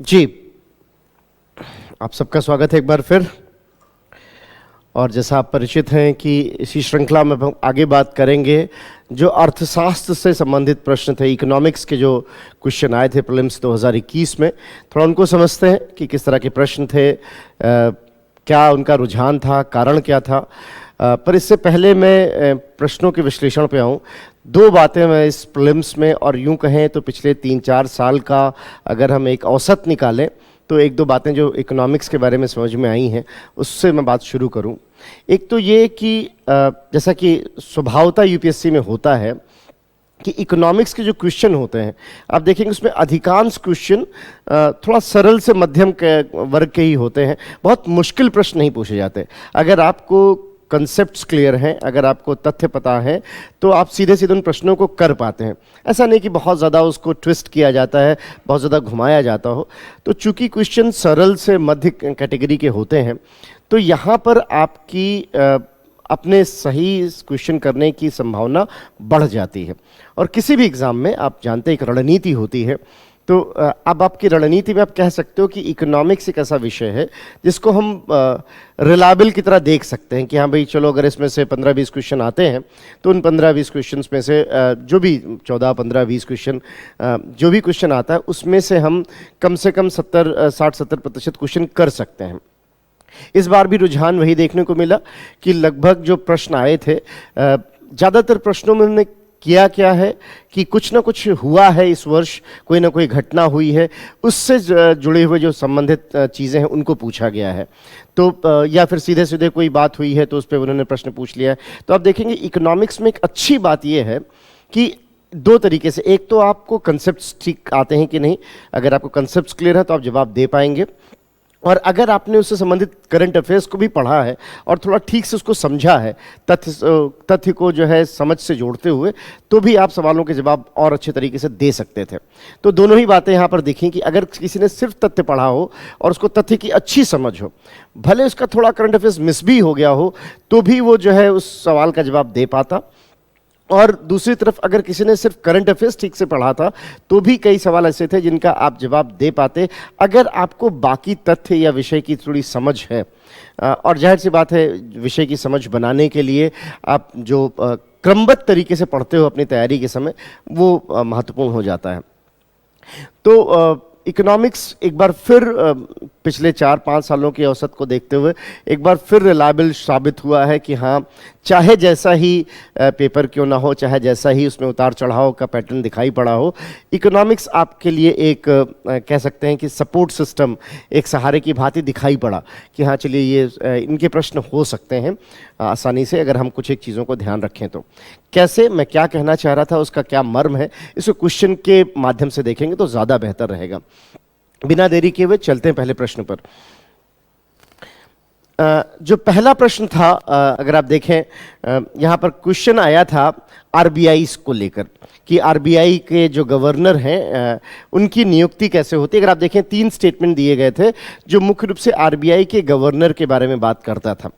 जी, आप सबका स्वागत है एक बार फिर। और जैसा आप परिचित हैं कि इसी श्रृंखला में हम आगे बात करेंगे जो अर्थशास्त्र से संबंधित प्रश्न थे, इकोनॉमिक्स के जो क्वेश्चन आए थे प्रीलिम्स 2021 में, थोड़ा उनको समझते हैं कि किस तरह के प्रश्न थे, क्या उनका रुझान था, कारण क्या था। पर इससे पहले मैं प्रश्नों के विश्लेषण पे आऊँ, दो बातें मैं इस प्रीलिम्स में, और यूं कहें तो पिछले 3-4 साल का अगर हम एक औसत निकालें तो एक दो बातें जो इकोनॉमिक्स के बारे में समझ में आई हैं उससे मैं बात शुरू करूं। एक तो ये कि जैसा कि स्वभावतः यूपीएससी में होता है कि इकोनॉमिक्स के जो क्वेश्चन होते हैं, आप देखेंगे उसमें अधिकांश क्वेश्चन थोड़ा सरल से मध्यम के वर्ग के ही होते हैं। बहुत मुश्किल प्रश्न नहीं पूछे जाते। अगर आपको कंसेप्ट्स क्लियर हैं, अगर आपको तथ्य पता है, तो आप सीधे सीधे उन प्रश्नों को कर पाते हैं। ऐसा नहीं कि बहुत ज़्यादा उसको ट्विस्ट किया जाता है, बहुत ज़्यादा घुमाया जाता हो। तो चूंकि क्वेश्चन सरल से मध्य कैटेगरी के होते हैं, तो यहाँ पर आपकी अपने सही क्वेश्चन करने की संभावना बढ़ जाती है। और किसी भी एग्ज़ाम में आप जानते हैं एक रणनीति होती है। तो अब आपकी रणनीति में आप कह सकते हो कि इकोनॉमिक्स एक ऐसा विषय है जिसको हम रिलायबल की तरह देख सकते हैं कि हाँ भाई चलो, अगर इसमें से 15-20 क्वेश्चन आते हैं तो उन 15-20 क्वेश्चन में से जो भी 14-15-20 क्वेश्चन जो भी क्वेश्चन आता है उसमें से हम कम से कम 60-70% क्वेश्चन कर सकते हैं। इस बार भी रुझान वही देखने को मिला कि लगभग जो प्रश्न आए थे, ज़्यादातर प्रश्नों में हमने किया क्या है कि कुछ ना कुछ हुआ है इस वर्ष, कोई ना कोई घटना हुई है, उससे जुड़े हुए जो संबंधित चीज़ें हैं उनको पूछा गया है। तो या फिर सीधे सीधे कोई बात हुई है तो उस पर उन्होंने प्रश्न पूछ लिया है। तो आप देखेंगे इकोनॉमिक्स में एक अच्छी बात यह है कि दो तरीके से, एक तो आपको कंसेप्ट्स ठीक आते हैं कि नहीं, अगर आपको कंसेप्ट्स क्लियर है तो आप जवाब दे पाएंगे। और अगर आपने उससे संबंधित करंट अफेयर्स को भी पढ़ा है और थोड़ा ठीक से उसको समझा है, तथ्य को जो है समझ से जोड़ते हुए, तो भी आप सवालों के जवाब और अच्छे तरीके से दे सकते थे। तो दोनों ही बातें यहाँ पर दिखी कि अगर किसी ने सिर्फ तथ्य पढ़ा हो और उसको तथ्य की अच्छी समझ हो, भले उसका थोड़ा करंट अफेयर्स मिस भी हो गया हो, तो भी वो जो है उस सवाल का जवाब दे पाता। और दूसरी तरफ अगर किसी ने सिर्फ करंट अफेयर्स ठीक से पढ़ा था तो भी कई सवाल ऐसे थे जिनका आप जवाब दे पाते, अगर आपको बाकी तथ्य या विषय की थोड़ी समझ है। और जाहिर सी बात है, विषय की समझ बनाने के लिए आप जो क्रमबद्ध तरीके से पढ़ते हो अपनी तैयारी के समय, वो महत्वपूर्ण हो जाता है। तो इकोनॉमिक्स एक बार फिर पिछले 4-5 सालों की औसत को देखते हुए एक बार फिर रिलायबल साबित हुआ है कि हाँ, चाहे जैसा ही पेपर क्यों ना हो, चाहे जैसा ही उसमें उतार चढ़ाव का पैटर्न दिखाई पड़ा हो, इकोनॉमिक्स आपके लिए एक कह सकते हैं कि सपोर्ट सिस्टम, एक सहारे की भांति दिखाई पड़ा कि हाँ चलिए ये इनके प्रश्न हो सकते हैं आसानी से अगर हम कुछ एक चीज़ों को ध्यान रखें। तो कैसे, मैं क्या कहना चाह रहा था, उसका क्या मर्म है, इसको क्वेश्चन के माध्यम से देखेंगे तो ज़्यादा बेहतर रहेगा। बिना देरी किए हुए चलते हैं पहले प्रश्न पर। जो पहला प्रश्न था, अगर आप देखें, यहाँ पर क्वेश्चन आया था आरबीआई को लेकर कि आरबीआई के जो गवर्नर हैं उनकी नियुक्ति कैसे होती है। अगर आप देखें 3 स्टेटमेंट दिए गए थे जो मुख्य रूप से आरबीआई के गवर्नर के बारे में बात करता था।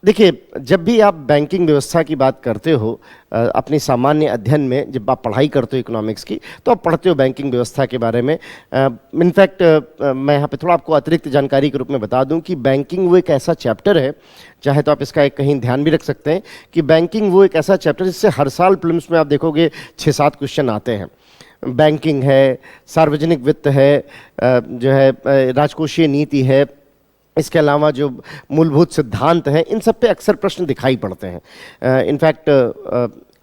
देखिए, जब भी आप बैंकिंग व्यवस्था की बात करते हो अपनी सामान्य अध्ययन में, जब आप पढ़ाई करते हो इकोनॉमिक्स की, तो आप पढ़ते हो बैंकिंग व्यवस्था के बारे में। इनफैक्ट मैं यहाँ पे थोड़ा आपको अतिरिक्त जानकारी के रूप में बता दूं कि बैंकिंग वो एक ऐसा चैप्टर है, चाहे तो आप इसका एक कहीं ध्यान भी रख सकते हैं कि बैंकिंग वो एक ऐसा चैप्टर जिससे हर साल प्रीलिम्स में आप देखोगे 6-7 क्वेश्चन आते हैं। बैंकिंग है, सार्वजनिक वित्त है, जो है राजकोषीय नीति है, इसके अलावा जो मूलभूत सिद्धांत हैं, इन सब पे अक्सर प्रश्न दिखाई पड़ते हैं। इनफैक्ट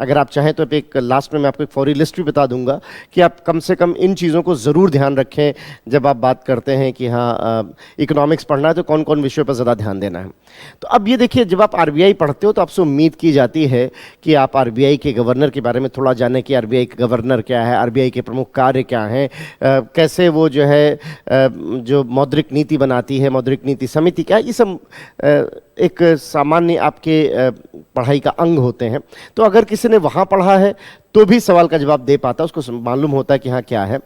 अगर आप चाहें तो एक लास्ट में मैं आपको एक फौरी लिस्ट भी बता दूंगा कि आप कम से कम इन चीज़ों को ज़रूर ध्यान रखें जब आप बात करते हैं कि हाँ इकोनॉमिक्स पढ़ना है तो कौन कौन विषयों पर ज़्यादा ध्यान देना है। तो अब ये देखिए, जब आप आरबीआई पढ़ते हो तो आपसे उम्मीद की जाती है कि आप आरबीआई के गवर्नर के बारे में थोड़ा जानें कि आरबीआई के गवर्नर क्या है, आरबीआई के प्रमुख कार्य क्या हैं, कैसे वो जो है जो मौद्रिक नीति बनाती है, मौद्रिक नीति समिति क्या है, ये सब एक सामान्य आपके पढ़ाई का अंग होते हैं। तो अगर किसी ने वहाँ पढ़ा है तो भी सवाल का जवाब दे पाता, उसको मालूम होता है कि हाँ क्या है।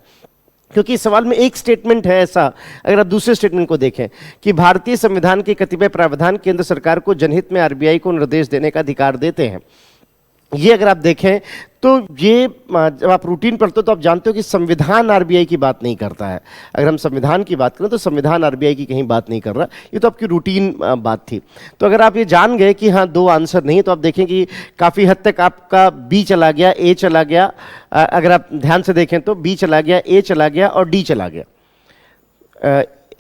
क्योंकि इस सवाल में एक स्टेटमेंट है ऐसा, अगर आप दूसरे स्टेटमेंट को देखें कि भारतीय संविधान के कतिपय प्रावधान केंद्र सरकार को जनहित में आरबीआई को निर्देश देने का अधिकार देते हैं। ये अगर आप देखें तो ये जब आप रूटीन पढ़ते हो तो आप जानते हो कि संविधान आरबीआई की बात नहीं करता है। अगर हम संविधान की बात करें तो संविधान आरबीआई की कहीं बात नहीं कर रहा, ये तो आपकी रूटीन बात थी। तो अगर आप ये जान गए कि हाँ दो आंसर नहीं, तो आप देखें कि काफ़ी हद तक आपका बी चला गया, ए चला गया, अगर आप ध्यान से देखें तो बी चला गया, ए चला गया और डी चला गया,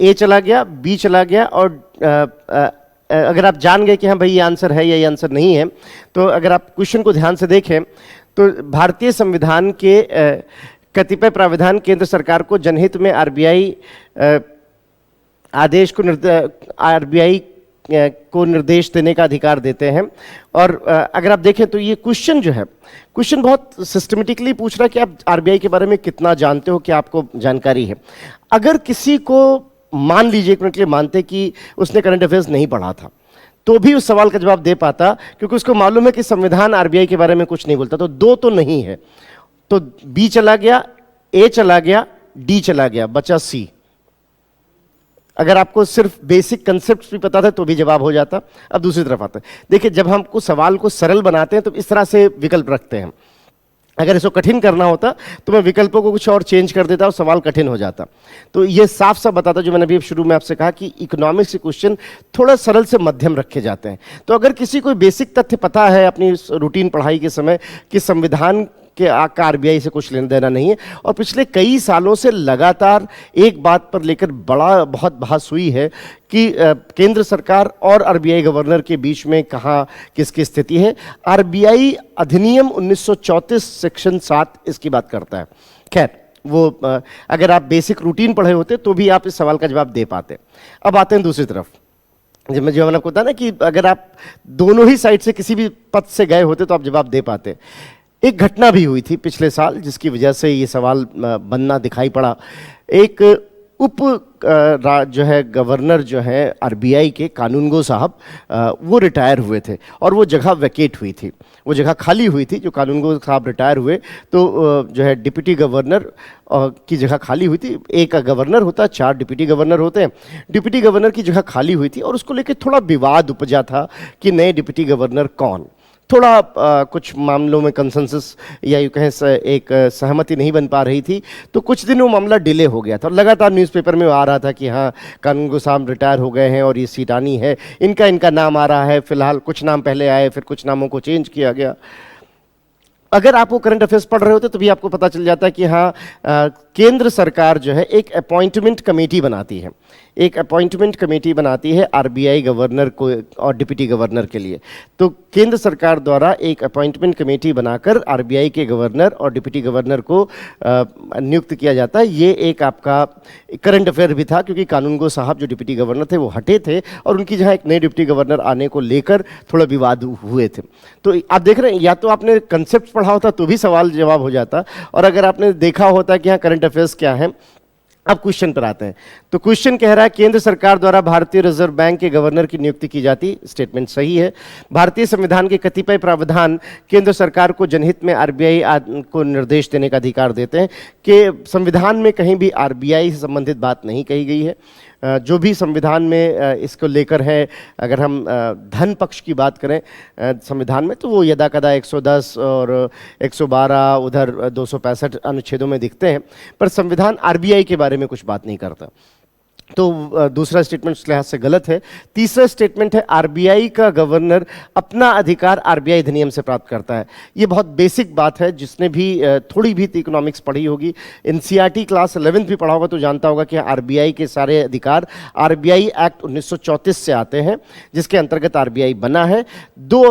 ए चला गया, बी चला गया और अगर आप जान गए कि हाँ भाई ये आंसर है या ये आंसर नहीं है, तो अगर आप क्वेश्चन को ध्यान से देखें तो भारतीय संविधान के कतिपय प्रावधान केंद्र सरकार को जनहित में आरबीआई आदेश को आरबीआई को निर्देश देने का अधिकार देते हैं। और अगर आप देखें तो ये क्वेश्चन जो है, क्वेश्चन बहुत सिस्टमेटिकली पूछ रहा है कि आप आरबीआई के बारे में कितना जानते हो, क्या आपको जानकारी है। अगर किसी को मान लीजिए एक मिनट के लिए मानते कि उसने करंट अफेयर्स नहीं पढ़ा था, तो भी उस सवाल का जवाब दे पाता, क्योंकि उसको मालूम है कि संविधान आरबीआई के बारे में कुछ नहीं बोलता। तो दो तो नहीं है, तो बी चला गया, ए चला गया, डी चला गया, बचा सी। अगर आपको सिर्फ बेसिक कंसेप्ट भी पता था तो भी जवाब हो जाता। अब दूसरी तरफ आते हैं, देखिए जब हमको सवाल को सरल बनाते हैं तो इस तरह से विकल्प रखते हैं। अगर इसको कठिन करना होता तो मैं विकल्पों को कुछ और चेंज कर देता और सवाल कठिन हो जाता। तो ये साफ साफ बताता, जो मैंने अभी शुरू में आपसे कहा कि इकोनॉमिक्स के क्वेश्चन थोड़ा सरल से मध्यम रखे जाते हैं। तो अगर किसी को बेसिक तथ्य पता है अपनी रूटीन पढ़ाई के समय कि संविधान के आरबीआई से कुछ लेना देना नहीं है, और पिछले कई सालों से लगातार एक बात पर लेकर बहुत बहस हुई है कि केंद्र सरकार और आरबीआई गवर्नर के बीच में कहाँ किसकी स्थिति है। आरबीआई अधिनियम 1934 सेक्शन 7 इसकी बात करता है। खैर वो अगर आप बेसिक रूटीन पढ़े होते तो भी आप इस सवाल का जवाब दे पाते। अब आते हैं दूसरी तरफ, जो मैंने आपको बताया ना कि अगर आप दोनों ही साइड से किसी भी पथ से गए होते तो आप जवाब दे पाते। एक घटना भी हुई थी पिछले साल जिसकी वजह से ये सवाल बनना दिखाई पड़ा। एक उप जो है गवर्नर जो है आरबीआई के, कानूनगो साहब, वो रिटायर हुए थे और वो जगह वैकेट हुई थी, वो जगह खाली हुई थी। जो कानूनगो साहब रिटायर हुए तो जो है डिप्टी गवर्नर की जगह खाली हुई थी। एक गवर्नर होता है, 4 डिप्टी गवर्नर होते हैं। डिप्टी गवर्नर की जगह खाली हुई थी और उसको लेकर थोड़ा विवाद उपजा था कि नए डिप्टी गवर्नर कौन। थोड़ा कुछ मामलों में कंसेंसस या यूँ कहें एक सहमति नहीं बन पा रही थी, तो कुछ दिन वो मामला डिले हो गया था। लगातार न्यूज़पेपर में आ रहा था कि हाँ कानूनगो साहब रिटायर हो गए हैं और ये सीट आनी है, इनका नाम आ रहा है। फिलहाल कुछ नाम पहले आए, फिर कुछ नामों को चेंज किया गया। अगर आप वो करंट अफेयर्स पढ़ रहे होते तो भी आपको पता चल जाता है कि हाँ केंद्र सरकार जो है एक अपॉइंटमेंट कमेटी बनाती है, एक अपॉइंटमेंट कमेटी बनाती है आरबीआई गवर्नर को और डिप्टी गवर्नर के लिए। तो केंद्र सरकार द्वारा एक अपॉइंटमेंट कमेटी बनाकर आरबीआई के गवर्नर और डिप्टी गवर्नर को नियुक्त किया जाता है। ये एक आपका करंट अफेयर भी था, क्योंकि कानूनगो साहब जो डिप्टी गवर्नर थे वो हटे थे और उनकी जहाँ एक नए डिप्टी गवर्नर आने को लेकर थोड़ा विवाद हुए थे। तो आप देख रहे हैं, या तो आपने कंसेप्ट पढ़ा होता तो भी सवाल जवाब हो जाता, और अगर आपने देखा होता कि हाँ करंट अफेयर्स क्या है। अब क्वेश्चन पर आते हैं। तो क्वेश्चन कह रहा है केंद्र सरकार द्वारा भारतीय रिजर्व बैंक के गवर्नर की नियुक्ति की जाती। स्टेटमेंट सही है। भारतीय संविधान के कतिपय प्रावधान केंद्र सरकार को जनहित में आरबीआई को निर्देश देने का अधिकार देते हैं। कि संविधान में कहीं भी आरबीआई से संबंधित बात नहीं कही गई है। जो भी संविधान में इसको लेकर है, अगर हम धन पक्ष की बात करें संविधान में, तो वो यदा कदा 110 और 112 उधर 265 अनुच्छेदों में दिखते हैं, पर संविधान आरबीआई के बारे में कुछ बात नहीं करता। तो दूसरा स्टेटमेंट उस लिहाज से गलत है। तीसरा स्टेटमेंट है आरबीआई का गवर्नर अपना अधिकार आरबीआई अधिनियम से प्राप्त करता है। ये बहुत बेसिक बात है, जिसने भी थोड़ी भी इकोनॉमिक्स पढ़ी होगी, एनसीईआरटी क्लास 11th भी पढ़ा होगा तो जानता होगा कि आरबीआई के सारे अधिकार आरबीआई एक्ट 1934 से आते हैं, जिसके अंतर्गत आरबीआई बना है। 2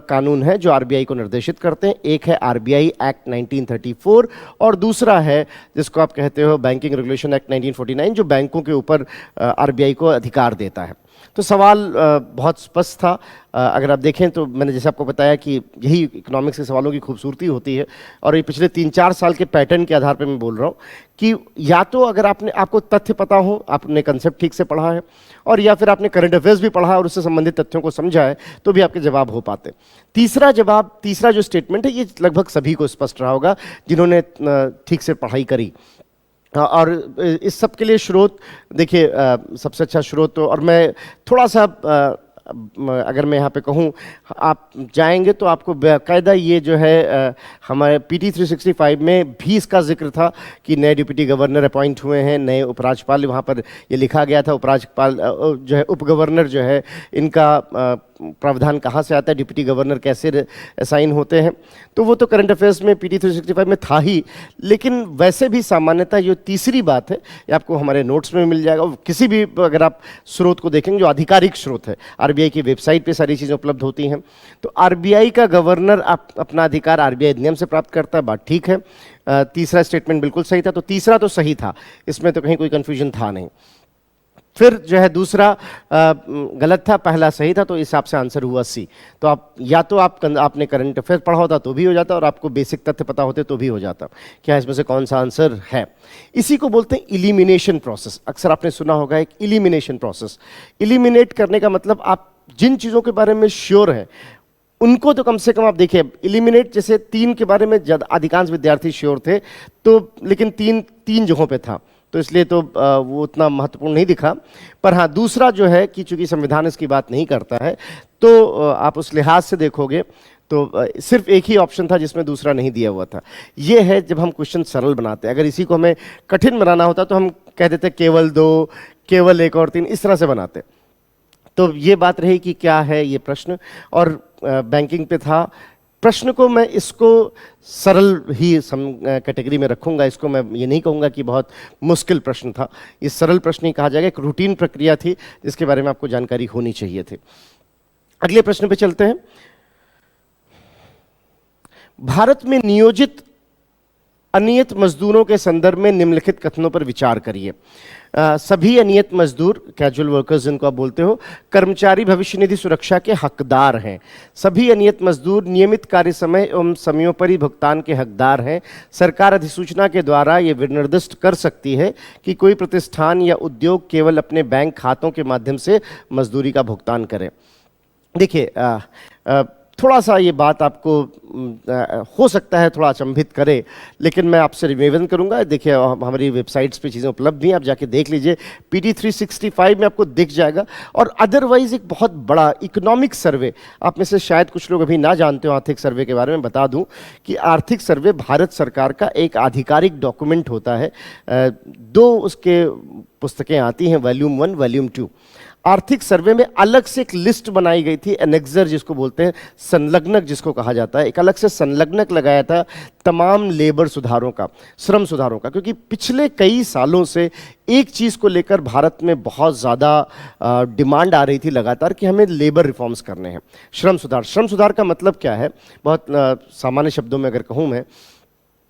कानून हैं जो आरबीआई को निर्देशित करते हैं। एक है आरबीआई एक्ट 1934 और दूसरा है जिसको आप कहते हो बैंकिंग रेगुलेशन एक्ट 1949, जो बैंकों के ऊपर आरबीआई को अधिकार देता है। तो सवाल बहुत स्पष्ट था। अगर आप देखें तो मैंने जैसे आपको बताया कि यही इकोनॉमिक्स के सवालों की खूबसूरती होती है, और ये पिछले 3-4 साल के पैटर्न के आधार पर मैं बोल रहा हूँ कि या तो अगर आपको तथ्य पता हो, आपने कंसेप्ट ठीक से पढ़ा है, और या फिर आपने करंट अफेयर्स भी पढ़ा है और उससे संबंधित तथ्यों को समझा है, तो भी आपके जवाब हो पाते। तीसरा जो स्टेटमेंट है ये लगभग सभी को स्पष्ट रहा होगा जिन्होंने ठीक से पढ़ाई करी। और इस सब के लिए स्रोत देखिए, सबसे अच्छा स्रोत तो, और मैं थोड़ा सा अगर मैं यहाँ पे कहूँ, आप जाएंगे तो आपको बाकायदा ये जो है हमारे पीटी 365 में भी इसका जिक्र था कि नए डिप्टी गवर्नर अपॉइंट हुए हैं, नए उपराज्यपाल, वहाँ पर ये लिखा गया था उपराज्यपाल जो है उप गवर्नर जो है इनका प्रावधान कहाँ से आता है, डिप्टी गवर्नर कैसे असाइन होते हैं, तो वो तो करंट अफेयर्स में पीटी 365 में था ही। लेकिन वैसे भी सामान्यतः जो तीसरी बात है ये आपको हमारे नोट्स में मिल जाएगा, किसी भी अगर आप स्रोत को देखेंगे जो आधिकारिक स्रोत है, आरबीआई की वेबसाइट पे सारी चीज़ें उपलब्ध होती हैं। तो आरबीआई का गवर्नर अपना अधिकार आरबीआई अधिनियम से प्राप्त करता है, बात ठीक है। तीसरा स्टेटमेंट बिल्कुल सही था, तो तीसरा तो सही था, इसमें तो कहीं कोई कंफ्यूजन था नहीं। फिर जो है दूसरा गलत था, पहला सही था, तो इस हिसाब से आंसर हुआ सी। तो आप या तो आपने करंट अफेयर पढ़ा होता तो भी हो जाता, और आपको बेसिक तथ्य पता होते तो भी हो जाता। क्या इसमें से कौन सा आंसर है? इसी को बोलते हैं इलिमिनेशन प्रोसेस। अक्सर आपने सुना होगा एक इलिमिनेशन प्रोसेस। इलिमिनेट करने का मतलब आप जिन चीज़ों के बारे में श्योर हैं उनको तो कम से कम आप देखिए, इलिमिनेट जैसे 3 के बारे में अधिकांश विद्यार्थी श्योर थे, तो लेकिन तीन जगहों पे था, तो इसलिए तो वो उतना महत्वपूर्ण नहीं दिखा। पर हाँ, दूसरा जो है कि चूंकि संविधान इसकी बात नहीं करता है, तो आप उस लिहाज से देखोगे तो सिर्फ एक ही ऑप्शन था जिसमें दूसरा नहीं दिया हुआ था। ये है जब हम क्वेश्चन सरल बनाते हैं। अगर इसी को हमें कठिन बनाना होता तो हम कह देते केवल 2, केवल 1 और 3, इस तरह से बनाते। तो ये बात रही कि क्या है ये प्रश्न, और बैंकिंग पे था। प्रश्न को मैं इसको सरल ही कैटेगरी में रखूंगा, इसको मैं ये नहीं कहूंगा कि बहुत मुश्किल प्रश्न था। ये सरल प्रश्न ही कहा जाएगा, एक रूटीन प्रक्रिया थी जिसके बारे में आपको जानकारी होनी चाहिए थी। अगले प्रश्न पे चलते हैं। भारत में नियोजित अनियत मजदूरों के संदर्भ में निम्नलिखित कथनों पर विचार करिए। सभी अनियत मजदूर, कैजुअल वर्कर्स जिनको आप बोलते हो, कर्मचारी भविष्य निधि सुरक्षा के हकदार हैं। सभी अनियत मजदूर नियमित कार्य समय एवं समयोपरि भुगतान के हकदार हैं। सरकार अधिसूचना के द्वारा ये विनिर्दिष्ट कर सकती है कि कोई प्रतिष्ठान या उद्योग केवल अपने बैंक खातों के माध्यम से मजदूरी का भुगतान करे। देखिए, थोड़ा सा ये बात आपको हो सकता है थोड़ा अचंभित करे, लेकिन मैं आपसे निवेदन करूंगा। देखिए, हमारी वेबसाइट्स पे चीज़ें उपलब्ध भी हैं, आप जाके देख लीजिए, पीटी 365 में आपको दिख जाएगा। और अदरवाइज एक बहुत बड़ा इकोनॉमिक सर्वे, आप में से शायद कुछ लोग अभी ना जानते हो आर्थिक सर्वे के बारे में, बता दूं कि आर्थिक सर्वे भारत सरकार का एक आधिकारिक डॉक्यूमेंट होता है। 2 उसके पुस्तकें आती हैं, वॉल्यूम 1, वॉल्यूम 2। आर्थिक सर्वे में अलग से एक लिस्ट बनाई गई थी, एनेक्सर जिसको बोलते हैं, संलग्नक जिसको कहा जाता है, एक अलग से संलग्नक लगाया था तमाम लेबर सुधारों का, श्रम सुधारों का। क्योंकि पिछले कई सालों से एक चीज़ को लेकर भारत में बहुत ज़्यादा डिमांड आ रही थी लगातार कि हमें लेबर रिफॉर्म्स करने हैं, श्रम सुधार। श्रम सुधार का मतलब क्या है, बहुत सामान्य शब्दों में अगर कहूँ मैं,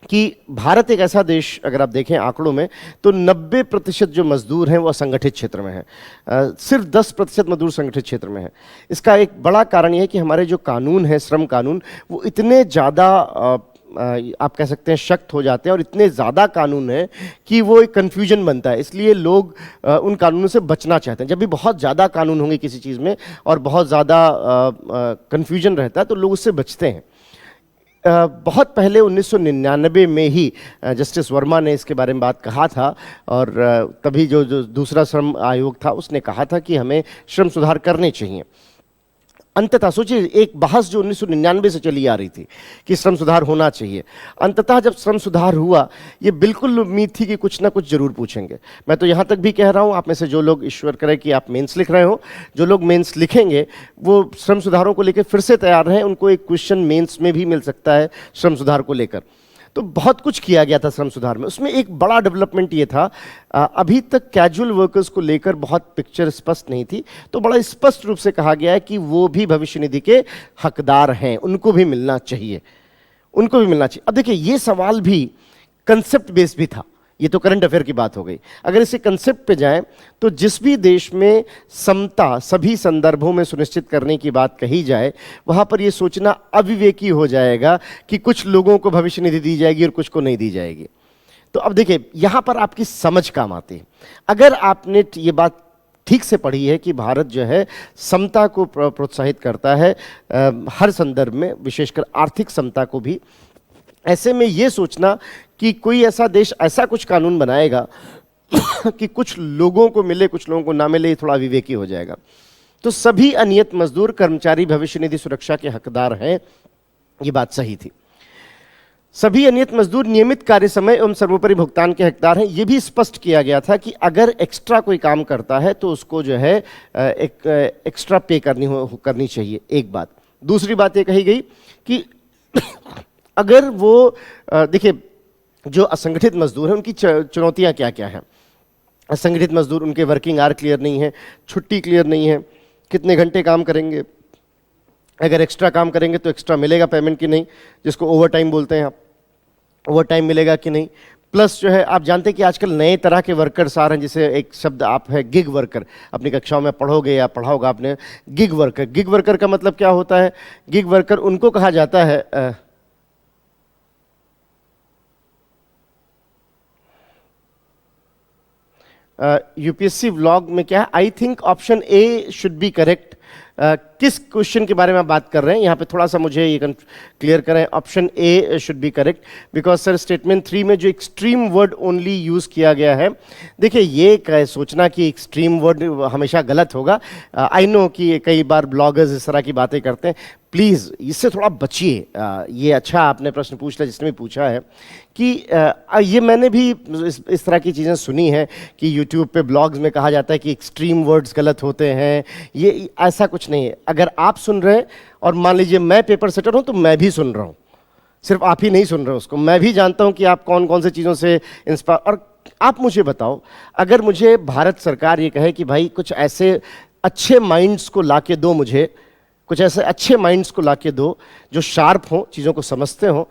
कि भारत एक ऐसा देश, अगर आप देखें आंकड़ों में, तो 90% जो मजदूर हैं वो असंगठित क्षेत्र में हैं। सिर्फ 10% मजदूर संगठित क्षेत्र में हैं। इसका एक बड़ा कारण यह है कि हमारे जो कानून हैं, श्रम कानून, वो इतने ज़्यादा आप कह सकते हैं सख्त हो जाते हैं, और इतने ज़्यादा कानून हैं कि वो एक कन्फ्यूजन बनता है। इसलिए लोग उन कानूनों से बचना चाहते हैं। जब भी बहुत ज़्यादा कानून होंगे किसी चीज़ में और बहुत ज़्यादा कन्फ्यूजन रहता है, तो लोग उससे बचते हैं। बहुत पहले 1999 में ही जस्टिस वर्मा ने इसके बारे में बात कहा था, और तभी जो दूसरा श्रम आयोग था उसने कहा था कि हमें श्रम सुधार करने चाहिए। अंततः सोचिए, एक बहस जो 1999 से चली आ रही थी कि श्रम सुधार होना चाहिए, अंततः जब श्रम सुधार हुआ, ये बिल्कुल उम्मीद थी कि कुछ ना कुछ जरूर पूछेंगे। मैं तो यहाँ तक भी कह रहा हूँ, आप में से जो लोग, ईश्वर करे कि आप मेंस लिख रहे हो, जो लोग मेंस लिखेंगे वो श्रम सुधारों को लेकर फिर से तैयार हैं, उनको एक क्वेश्चन मेंस में भी मिल सकता है श्रम सुधार को लेकर। तो बहुत कुछ किया गया था श्रम सुधार में। उसमें एक बड़ा डेवलपमेंट ये था, अभी तक कैजुअल वर्कर्स को लेकर बहुत पिक्चर स्पष्ट नहीं थी, तो बड़ा स्पष्ट रूप से कहा गया है कि वो भी भविष्य निधि के हकदार हैं, उनको भी मिलना चाहिए, उनको भी मिलना चाहिए। अब देखिए, ये सवाल भी कंसेप्ट बेस्ड भी था, ये तो करंट अफेयर की बात हो गई। अगर इसे कंसेप्ट पे जाएं तो जिस भी देश में समता सभी संदर्भों में सुनिश्चित करने की बात कही जाए, वहां पर यह सोचना अविवेकी हो जाएगा कि कुछ लोगों को भविष्य निधि दी जाएगी और कुछ को नहीं दी जाएगी। तो अब देखिए, यहां पर आपकी समझ काम आती है। अगर आपने ये बात ठीक से पढ़ी है कि भारत जो है समता को प्रोत्साहित करता है हर संदर्भ में, विशेषकर आर्थिक समता को भी, ऐसे में ये सोचना कि कोई ऐसा देश ऐसा कुछ कानून बनाएगा कि कुछ लोगों को मिले कुछ लोगों को ना मिले, ये थोड़ा विवेकी हो जाएगा। तो सभी अनियत मजदूर कर्मचारी भविष्य निधि सुरक्षा के हकदार हैं, ये बात सही थी। सभी अनियत मजदूर नियमित कार्य समय एवं सर्वोपरि भुगतान के हकदार हैं, ये भी स्पष्ट किया गया था कि अगर एक्स्ट्रा कोई काम करता है तो उसको जो है एक एक्स्ट्रा पे करनी चाहिए, एक बात। दूसरी बात ये कही गई कि अगर वो देखिए जो असंगठित मजदूर हैं उनकी चुनौतियां क्या क्या हैं। असंगठित मजदूर, उनके वर्किंग आवर क्लियर नहीं है, छुट्टी क्लियर नहीं है, कितने घंटे काम करेंगे, अगर एक्स्ट्रा काम करेंगे तो एक्स्ट्रा मिलेगा पेमेंट की नहीं, जिसको ओवर टाइम बोलते हैं आप, ओवर टाइम मिलेगा कि नहीं। प्लस जो है आप जानते हैं कि आजकल नए तरह के वर्कर्स आ रहे हैं, जिसे एक शब्द आप है गिग वर्कर, अपनी कक्षाओं में पढ़ोगे या पढ़ा होगा आपने गिग वर्कर। गिग वर्कर का मतलब क्या होता है? गिग वर्कर उनको कहा जाता है यूपीएससी व्लॉग में क्या है, I think option A should be correct. किस क्वेश्चन के बारे में बात कर रहे हैं यहाँ पे थोड़ा सा मुझे ये क्लियर करें। Option A should be correct because sir statement 3 में जो एक्सट्रीम वर्ड ओनली यूज किया गया है, देखिए ये सोचना कि एक्सट्रीम वर्ड हमेशा गलत होगा। आई नो कि कई बार ब्लॉगर्स इस तरह की बातें करते हैं, प्लीज़ इससे थोड़ा बचिए। ये अच्छा आपने प्रश्न पूछ लिया जिसने भी पूछा है कि ये मैंने भी इस तरह की चीज़ें सुनी हैं कि यूट्यूब पे ब्लॉग्स में कहा जाता है कि एक्सट्रीम वर्ड्स गलत होते हैं। ये ऐसा कुछ नहीं है। अगर आप सुन रहे हैं और मान लीजिए मैं पेपर सेटर हूँ तो मैं भी सुन रहा हूँ, सिर्फ आप ही नहीं सुन रहे उसको, मैं भी जानता हूँ कि आप कौन कौन से चीज़ों से इंस्पायर। और आप मुझे बताओ, अगर मुझे भारत सरकार ये कहे कि भाई कुछ ऐसे अच्छे माइंड्स को ला के दो, मुझे कुछ ऐसे अच्छे माइंड्स को लाके दो जो शार्प हों, चीज़ों को समझते हों,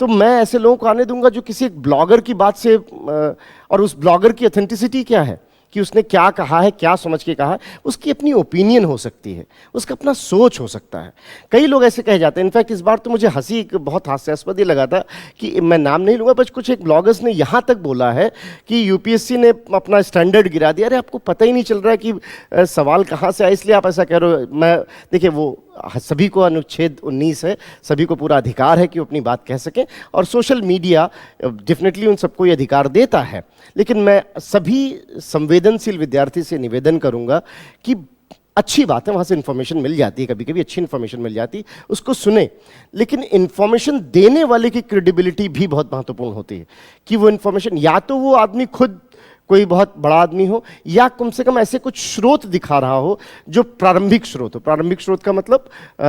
तो मैं ऐसे लोगों को आने दूंगा जो किसी एक ब्लॉगर की बात से और उस ब्लॉगर की ऑथेंटिसिटी क्या है कि उसने क्या कहा है, क्या समझ के कहा है, उसकी अपनी ओपिनियन हो सकती है, उसका अपना सोच हो सकता है। कई लोग ऐसे कहे जाते हैं। इनफैक्ट इस बार तो मुझे हंसी बहुत हास्यास्पद ही लगा था कि मैं नाम नहीं लूँगा, बस कुछ एक ब्लॉगर्स ने यहाँ तक बोला है कि यूपीएससी ने अपना स्टैंडर्ड गिरा दिया। अरे आपको पता ही नहीं चल रहा है कि सवाल कहाँ से आया, इसलिए आप ऐसा कह रहे हो। मैं देखिए वो सभी को अनुच्छेद 19 है, सभी को पूरा अधिकार है कि वो अपनी बात कह सकें, और सोशल मीडिया डेफिनेटली उन सबको ये अधिकार देता है। लेकिन मैं सभी संवेदनशील विद्यार्थी से निवेदन करूंगा कि अच्छी बात है, वहाँ से इन्फॉर्मेशन मिल जाती है, कभी कभी अच्छी इन्फॉर्मेशन मिल जाती है, उसको सुने। लेकिन इन्फॉर्मेशन देने वाले की क्रेडिबिलिटी भी बहुत महत्वपूर्ण होती है कि वो इन्फॉर्मेशन या तो वो आदमी खुद कोई बहुत बड़ा आदमी हो या कम से कम ऐसे कुछ स्रोत दिखा रहा हो जो प्रारंभिक स्रोत हो। प्रारंभिक स्रोत का मतलब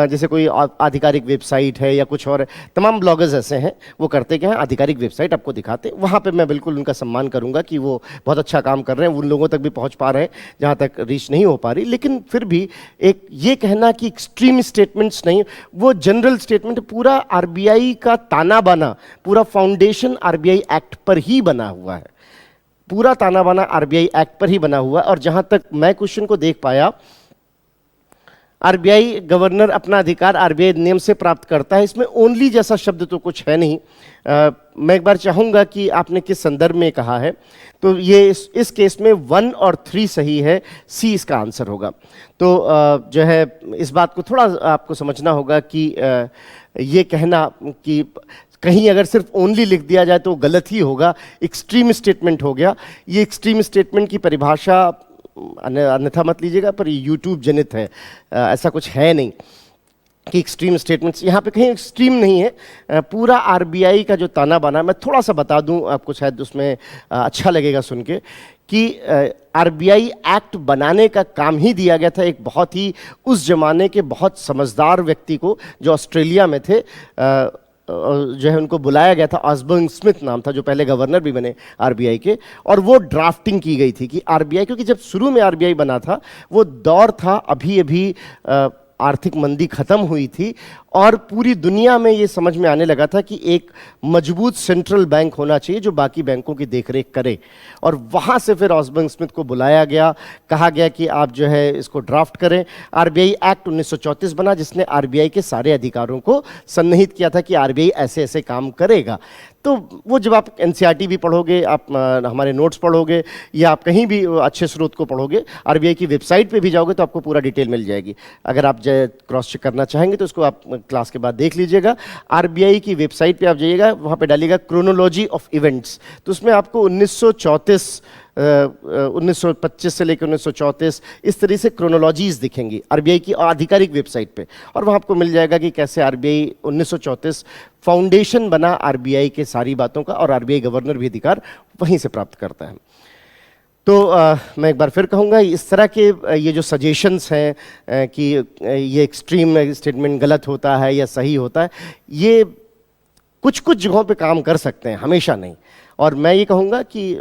जैसे कोई आधिकारिक वेबसाइट है या कुछ और है। तमाम ब्लॉगर्स ऐसे हैं, वो करते क्या हैं, आधिकारिक वेबसाइट आपको दिखाते हैं। वहाँ पे मैं बिल्कुल उनका सम्मान करूँगा कि वो बहुत अच्छा काम कर रहे हैं, उन लोगों तक भी पहुँच पा रहे हैं जहाँ तक रीच नहीं हो पा रही। लेकिन फिर भी एक ये कहना कि एक्सट्रीम स्टेटमेंट्स नहीं, वो जनरल स्टेटमेंट, पूरा आरबीआई का ताना बाना, पूरा फाउंडेशन आरबीआई एक्ट पर ही बना हुआ है, पूरा ताना बाना आरबीआई एक्ट पर ही बना हुआ। और जहां तक मैं क्वेश्चन को देख पाया, आरबीआई गवर्नर अपना अधिकार आरबीआई नियम से प्राप्त करता है। इसमें ओनली जैसा शब्द तो कुछ है नहीं। मैं एक बार चाहूंगा कि आपने किस संदर्भ में कहा है, तो ये इस केस में 1 और 3 सही है, सी इसका आंसर होगा। तो जो है इस बात को थोड़ा आपको समझना होगा कि ये कहना कि कहीं अगर सिर्फ ओनली लिख दिया जाए तो गलत ही होगा, एक्सट्रीम स्टेटमेंट हो गया। ये एक्सट्रीम स्टेटमेंट की परिभाषा अन्यथा मत लीजिएगा, पर यूट्यूब जनित है, ऐसा कुछ है नहीं कि एक्सट्रीम स्टेटमेंट्स, यहाँ पे कहीं एक्सट्रीम नहीं है। पूरा आरबीआई का जो ताना बाना, मैं थोड़ा सा बता दूं आपको, शायद उसमें अच्छा लगेगा सुन के, कि आरबीआई एक्ट बनाने का काम ही दिया गया था एक बहुत ही उस जमाने के बहुत समझदार व्यक्ति को जो ऑस्ट्रेलिया में थे। जो है उनको बुलाया गया था, ऑसबर्न स्मिथ नाम था, जो पहले गवर्नर भी बने आरबीआई के, और वो ड्राफ्टिंग की गई थी कि आरबीआई, क्योंकि जब शुरू में आरबीआई बना था वो दौर था, अभी अभी आर्थिक मंदी खत्म हुई थी और पूरी दुनिया में ये समझ में आने लगा था कि एक मजबूत सेंट्रल बैंक होना चाहिए जो बाकी बैंकों की देखरेख करे। और वहाँ से फिर ऑसबर्न स्मिथ को बुलाया गया, कहा गया कि आप जो है इसको ड्राफ्ट करें। आरबीआई एक्ट 1934 बना जिसने आरबीआई के सारे अधिकारों को सन्निहित किया था कि आरबीआई ऐसे ऐसे काम करेगा। तो वो जब आप एनसीईआरटी भी पढ़ोगे, आप हमारे नोट्स पढ़ोगे, या आप कहीं भी अच्छे स्रोत को पढ़ोगे, आरबीआई की वेबसाइट पे भी जाओगे तो आपको पूरा डिटेल मिल जाएगी। अगर आप क्रॉस चेक करना चाहेंगे तो उसको आप क्लास के बाद देख लीजिएगा। आरबीआई की वेबसाइट पे आप जाइएगा, वहाँ पे डालिएगा क्रोनोलॉजी ऑफ इवेंट्स, तो उसमें आपको 1925 से लेकर 1934 इस तरह से क्रोनोलॉजीज दिखेंगी आरबीआई की आधिकारिक वेबसाइट पे, और वहाँ आपको मिल जाएगा कि कैसे आरबीआई 1934 फाउंडेशन बना आरबीआई के सारी बातों का, और आरबीआई गवर्नर भी अधिकार वहीं से प्राप्त करता है। तो मैं एक बार फिर कहूँगा, इस तरह के ये जो सजेशंस हैं कि ये एक्सट्रीम स्टेटमेंट गलत होता है या सही होता है, ये कुछ कुछ जगहों पे काम कर सकते हैं, हमेशा नहीं। और मैं ये कहूँगा कि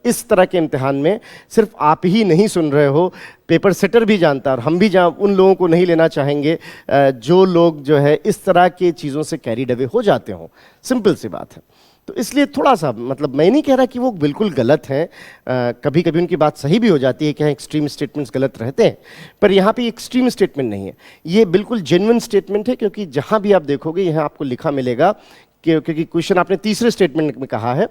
इस तरह के इम्तिहान में सिर्फ आप ही नहीं सुन रहे हो, पेपर सेटर भी जानता है, और हम भी उन लोगों को नहीं लेना चाहेंगे जो लोग जो है इस तरह की चीज़ों से कैरीड अवे हो जाते हों। सिंपल सी बात है। तो इसलिए थोड़ा सा, मतलब मैं नहीं कह रहा कि वो बिल्कुल गलत हैं, कभी कभी उनकी बात सही भी हो जाती है कि एक्सट्रीम स्टेटमेंट्स गलत रहते हैं, पर यहाँ पे एक्सट्रीम स्टेटमेंट नहीं है, ये बिल्कुल जेन्युइन स्टेटमेंट है। क्योंकि जहाँ भी आप देखोगे यहाँ आपको लिखा मिलेगा क्योंकि क्वेश्चन आपने तीसरे स्टेटमेंट में कहा है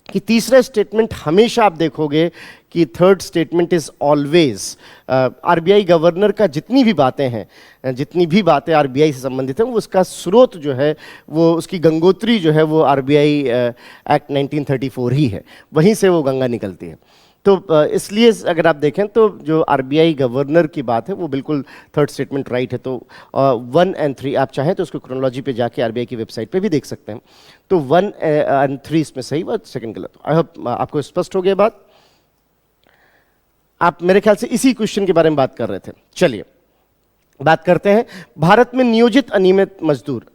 कि तीसरा स्टेटमेंट हमेशा आप देखोगे कि third statement is always, RBI governor का जितनी भी बातें हैं, जितनी भी बातें आरबीआई से संबंधित हैं, वो उसका स्रोत जो है, वो उसकी गंगोत्री जो है, वो आरबीआई एक्ट 1934 ही है, वहीं से वो गंगा निकलती है। तो इसलिए अगर आप देखें तो जो आरबीआई गवर्नर की बात है वो बिल्कुल थर्ड स्टेटमेंट राइट है। तो 1 और 3 आप चाहें तो उसको क्रोनोलॉजी पे जाके आरबीआई की वेबसाइट पे भी देख सकते हैं। तो 1 और 3 इसमें सही, बात सेकंड गलत। आई होप आपको स्पष्ट हो गया बात। आप मेरे ख्याल से इसी क्वेश्चन के बारे में बात कर रहे थे। चलिए बात करते हैं भारत में नियोजित अनियमित मजदूर।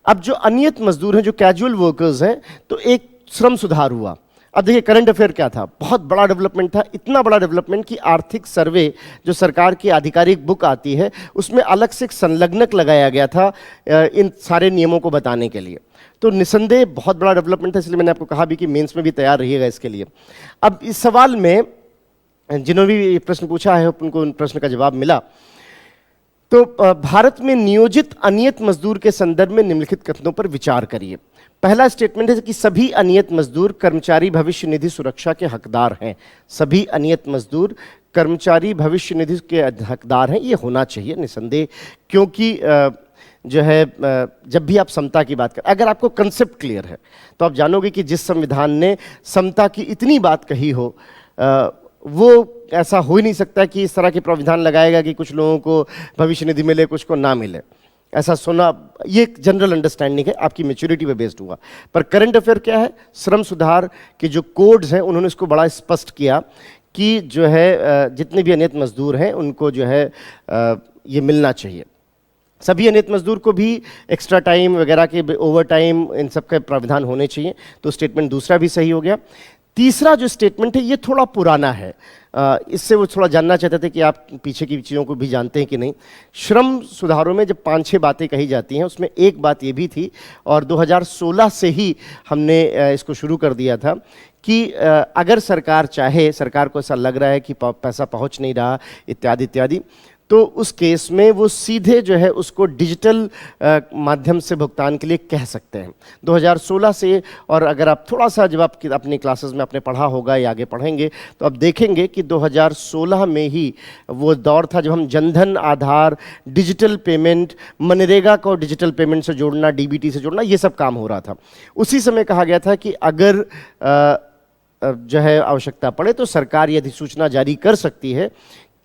अब जो अनियमित मजदूर हैं, जो कैजुअल वर्कर्स हैं, तो एक श्रम सुधार हुआ। अब देखिए करंट अफेयर क्या था, बहुत बड़ा डेवलपमेंट था, इतना बड़ा डेवलपमेंट कि आर्थिक सर्वे जो सरकार की आधिकारिक बुक आती है उसमें अलग से एक संलग्नक लगाया गया था इन सारे नियमों को बताने के लिए। तो निसंदेह बहुत बड़ा डेवलपमेंट था, इसलिए मैंने आपको कहा भी कि मेंस में भी तैयार रहिएगा इसके लिए। अब इस सवाल में जिन्होंने भी प्रश्न पूछा है उनको उन प्रश्न का जवाब मिला। तो भारत में नियोजित अनियत मजदूर के संदर्भ में निम्नलिखित कथनों पर विचार करिए। पहला स्टेटमेंट है कि सभी अनियत मजदूर कर्मचारी भविष्य निधि सुरक्षा के हकदार हैं। सभी अनियत मजदूर कर्मचारी भविष्य निधि के हकदार हैं, ये होना चाहिए निसंदेह। क्योंकि जो है जब भी आप समता की बात करें, अगर आपको कंसेप्ट क्लियर है तो आप जानोगे कि जिस संविधान ने समता की इतनी बात कही हो, वो ऐसा हो ही नहीं सकता कि इस तरह के प्रावधान लगाएगा कि कुछ लोगों को भविष्य निधि मिले, कुछ को ना मिले। ऐसा सुना, ये एक जनरल अंडरस्टैंडिंग है, आपकी मैच्योरिटी पे बेस्ड हुआ। पर करंट अफेयर क्या है, श्रम सुधार के जो कोड्स हैं उन्होंने इसको बड़ा स्पष्ट किया कि जो है जितने भी अनियत मजदूर हैं उनको जो है ये मिलना चाहिए। सभी अनियत मजदूर को भी एक्स्ट्रा टाइम वगैरह के, ओवर टाइम, इन सब के प्रावधान होने चाहिए। तो स्टेटमेंट दूसरा भी सही हो गया। तीसरा जो स्टेटमेंट है ये थोड़ा पुराना है, इससे वो थोड़ा जानना चाहते थे कि आप पीछे की चीज़ों को भी जानते हैं कि नहीं। श्रम सुधारों में जब 5-6 बातें कही जाती हैं उसमें एक बात ये भी थी, और 2016 से ही हमने इसको शुरू कर दिया था कि अगर सरकार चाहे, सरकार को ऐसा लग रहा है कि पैसा पहुंच नहीं रहा इत्यादि इत्यादि, तो उस केस में वो सीधे जो है उसको डिजिटल माध्यम से भुगतान के लिए कह सकते हैं 2016 से। और अगर आप थोड़ा सा, जब आप अपनी क्लासेस में आपने पढ़ा होगा या आगे पढ़ेंगे तो आप देखेंगे कि 2016 में ही वो दौर था जब हम जनधन, आधार, डिजिटल पेमेंट, मनरेगा को डिजिटल पेमेंट से जोड़ना, डीबीटी से जोड़ना, ये सब काम हो रहा था। उसी समय कहा गया था कि अगर जो है आवश्यकता पड़े तो सरकार ये अधिसूचना जारी कर सकती है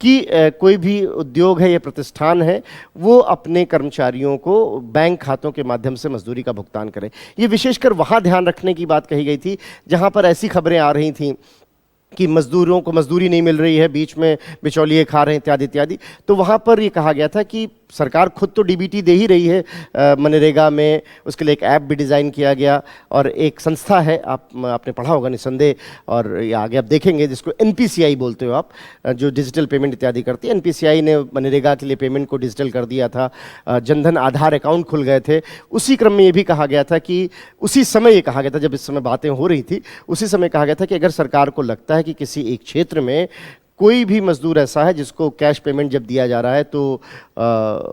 कि कोई भी उद्योग है या प्रतिष्ठान है वो अपने कर्मचारियों को बैंक खातों के माध्यम से मजदूरी का भुगतान करे। ये विशेषकर वहाँ ध्यान रखने की बात कही गई थी जहाँ पर ऐसी खबरें आ रही थीं कि मजदूरों को मजदूरी नहीं मिल रही है, बीच में बिचौलिए खा रहे हैं इत्यादि इत्यादि। तो वहाँ पर ये कहा गया था कि सरकार खुद तो डीबीटी दे ही रही है मनरेगा में, उसके लिए एक ऐप भी डिज़ाइन किया गया, और एक संस्था है, आपने पढ़ा होगा निसंदेह, और ये आगे आप देखेंगे, जिसको एनपीसीआई बोलते हो आप, जो डिजिटल पेमेंट इत्यादि करती है। एनपीसीआई ने मनरेगा के लिए पेमेंट को डिजिटल कर दिया था, जनधन, आधार अकाउंट खुल गए थे। उसी क्रम में ये भी कहा गया था कि उसी समय ये कहा गया था, जब इस समय बातें हो रही थी, उसी समय कहा गया था कि अगर सरकार को लगता है कि किसी एक क्षेत्र में कोई भी मजदूर ऐसा है जिसको कैश पेमेंट जब दिया जा रहा है तो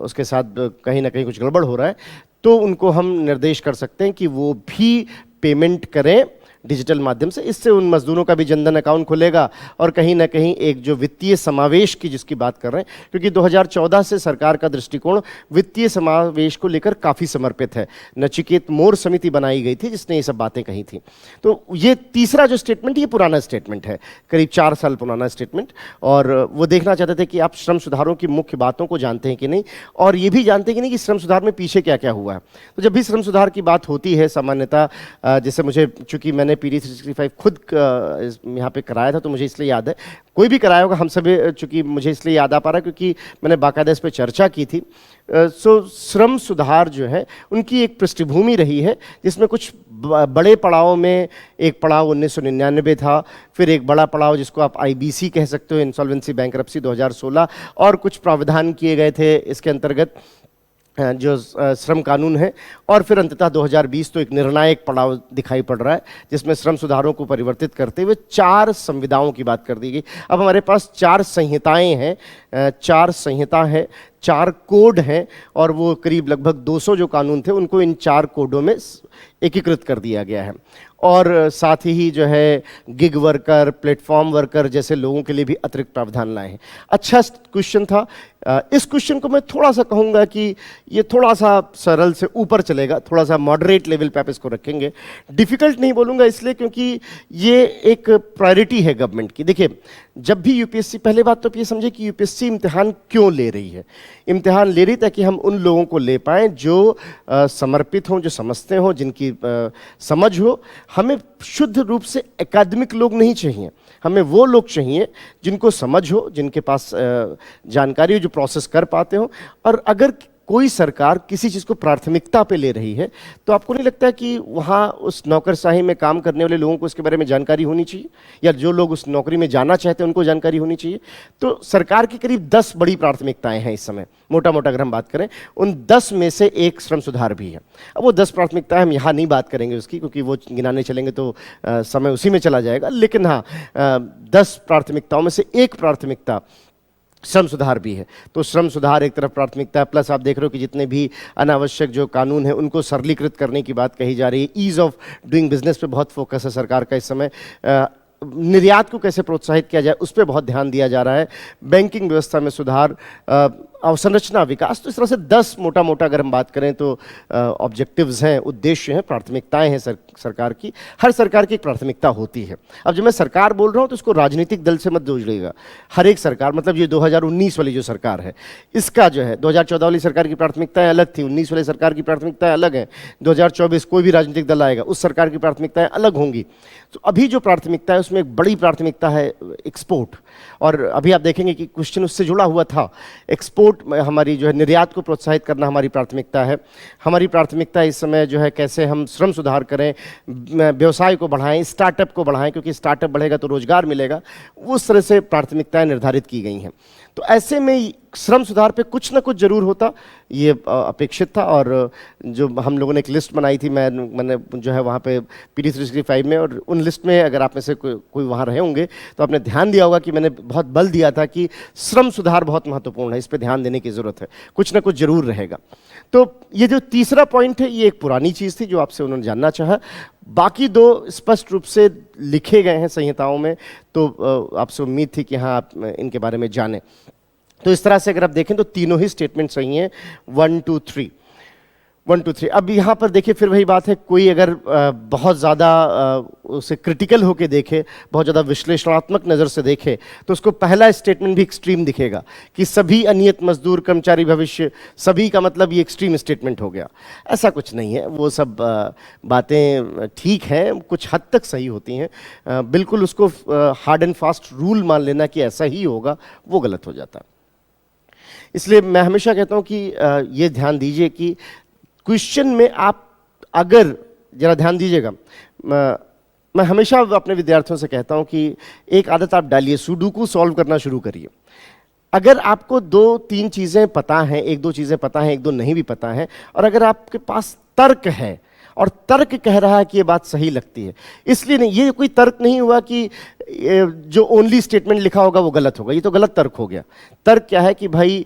उसके साथ कहीं ना कहीं कुछ गड़बड़ हो रहा है, तो उनको हम निर्देश कर सकते हैं कि वो भी पेमेंट करें डिजिटल माध्यम से। इससे उन मजदूरों का भी जनधन अकाउंट खुलेगा और कहीं ना कहीं एक जो वित्तीय समावेश की जिसकी बात कर रहे हैं, क्योंकि 2014 से सरकार का दृष्टिकोण वित्तीय समावेश को लेकर काफ़ी समर्पित है। नचिकेत मोर समिति बनाई गई थी जिसने ये सब बातें कही थी। तो ये तीसरा जो स्टेटमेंट, ये पुराना स्टेटमेंट है, करीब 4 साल पुराना स्टेटमेंट, और वो देखना चाहते थे कि आप श्रम सुधारों की मुख्य बातों को जानते हैं कि नहीं, और ये भी जानते हैं कि नहीं कि श्रम सुधार में पीछे क्या क्या हुआ है। तो जब भी श्रम सुधार की बात होती है सामान्यतः, जैसे मुझे, चूंकि मैंने PD 365 खुद यहाँ पे कराया था तो मुझे इसलिए याद है, कोई भी कराया होगा हम सभी, चूंकि मुझे इसलिए याद आ पा रहा है क्योंकि मैंने बाकायदा इस पर चर्चा की थी। सो श्रम सुधार जो है उनकी एक पृष्ठभूमि रही है जिसमें कुछ बड़े पड़ाव में, एक पड़ाव 1999 था, फिर एक बड़ा पड़ाव जिसको आप IBC कह सकते हो, इंसॉल्वेंसी बैंकरप्सी 2016, और कुछ प्रावधान किए गए थे इसके अंतर्गत जो श्रम कानून है, और फिर अंततः 2020 तो एक निर्णायक पड़ाव दिखाई पड़ रहा है जिसमें श्रम सुधारों को परिवर्तित करते हुए 4 संविधाओं की बात कर दी गई। अब हमारे पास 4 संहिताएं हैं, 4 संहिता है, 4 कोड हैं, और वो करीब लगभग 200 जो कानून थे उनको इन 4 कोडों में एकीकृत कर दिया गया है। और साथ ही जो है गिग वर्कर, प्लेटफॉर्म वर्कर जैसे लोगों के लिए भी अतिरिक्त प्रावधान लाए हैं। अच्छा क्वेश्चन था। इस क्वेश्चन को मैं थोड़ा सा कहूँगा कि ये थोड़ा सा सरल से ऊपर चलेगा, थोड़ा सा मॉडरेट लेवल पे आप इसको रखेंगे। डिफ़िकल्ट नहीं बोलूँगा इसलिए क्योंकि ये एक प्रायोरिटी है गवर्नमेंट की। देखिए, जब भी यूपीएससी, पहले बात तो ये समझे कि यूपीएससी इम्तिहान क्यों ले रही है। इम्तिहान ले रही ताकि हम उन लोगों को ले पाएँ जो समर्पित हों, जो समझते हों, जिनकी समझ हो। हमें शुद्ध रूप से एकेडमिक लोग नहीं चाहिए, हमें वो लोग चाहिए जिनको समझ हो, जिनके पास जानकारी हो, जो प्रोसेस कर पाते हो। और अगर कोई सरकार किसी चीज़ को प्राथमिकता पे ले रही है तो आपको नहीं लगता कि वहाँ उस नौकरशाही में काम करने वाले लोगों को इसके बारे में जानकारी होनी चाहिए, या जो लोग उस नौकरी में जाना चाहते हैं उनको जानकारी होनी चाहिए। तो सरकार की करीब 10 बड़ी प्राथमिकताएं हैं इस समय, मोटा मोटा अगर हम बात करें। उन 10 में से एक श्रम सुधार भी है। अब वो 10 प्राथमिकताएं हम यहाँ नहीं बात करेंगे उसकी, क्योंकि वो गिनाने चलेंगे तो समय उसी में चला जाएगा। लेकिन हाँ, 10 प्राथमिकताओं में से एक प्राथमिकता श्रम सुधार भी है। तो श्रम सुधार एक तरफ प्राथमिकता है, प्लस आप देख रहे हो कि जितने भी अनावश्यक जो कानून है उनको सरलीकृत करने की बात कही जा रही है। ईज ऑफ डूइंग बिजनेस पे बहुत फोकस है सरकार का इस समय। निर्यात को कैसे प्रोत्साहित किया जाए उस पर बहुत ध्यान दिया जा रहा है। बैंकिंग व्यवस्था में सुधार, अवसंरचना विकास। तो इस तरह से 10 मोटा मोटा अगर हम बात करें तो ऑब्जेक्टिव्स हैं, उद्देश्य हैं, प्राथमिकताएं हैं सरकार की। हर सरकार की एक प्राथमिकता होती है। अब जब मैं सरकार बोल रहा हूं तो इसको राजनीतिक दल से मत जोड़िएगा। हर एक सरकार, मतलब ये 2019 वाली जो सरकार है इसका जो है, 2014 वाली सरकार की प्राथमिकताएं अलग थी, 19 वाली सरकार की प्राथमिकताएं अलग हैं, 2024 कोई भी राजनीतिक दल आएगा उस सरकार की प्राथमिकताएं अलग होंगी। तो अभी जो प्राथमिकता है उसमें एक बड़ी प्राथमिकता है एक्सपोर्ट, और अभी आप देखेंगे कि क्वेश्चन उससे जुड़ा हुआ था। एक्सपोर्ट हमारी जो है निर्यात को प्रोत्साहित करना हमारी प्राथमिकता है। हमारी प्राथमिकता इस समय जो है कैसे हम श्रम सुधार करें, व्यवसाय को बढ़ाएं, स्टार्टअप को बढ़ाएं, क्योंकि स्टार्टअप बढ़ेगा तो रोजगार मिलेगा। उस तरह से प्राथमिकताएं निर्धारित की गई हैं। तो ऐसे में श्रम सुधार पे कुछ ना कुछ जरूर होता, ये अपेक्षित था। और जो हम लोगों ने एक लिस्ट बनाई थी, मैंने जो है वहाँ पे PD 365 में, और उन लिस्ट में अगर आप में से कोई वहाँ रहे होंगे तो आपने ध्यान दिया होगा कि मैंने बहुत बल दिया था कि श्रम सुधार बहुत महत्वपूर्ण है, इस पर ध्यान देने की ज़रूरत है, कुछ ना कुछ जरूर रहेगा। तो ये जो तीसरा पॉइंट है ये एक पुरानी चीज़ थी जो आपसे उन्होंने जानना चाहा। बाकी 2 स्पष्ट रूप से लिखे गए हैं संहिताओं में, तो आपसे उम्मीद थी कि हाँ आप इनके बारे में जानें। तो इस तरह से अगर आप देखें तो तीनों ही स्टेटमेंट सही हैं, 1 2 3। अब यहाँ पर देखिए फिर वही बात है, कोई अगर बहुत ज़्यादा उसे क्रिटिकल होके देखे, बहुत ज़्यादा विश्लेषणात्मक नज़र से देखे, तो उसको पहला स्टेटमेंट भी एक्सट्रीम दिखेगा कि सभी अनियत मजदूर, कर्मचारी भविष्य, सभी का मतलब ये एक्सट्रीम स्टेटमेंट हो गया। ऐसा कुछ नहीं है, वो सब बातें ठीक हैं, कुछ हद तक सही होती हैं। बिल्कुल उसको हार्ड एंड फास्ट रूल मान लेना कि ऐसा ही होगा, वो गलत हो जाता है। इसलिए मैं हमेशा कहता हूँ कि ये ध्यान दीजिए कि क्वेश्चन में आप अगर जरा ध्यान दीजिएगा, मैं हमेशा अपने विद्यार्थियों से कहता हूं कि एक आदत आप डालिए, सुडोकू सॉल्व करना शुरू करिए। अगर आपको 2-3 चीज़ें पता हैं, 1-2 चीज़ें पता हैं, 1-2 नहीं भी पता हैं, और अगर आपके पास तर्क है और तर्क कह रहा है कि ये बात सही लगती है, इसलिए नहीं, ये कोई तर्क नहीं हुआ कि जो ओनली स्टेटमेंट लिखा होगा वो गलत होगा, ये तो गलत तर्क हो गया। तर्क क्या है कि भाई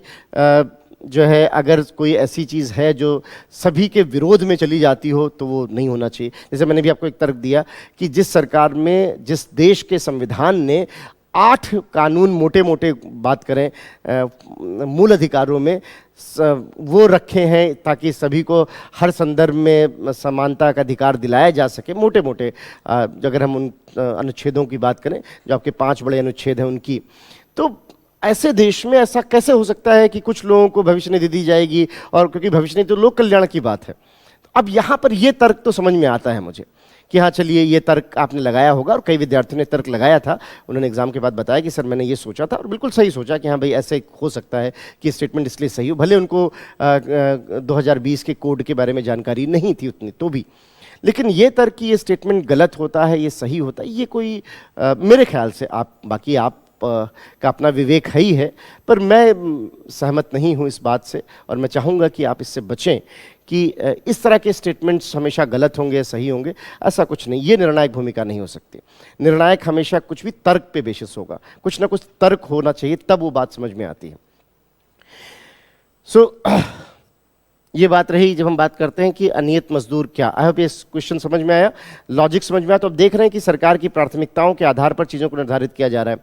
जो है अगर कोई ऐसी चीज़ है जो सभी के विरोध में चली जाती हो तो वो नहीं होना चाहिए। जैसे मैंने भी आपको एक तर्क दिया कि जिस सरकार में, जिस देश के संविधान ने 8 कानून मोटे मोटे बात करें मूल अधिकारों में वो रखे हैं ताकि सभी को हर संदर्भ में समानता का अधिकार दिलाया जा सके, मोटे मोटे अगर हम उन अनुच्छेदों की बात करें जो आपके 5 बड़े अनुच्छेद हैं उनकी, तो ऐसे देश में ऐसा कैसे हो सकता है कि कुछ लोगों को भविष्य निधि दी जाएगी, और क्योंकि भविष्य निधि तो लोक कल्याण की बात है। अब यहाँ पर ये तर्क तो समझ में आता है मुझे कि हाँ चलिए ये तर्क आपने लगाया होगा, और कई विद्यार्थियों ने तर्क लगाया था, उन्होंने एग्जाम के बाद बताया कि सर मैंने ये सोचा था, और बिल्कुल सही सोचा कि हाँ भाई ऐसे हो सकता है कि स्टेटमेंट इसलिए सही हो, भले उनको 2020 के कोड के बारे में जानकारी नहीं थी उतनी तो भी, लेकिन ये तर्क कि ये स्टेटमेंट गलत होता है, ये सही होता है, ये कोई मेरे ख्याल से, आप बाकी आप का अपना विवेक है ही है, पर मैं सहमत नहीं हूँ इस बात से, और मैं चाहूँगा कि आप इससे बचें कि इस तरह के स्टेटमेंट्स हमेशा गलत होंगे, सही होंगे, ऐसा कुछ नहीं। ये निर्णायक भूमिका नहीं हो सकती। निर्णायक हमेशा कुछ भी तर्क पे बेसिस होगा, कुछ ना कुछ तर्क होना चाहिए, तब वो बात समझ में आती है। ये बात रही जब हम बात करते हैं कि अनियत मजदूर क्या। आई होप ये क्वेश्चन समझ में आया, लॉजिक समझ में आया। तो अब देख रहे हैं कि सरकार की प्राथमिकताओं के आधार पर चीज़ों को निर्धारित किया जा रहा है।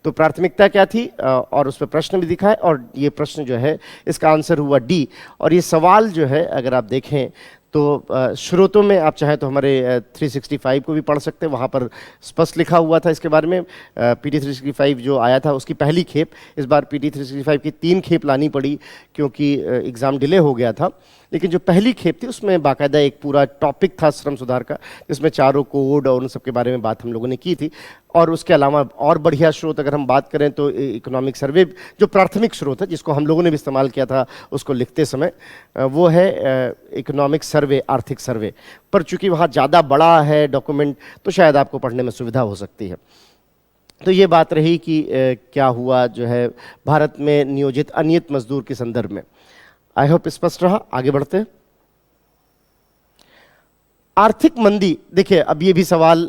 तो प्राथमिकता क्या थी, और उस पर प्रश्न भी दिखा है, और ये प्रश्न जो है इसका आंसर हुआ डी। और ये सवाल जो है अगर आप देखें तो स्रोतों में आप चाहें तो हमारे 365 को भी पढ़ सकते हैं, वहाँ पर स्पष्ट लिखा हुआ था इसके बारे में। PT 365 जो आया था उसकी पहली खेप, इस बार PT 365 की 3 खेप लानी पड़ी क्योंकि एग्ज़ाम डिले हो गया था, लेकिन जो पहली खेप थी उसमें बाकायदा एक पूरा टॉपिक था श्रम सुधार का, जिसमें चारों कोड और उन सब के बारे में बात हम लोगों ने की थी। और उसके अलावा और बढ़िया स्रोत अगर हम बात करें तो इकोनॉमिक सर्वे जो प्राथमिक स्रोत है जिसको हम लोगों ने भी इस्तेमाल किया था उसको लिखते समय, वो है इकोनॉमिक सर्वे, आर्थिक सर्वे। पर चूंकि वहाँ ज़्यादा बड़ा है डॉक्यूमेंट तो शायद आपको पढ़ने में सुविधा हो सकती है। तो ये बात रही कि क्या हुआ जो है भारत में नियोजित अनियत मजदूर के संदर्भ में। आई होप स्पष्ट रहा। आगे बढ़ते हैं। आर्थिक मंदी, देखिए अब ये भी सवाल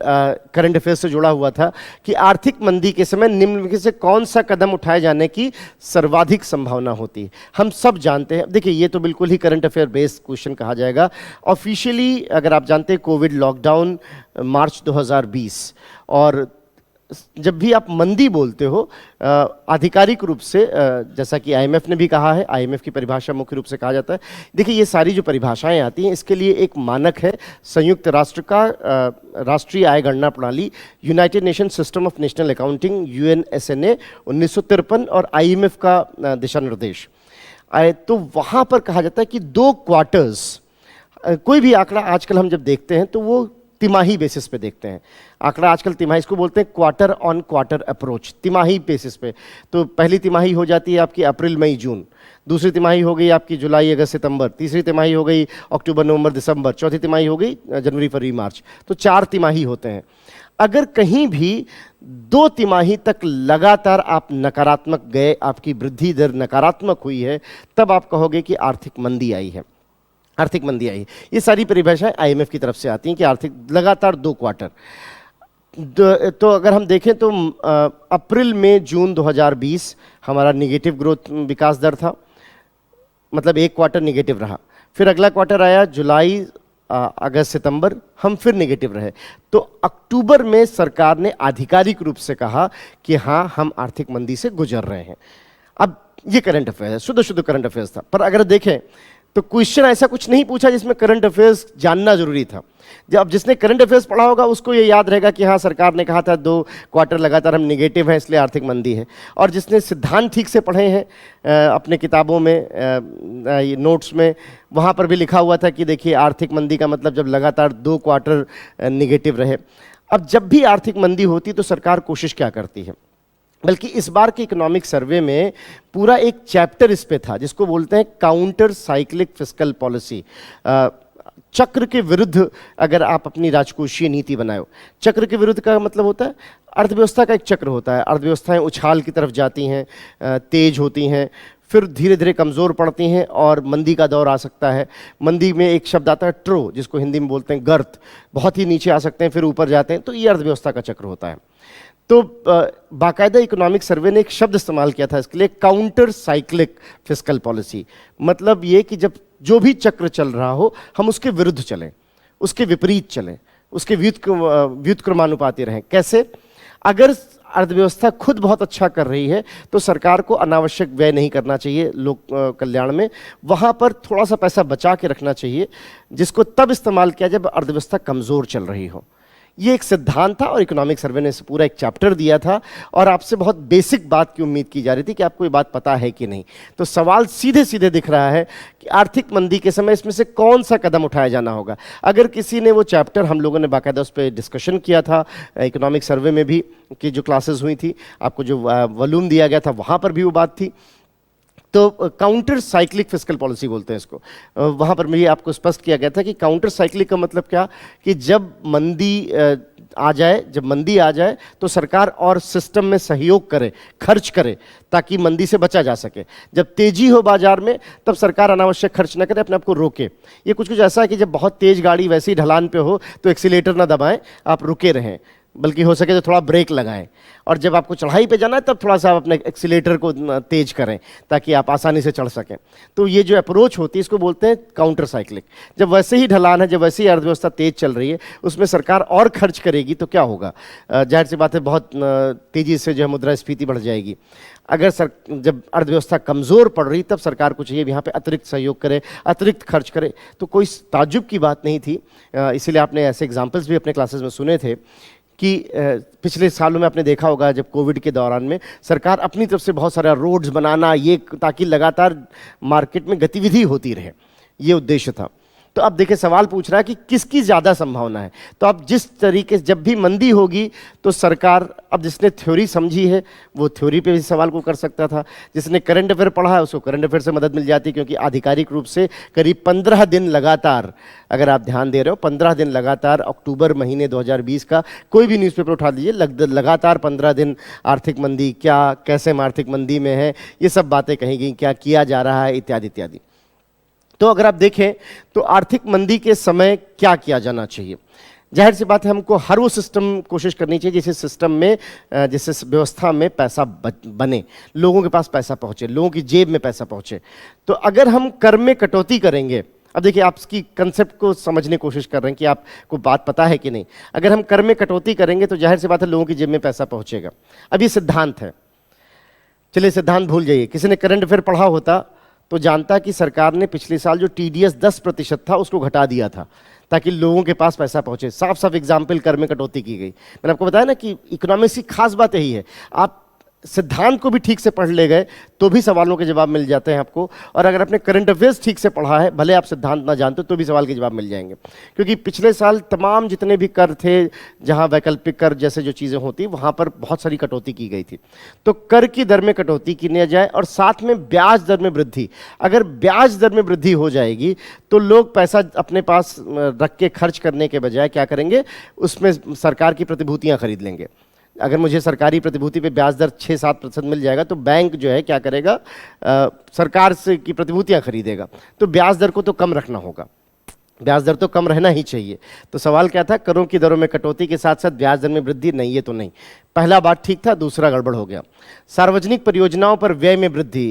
करंट अफेयर्स से जुड़ा हुआ था कि आर्थिक मंदी के समय निम्नलिखित से कौन सा कदम उठाए जाने की सर्वाधिक संभावना होती है। हम सब जानते हैं, देखिए ये तो बिल्कुल ही करंट अफेयर बेस्ड क्वेश्चन कहा जाएगा। ऑफिशियली अगर आप जानते हैं कोविड लॉकडाउन मार्च 2020, और जब भी आप मंदी बोलते हो आधिकारिक रूप से जैसा कि IMF ने भी कहा है, IMF की परिभाषा मुख्य रूप से कहा जाता है। देखिए ये सारी जो परिभाषाएं आती हैं इसके लिए एक मानक है संयुक्त राष्ट्र का राष्ट्रीय आय गणना प्रणाली, United nation system of national accounting UNSNA 1953 और IMF का दिशा निर्देश। तो वहाँ पर कहा जाता है कि 2 क्वार्टर्स, कोई भी आंकड़ा आजकल हम जब देखते हैं तो वो तिमाही बेसिस पे देखते हैं। आंकड़ा आजकल तिमाही, इसको बोलते हैं क्वार्टर ऑन क्वार्टर अप्रोच, तिमाही बेसिस पे। तो पहली तिमाही हो जाती है आपकी अप्रैल मई जून, दूसरी तिमाही हो गई आपकी जुलाई अगस्त सितंबर, तीसरी तिमाही हो गई अक्टूबर नवंबर दिसंबर, चौथी तिमाही हो गई जनवरी फरवरी मार्च। तो 4 तिमाही होते हैं। अगर कहीं भी 2 तिमाही तक लगातार आप नकारात्मक गए, आपकी वृद्धि दर नकारात्मक हुई है, तब आप कहोगे कि आर्थिक मंदी आई है, आर्थिक मंदी आई। ये सारी परिभाषाएं IMF की तरफ से आती हैं कि आर्थिक लगातार 2 क्वार्टर। तो अगर हम देखें तो अप्रैल में जून 2020 हमारा निगेटिव ग्रोथ विकास दर था, मतलब 1 क्वार्टर निगेटिव रहा। फिर अगला क्वार्टर आया जुलाई अगस्त सितंबर, हम फिर निगेटिव रहे। तो अक्टूबर में सरकार ने आधिकारिक रूप से कहा कि हाँ हम आर्थिक मंदी से गुजर रहे हैं। अब ये करंट अफेयर है, शुद्ध शुद्ध करंट अफेयर्स था। पर अगर देखें तो क्वेश्चन ऐसा कुछ नहीं पूछा जिसमें करंट अफेयर्स जानना जरूरी था। जब जिसने करंट अफेयर्स पढ़ा होगा उसको ये याद रहेगा कि हाँ सरकार ने कहा था 2 क्वार्टर लगातार हम निगेटिव हैं इसलिए आर्थिक मंदी है। और जिसने सिद्धांत ठीक से पढ़े हैं अपने किताबों में, नोट्स में, वहाँ पर भी लिखा हुआ था कि देखिए आर्थिक मंदी का मतलब जब लगातार 2 क्वार्टर निगेटिव रहे। अब जब भी आर्थिक मंदी होती तो सरकार कोशिश क्या करती है, बल्कि इस बार के इकोनॉमिक सर्वे में पूरा एक चैप्टर इस पे था जिसको बोलते हैं काउंटर साइक्लिक फिस्कल पॉलिसी। चक्र के विरुद्ध अगर आप अपनी राजकोषीय नीति बनाए हो, चक्र के विरुद्ध का मतलब होता है अर्थव्यवस्था का एक चक्र होता है। अर्थव्यवस्थाएं उछाल की तरफ जाती हैं, तेज होती हैं, फिर धीरे धीरे कमज़ोर पड़ती हैं और मंदी का दौर आ सकता है। मंदी में एक शब्द आता है ट्रो, जिसको हिंदी में बोलते हैं गर्त, बहुत ही नीचे आ सकते हैं फिर ऊपर जाते हैं। तो ये अर्थव्यवस्था का चक्र होता है। तो बाकायदा इकोनॉमिक सर्वे ने एक शब्द इस्तेमाल किया था इसके लिए, काउंटर साइक्लिक फिस्कल पॉलिसी। मतलब ये कि जब जो भी चक्र चल रहा हो हम उसके विरुद्ध चलें, उसके विपरीत चलें, उसके व्युत्क्रमानुपाती रहें। कैसे? अगर अर्थव्यवस्था खुद बहुत अच्छा कर रही है तो सरकार को अनावश्यक व्यय नहीं करना चाहिए लोक कल्याण में, वहाँ पर थोड़ा सा पैसा बचा के रखना चाहिए, जिसको तब इस्तेमाल किया जब अर्थव्यवस्था कमज़ोर चल रही हो। ये एक सिद्धांत था और इकोनॉमिक सर्वे ने इसे पूरा एक चैप्टर दिया था, और आपसे बहुत बेसिक बात की उम्मीद की जा रही थी कि आपको ये बात पता है कि नहीं। तो सवाल सीधे सीधे दिख रहा है कि आर्थिक मंदी के समय इसमें से कौन सा कदम उठाया जाना होगा। अगर किसी ने वो चैप्टर, हम लोगों ने बाकायदा उस पर डिस्कशन किया था इकोनॉमिक सर्वे में भी, कि जो क्लासेस हुई थी, आपको जो वॉल्यूम दिया गया था वहाँ पर भी वो बात थी। तो काउंटर साइक्लिक फिस्कल पॉलिसी बोलते हैं इसको। वहाँ पर भी आपको स्पष्ट किया गया था कि काउंटर साइक्लिक का मतलब क्या, कि जब मंदी आ जाए तो सरकार और सिस्टम में सहयोग करे, खर्च करे, ताकि मंदी से बचा जा सके। जब तेजी हो बाजार में तब सरकार अनावश्यक खर्च न करे, अपने आप को रोके। ये कुछ ऐसा है कि जब बहुत तेज गाड़ी वैसे ही ढलान पे हो तो एक्सीलेटर ना दबाएं, आप रुके रहें, बल्कि हो सके तो थोड़ा ब्रेक लगाएं। और जब आपको चढ़ाई पे जाना है तब थोड़ा सा आप अपने एक्सीलेटर को तेज करें ताकि आप आसानी से चढ़ सकें। तो ये जो अप्रोच होती है इसको बोलते हैं काउंटर साइक्लिक। जब वैसे ही ढलान है, जब वैसे ही अर्थव्यवस्था तेज चल रही है, उसमें सरकार और खर्च करेगी तो क्या होगा? जाहिर सी बात है, बहुत तेजी से जो है मुद्रास्फीति बढ़ जाएगी। अगर जब अर्थव्यवस्था कमज़ोर पड़ रही तब सरकार को चाहिए यहाँ पे अतिरिक्त सहयोग करे, अतिरिक्त खर्च करे। तो कोई ताज्जुब की बात नहीं थी। इसीलिए आपने ऐसे एग्जाम्पल्स भी अपने क्लासेस में सुने थे कि पिछले सालों में आपने देखा होगा जब कोविड के दौरान में सरकार अपनी तरफ से बहुत सारा रोड्स बनाना, ये ताकि लगातार मार्केट में गतिविधि होती रहे, ये उद्देश्य था। तो अब देखिए सवाल पूछ रहा है कि किसकी ज़्यादा संभावना है। तो अब जिस तरीके से जब भी मंदी होगी तो सरकार, अब जिसने थ्योरी समझी है वो थ्योरी पे भी सवाल को कर सकता था, जिसने करंट अफेयर पढ़ा है उसको करंट अफेयर से मदद मिल जाती, क्योंकि आधिकारिक रूप से करीब 15 दिन लगातार, अगर आप ध्यान दे रहे हो, 15 दिन लगातार, अक्टूबर महीने 2020 का कोई भी न्यूज़पेपर उठा लीजिए, लगातार 15 दिन आर्थिक मंदी, क्या कैसे हम आर्थिक मंदी में है, ये सब बातें कही गई, क्या किया जा रहा है, इत्यादि इत्यादि। तो अगर आप देखें तो आर्थिक मंदी के समय क्या किया जाना चाहिए, जाहिर सी बात है हमको हर वो सिस्टम कोशिश करनी चाहिए जिस सिस्टम में, जिस व्यवस्था में पैसा बने, लोगों के पास पैसा पहुंचे, लोगों की जेब में पैसा पहुंचे। तो अगर हम कर में कटौती करेंगे, अब देखिए आप इसकी कंसेप्ट को समझने की कोशिश कर रहे हैं कि आपको बात पता है कि नहीं। अगर हम कर में कटौती करेंगे तो जाहिर सी बात है लोगों की जेब में पैसा पहुंचेगा। अब ये सिद्धांत है, चलिए सिद्धांत भूल जाइए। किसी ने करंट अफेयर पढ़ा होता तो जानता कि सरकार ने पिछले साल जो TDS 10% था उसको घटा दिया था ताकि लोगों के पास पैसा पहुंचे। साफ साफ एग्जाम्पल कर में कटौती की गई। मैंने आपको बताया ना कि इकोनॉमिक्स की खास बात यही है, आप सिद्धांत को भी ठीक से पढ़ ले गए तो भी सवालों के जवाब मिल जाते हैं आपको, और अगर आपने करंट अफेयर्स ठीक से पढ़ा है, भले आप सिद्धांत ना जानते तो भी सवाल के जवाब मिल जाएंगे। क्योंकि पिछले साल तमाम जितने भी कर थे, जहां वैकल्पिक कर जैसे जो चीज़ें होती, वहां पर बहुत सारी कटौती की गई थी। तो कर की दर में कटौती की जाए और साथ में ब्याज दर में वृद्धि। अगर ब्याज दर में वृद्धि हो जाएगी तो लोग पैसा अपने पास रख के खर्च करने के बजाय क्या करेंगे, उसमें सरकार की प्रतिभूतियां खरीद लेंगे। अगर मुझे सरकारी प्रतिभूति पे ब्याज दर 6-7% मिल जाएगा तो बैंक जो है क्या करेगा, सरकार से की प्रतिभूतियां खरीदेगा। तो ब्याज दर को तो कम रखना होगा, ब्याज दर तो कम रहना ही चाहिए। तो सवाल क्या था, करों की दरों में कटौती के साथ साथ ब्याज दर में वृद्धि, नहीं ये तो नहीं। पहला बात ठीक था, दूसरा गड़बड़ हो गया। सार्वजनिक परियोजनाओं पर व्यय में वृद्धि,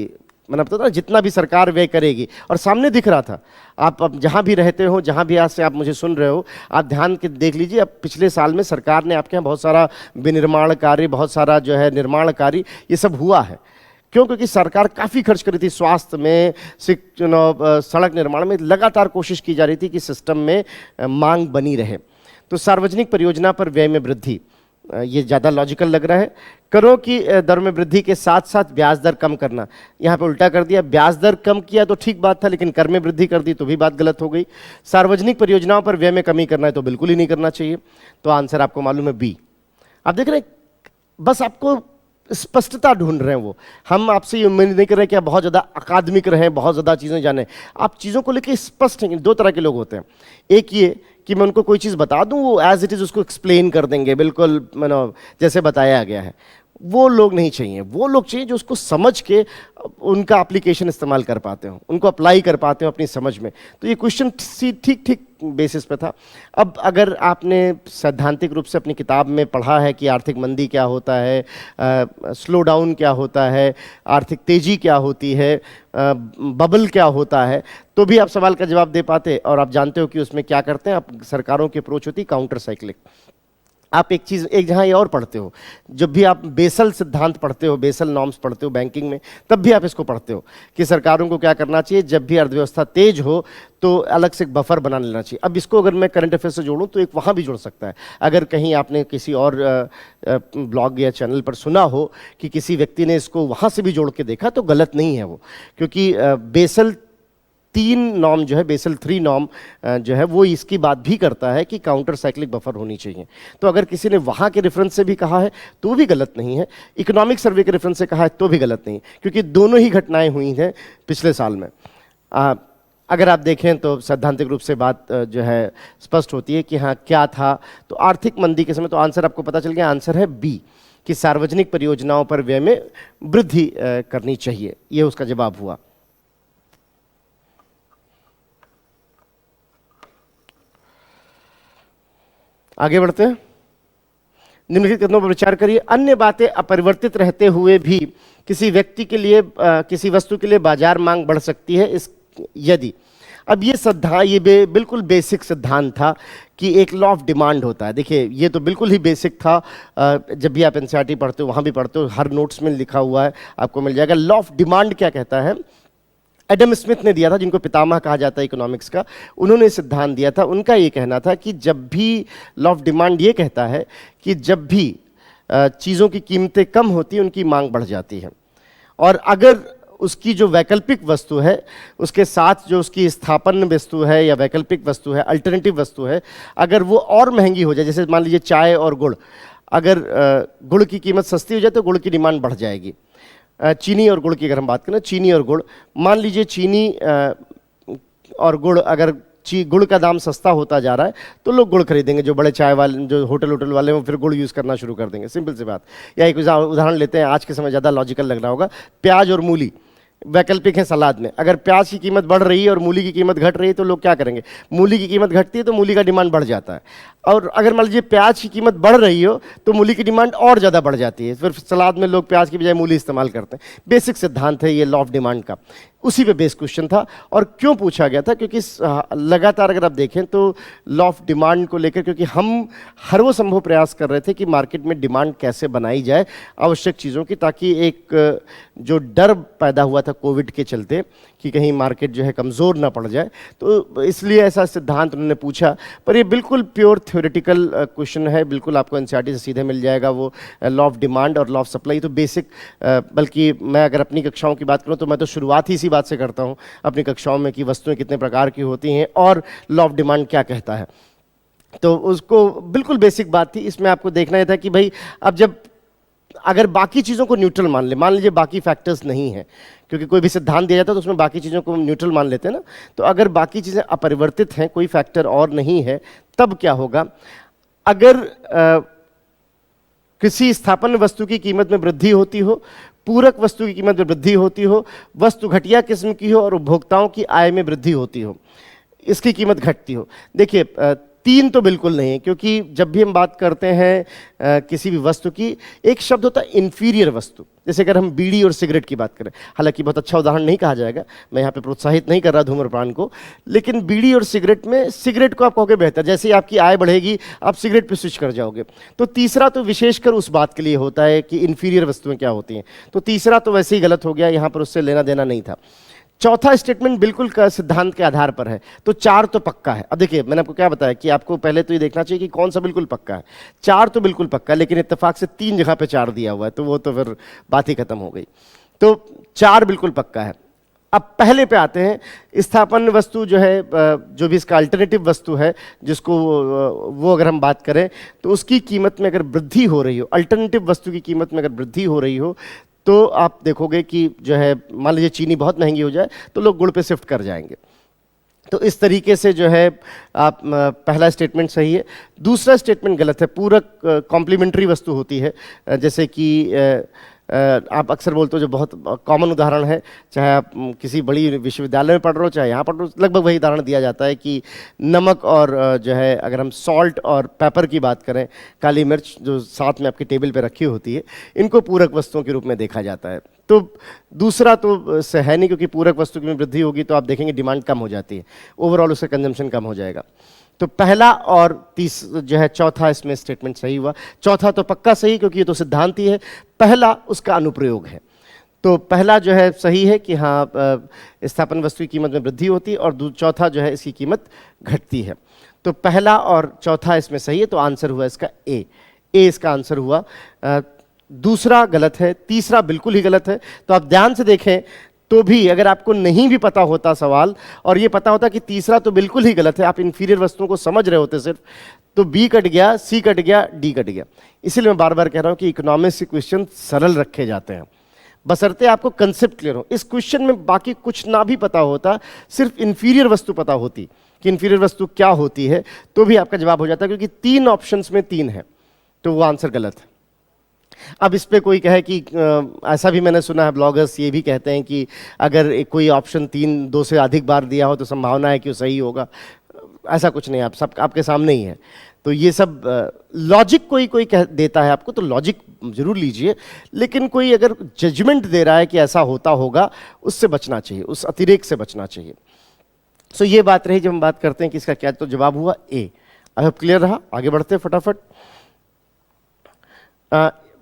मैंने बताया ना जितना भी सरकार व्यय करेगी, और सामने दिख रहा था। आप अब जहाँ भी रहते हो, जहाँ भी आज से आप मुझे सुन रहे हो, आप ध्यान के देख लीजिए। अब पिछले साल में सरकार ने आपके यहाँ बहुत सारा विनिर्माण कार्य, बहुत सारा जो है निर्माण कार्य, ये सब हुआ है। क्यों? क्योंकि सरकार काफ़ी खर्च करी थी स्वास्थ्य में, सड़क निर्माण में, लगातार कोशिश की जा रही थी कि सिस्टम में मांग बनी रहे। तो सार्वजनिक परियोजना पर व्यय में वृद्धि, ये ज़्यादा लॉजिकल लग रहा है। करों की दर में वृद्धि के साथ साथ ब्याज दर कम करना, यहाँ पे उल्टा कर दिया। ब्याज दर कम किया तो ठीक बात था, लेकिन कर में वृद्धि कर दी तो भी बात गलत हो गई। सार्वजनिक परियोजनाओं पर व्यय में कमी करना है तो बिल्कुल ही नहीं करना चाहिए। तो आंसर आपको मालूम है बी। आप देख रहे हैं, बस आपको स्पष्टता ढूंढ रहे हैं वो। हम आपसे ये उम्मीद नहीं कर रहे कि आप बहुत ज़्यादा अकादमिक रहें, बहुत ज़्यादा चीज़ें जानें। आप चीज़ों को लेकर स्पष्ट हैं। दो तरह के लोग होते हैं, एक ये कि मैं उनको कोई चीज़ बता दूं, वो एज इट इज़ उसको एक्सप्लेन कर देंगे बिल्कुल जैसे बताया गया है। वो लोग नहीं चाहिए। वो लोग चाहिए जो उसको समझ के उनका एप्लीकेशन इस्तेमाल कर पाते हो, उनको अप्लाई कर पाते हो अपनी समझ में। तो ये क्वेश्चन ठीक ठीक बेसिस पे था। अब अगर आपने सैद्धांतिक रूप से अपनी किताब में पढ़ा है कि आर्थिक मंदी क्या होता है, स्लो डाउन क्या होता है, आर्थिक तेजी क्या होती है, बबल क्या होता है, तो भी आप सवाल का जवाब दे पाते। और आप जानते हो कि उसमें क्या करते हैं, आप सरकारों की अप्रोच होती है काउंटर साइक्लिक। आप एक चीज़ एक जहाँ ये और पढ़ते हो, जब भी आप बेसल सिद्धांत पढ़ते हो, बेसल नॉर्म्स पढ़ते हो बैंकिंग में, तब भी आप इसको पढ़ते हो कि सरकारों को क्या करना चाहिए, जब भी अर्थव्यवस्था तेज हो तो अलग से एक बफर बना लेना चाहिए। अब इसको अगर मैं करंट अफेयर से जोड़ूं तो एक वहाँ भी जुड़ सकता है। अगर कहीं आपने किसी और ब्लॉग या चैनल पर सुना हो कि किसी व्यक्ति ने इसको वहाँ से भी जोड़ के देखा, तो गलत नहीं है वो, क्योंकि बेसल 3 नॉर्म जो है, बेसल 3 नॉर्म जो है, वो इसकी बात भी करता है कि काउंटर साइक्लिक बफर होनी चाहिए। तो अगर किसी ने वहाँ के रेफरेंस से भी कहा है तो भी गलत नहीं है, इकोनॉमिक सर्वे के रेफरेंस से कहा है तो भी गलत नहीं, क्योंकि दोनों ही घटनाएं हुई हैं पिछले साल में। अगर आप देखें तो सैद्धांतिक रूप से बात जो है स्पष्ट होती है कि हाँ क्या था। तो आर्थिक मंदी के समय तो आंसर आपको पता चल गया, आंसर है बी, कि सार्वजनिक परियोजनाओं पर व्यय में वृद्धि करनी चाहिए, ये उसका जवाब हुआ। आगे बढ़ते हैं। निम्नलिखित कथनों पर विचार करिए। अन्य बातें अपरिवर्तित रहते हुए भी किसी व्यक्ति के लिए किसी वस्तु के लिए बाजार मांग बढ़ सकती है इस यदि। अब ये सिद्धांत, ये बिल्कुल बेसिक सिद्धांत था कि एक लॉ ऑफ डिमांड होता है। देखिए ये तो बिल्कुल ही बेसिक था, जब भी आप एनसीईआरटी पढ़ते हो वहाँ भी पढ़ते हो, हर नोट्स में लिखा हुआ है, आपको मिल जाएगा। लॉ ऑफ डिमांड क्या कहता है, एडम स्मिथ ने दिया था, जिनको पितामह कहा जाता है इकोनॉमिक्स का, उन्होंने सिद्धांत दिया था। उनका ये कहना था कि जब भी लॉ ऑफ डिमांड ये कहता है कि जब भी चीज़ों की कीमतें कम होती हैं उनकी मांग बढ़ जाती है, और अगर उसकी जो वैकल्पिक वस्तु है उसके साथ जो उसकी स्थापन वस्तु है या वैकल्पिक वस्तु है, अल्टरनेटिव वस्तु है, अगर वो और महंगी हो जाए, जैसे मान लीजिए चाय और गुड़, अगर गुड़ की कीमत सस्ती हो जाए तो गुड़ की डिमांड बढ़ जाएगी। चीनी और गुड़ की अगर हम बात करें, चीनी और गुड़, मान लीजिए चीनी और गुड़, अगर गुड़ का दाम सस्ता होता जा रहा है तो लोग गुड़ खरीदेंगे, जो बड़े चाय वाले, जो होटल वाले हैं, वो फिर गुड़ यूज़ करना शुरू कर देंगे। सिंपल सी बात। या एक उदाहरण लेते हैं, आज के समय ज़्यादा लॉजिकल लग रहा होगा, प्याज और मूली वैकल्पिक है सलाद में। अगर प्याज की कीमत बढ़ रही है और मूली की कीमत घट रही है तो लोग क्या करेंगे, मूली की कीमत घटती है तो मूली का डिमांड बढ़ जाता है, और अगर मान लीजिए प्याज की कीमत बढ़ रही हो तो मूली की डिमांड और ज़्यादा बढ़ जाती है, फिर सलाद में लोग प्याज की बजाय मूली इस्तेमाल करते हैं। बेसिक सिद्धांत है ये लॉ ऑफ डिमांड का, उसी पे बेस क्वेश्चन था। और क्यों पूछा गया था, क्योंकि लगातार अगर आप देखें तो लॉ ऑफ डिमांड को लेकर, क्योंकि हम हर वो संभव प्रयास कर रहे थे कि मार्केट में डिमांड कैसे बनाई जाए आवश्यक चीज़ों की, ताकि एक जो डर पैदा हुआ था कोविड के चलते कि कहीं मार्केट जो है कमज़ोर ना पड़ जाए, तो इसलिए ऐसा सिद्धांत उन्होंने पूछा। पर ये बिल्कुल प्योर थ्योरेटिकल क्वेश्चन है, बिल्कुल आपको एनसीईआरटी से सीधे मिल जाएगा वो लॉ ऑफ डिमांड और लॉ ऑफ सप्लाई। तो बेसिक, बल्कि मैं अगर अपनी कक्षाओं की बात करूं तो मैं तो शुरुआत ही इसी बात से करता हूं अपनी कक्षाओं में कि वस्तुएं कितने प्रकार की होती हैं और लॉ ऑफ डिमांड क्या कहता है। तो उसको बिल्कुल बेसिक बात थी। इसमें आपको देखना यह था कि भाई अब जब अगर बाकी चीज़ों को न्यूट्रल मान लीजिए बाकी फैक्टर्स नहीं हैं, क्योंकि कोई भी सिद्धांत दिया जाता है तो उसमें बाकी चीज़ों को न्यूट्रल मान लेते हैं ना, तो अगर बाकी चीज़ें अपरिवर्तित हैं, कोई फैक्टर और नहीं है, तब क्या होगा। अगर किसी स्थापन वस्तु की कीमत में वृद्धि होती हो, पूरक वस्तु की कीमत में वृद्धि होती हो, वस्तु घटिया किस्म की हो और उपभोक्ताओं की आय में वृद्धि होती हो, इसकी कीमत घटती हो। देखिए 3 तो बिल्कुल नहीं है, क्योंकि जब भी हम बात करते हैं किसी भी वस्तु की, एक शब्द होता है इंफीरियर वस्तु। जैसे अगर हम बीड़ी और सिगरेट की बात करें, हालांकि बहुत अच्छा उदाहरण नहीं कहा जाएगा, मैं यहाँ पे प्रोत्साहित नहीं कर रहा धूम्रपान को, लेकिन बीड़ी और सिगरेट में सिगरेट को आप कहोगे बेहतर, जैसे ही आपकी आय बढ़ेगी आप सिगरेट पे स्विच कर जाओगे। तो तीसरा तो विशेषकर उस बात के लिए होता है कि इंफीरियर वस्तुएं क्या होती हैं, तो तीसरा तो वैसे ही गलत हो गया, यहाँ पर उससे लेना देना नहीं था। चौथा स्टेटमेंट बिल्कुल का सिद्धांत के आधार पर है, तो 4 तो पक्का है। अब देखिए मैंने आपको क्या बताया कि आपको पहले तो ये देखना चाहिए कि कौन सा बिल्कुल पक्का है। 4 तो बिल्कुल पक्का है, लेकिन इत्तेफाक से 3 जगह पे 4 दिया हुआ है, तो वो तो फिर बात ही खत्म हो गई। तो 4 बिल्कुल पक्का है। अब पहले पे आते हैं, स्थापन वस्तु जो है, जो भी इसका अल्टरनेटिव वस्तु है, जिसको वो अगर हम बात करें तो उसकी कीमत में अगर वृद्धि हो रही हो, अल्टरनेटिव वस्तु की कीमत में अगर वृद्धि हो रही हो, तो आप देखोगे कि जो है मान लीजिए चीनी बहुत महंगी हो जाए तो लोग गुड़ पे शिफ्ट कर जाएंगे। तो इस तरीके से जो है आप पहला स्टेटमेंट सही है। दूसरा स्टेटमेंट गलत है। पूरक कॉम्प्लीमेंट्री वस्तु होती है, जैसे कि आप अक्सर बोलते हो, जो बहुत कॉमन उदाहरण है, चाहे आप किसी बड़ी विश्वविद्यालय में पढ़ रहे हो चाहे यहाँ पढ़ रहे हो, लगभग वही उदाहरण दिया जाता है कि नमक और जो है, अगर हम सॉल्ट और पेपर की बात करें, काली मिर्च जो साथ में आपकी टेबल पे रखी होती है, इनको पूरक वस्तुओं के रूप में देखा जाता है। तो दूसरा तो से है नहीं, क्योंकि पूरक वस्तु की वृद्धि होगी तो आप देखेंगे डिमांड कम हो जाती है, ओवरऑल उसका कंजम्पशन कम हो जाएगा। तो पहला और जो है चौथा, इसमें स्टेटमेंट सही हुआ। चौथा तो पक्का सही, क्योंकि ये तो सिद्धांत ही है। पहला उसका अनुप्रयोग है। तो पहला जो है सही है कि हाँ, स्थापन वस्तु की कीमत में वृद्धि होती है, और चौथा जो है इसकी कीमत घटती है। तो पहला और चौथा इसमें सही है, तो आंसर हुआ इसका ए इसका आंसर हुआ। दूसरा गलत है, तीसरा बिल्कुल ही गलत है। तो आप ध्यान से देखें तो भी अगर आपको नहीं भी पता होता सवाल, और ये पता होता कि तीसरा तो बिल्कुल ही गलत है, आप इन्फीरियर वस्तुओं को समझ रहे होते सिर्फ, तो बी कट गया, सी कट गया, डी कट गया। इसीलिए मैं बार बार कह रहा हूं कि इकोनॉमिक्स के क्वेश्चन सरल रखे जाते हैं, बशर्ते आपको कंसेप्ट क्लियर हो। इस क्वेश्चन में बाकी कुछ ना भी पता होता, सिर्फ इन्फीरियर वस्तु पता होती कि इन्फीरियर वस्तु क्या होती है, तो भी आपका जवाब हो जाता, क्योंकि 3 ऑप्शंस में 3 है, तो वो आंसर गलत है। अब इस पे कोई कहे कि ऐसा भी मैंने सुना है, ब्लॉगर्स ये भी कहते हैं कि अगर कोई ऑप्शन 2 से अधिक बार दिया हो तो संभावना है कि वो सही होगा। ऐसा कुछ नहीं, आप सब आपके सामने ही है। तो ये सब लॉजिक कोई कह देता है आपको, तो लॉजिक जरूर लीजिए, लेकिन कोई अगर जजमेंट दे रहा है कि ऐसा होता होगा, उससे बचना चाहिए, उस अतिरेक से बचना चाहिए। सो ये बात रही। जब हम बात करते हैं कि इसका क्या, तो जवाब हुआ ए। अब क्लियर रहा, आगे बढ़ते हैं फटाफट।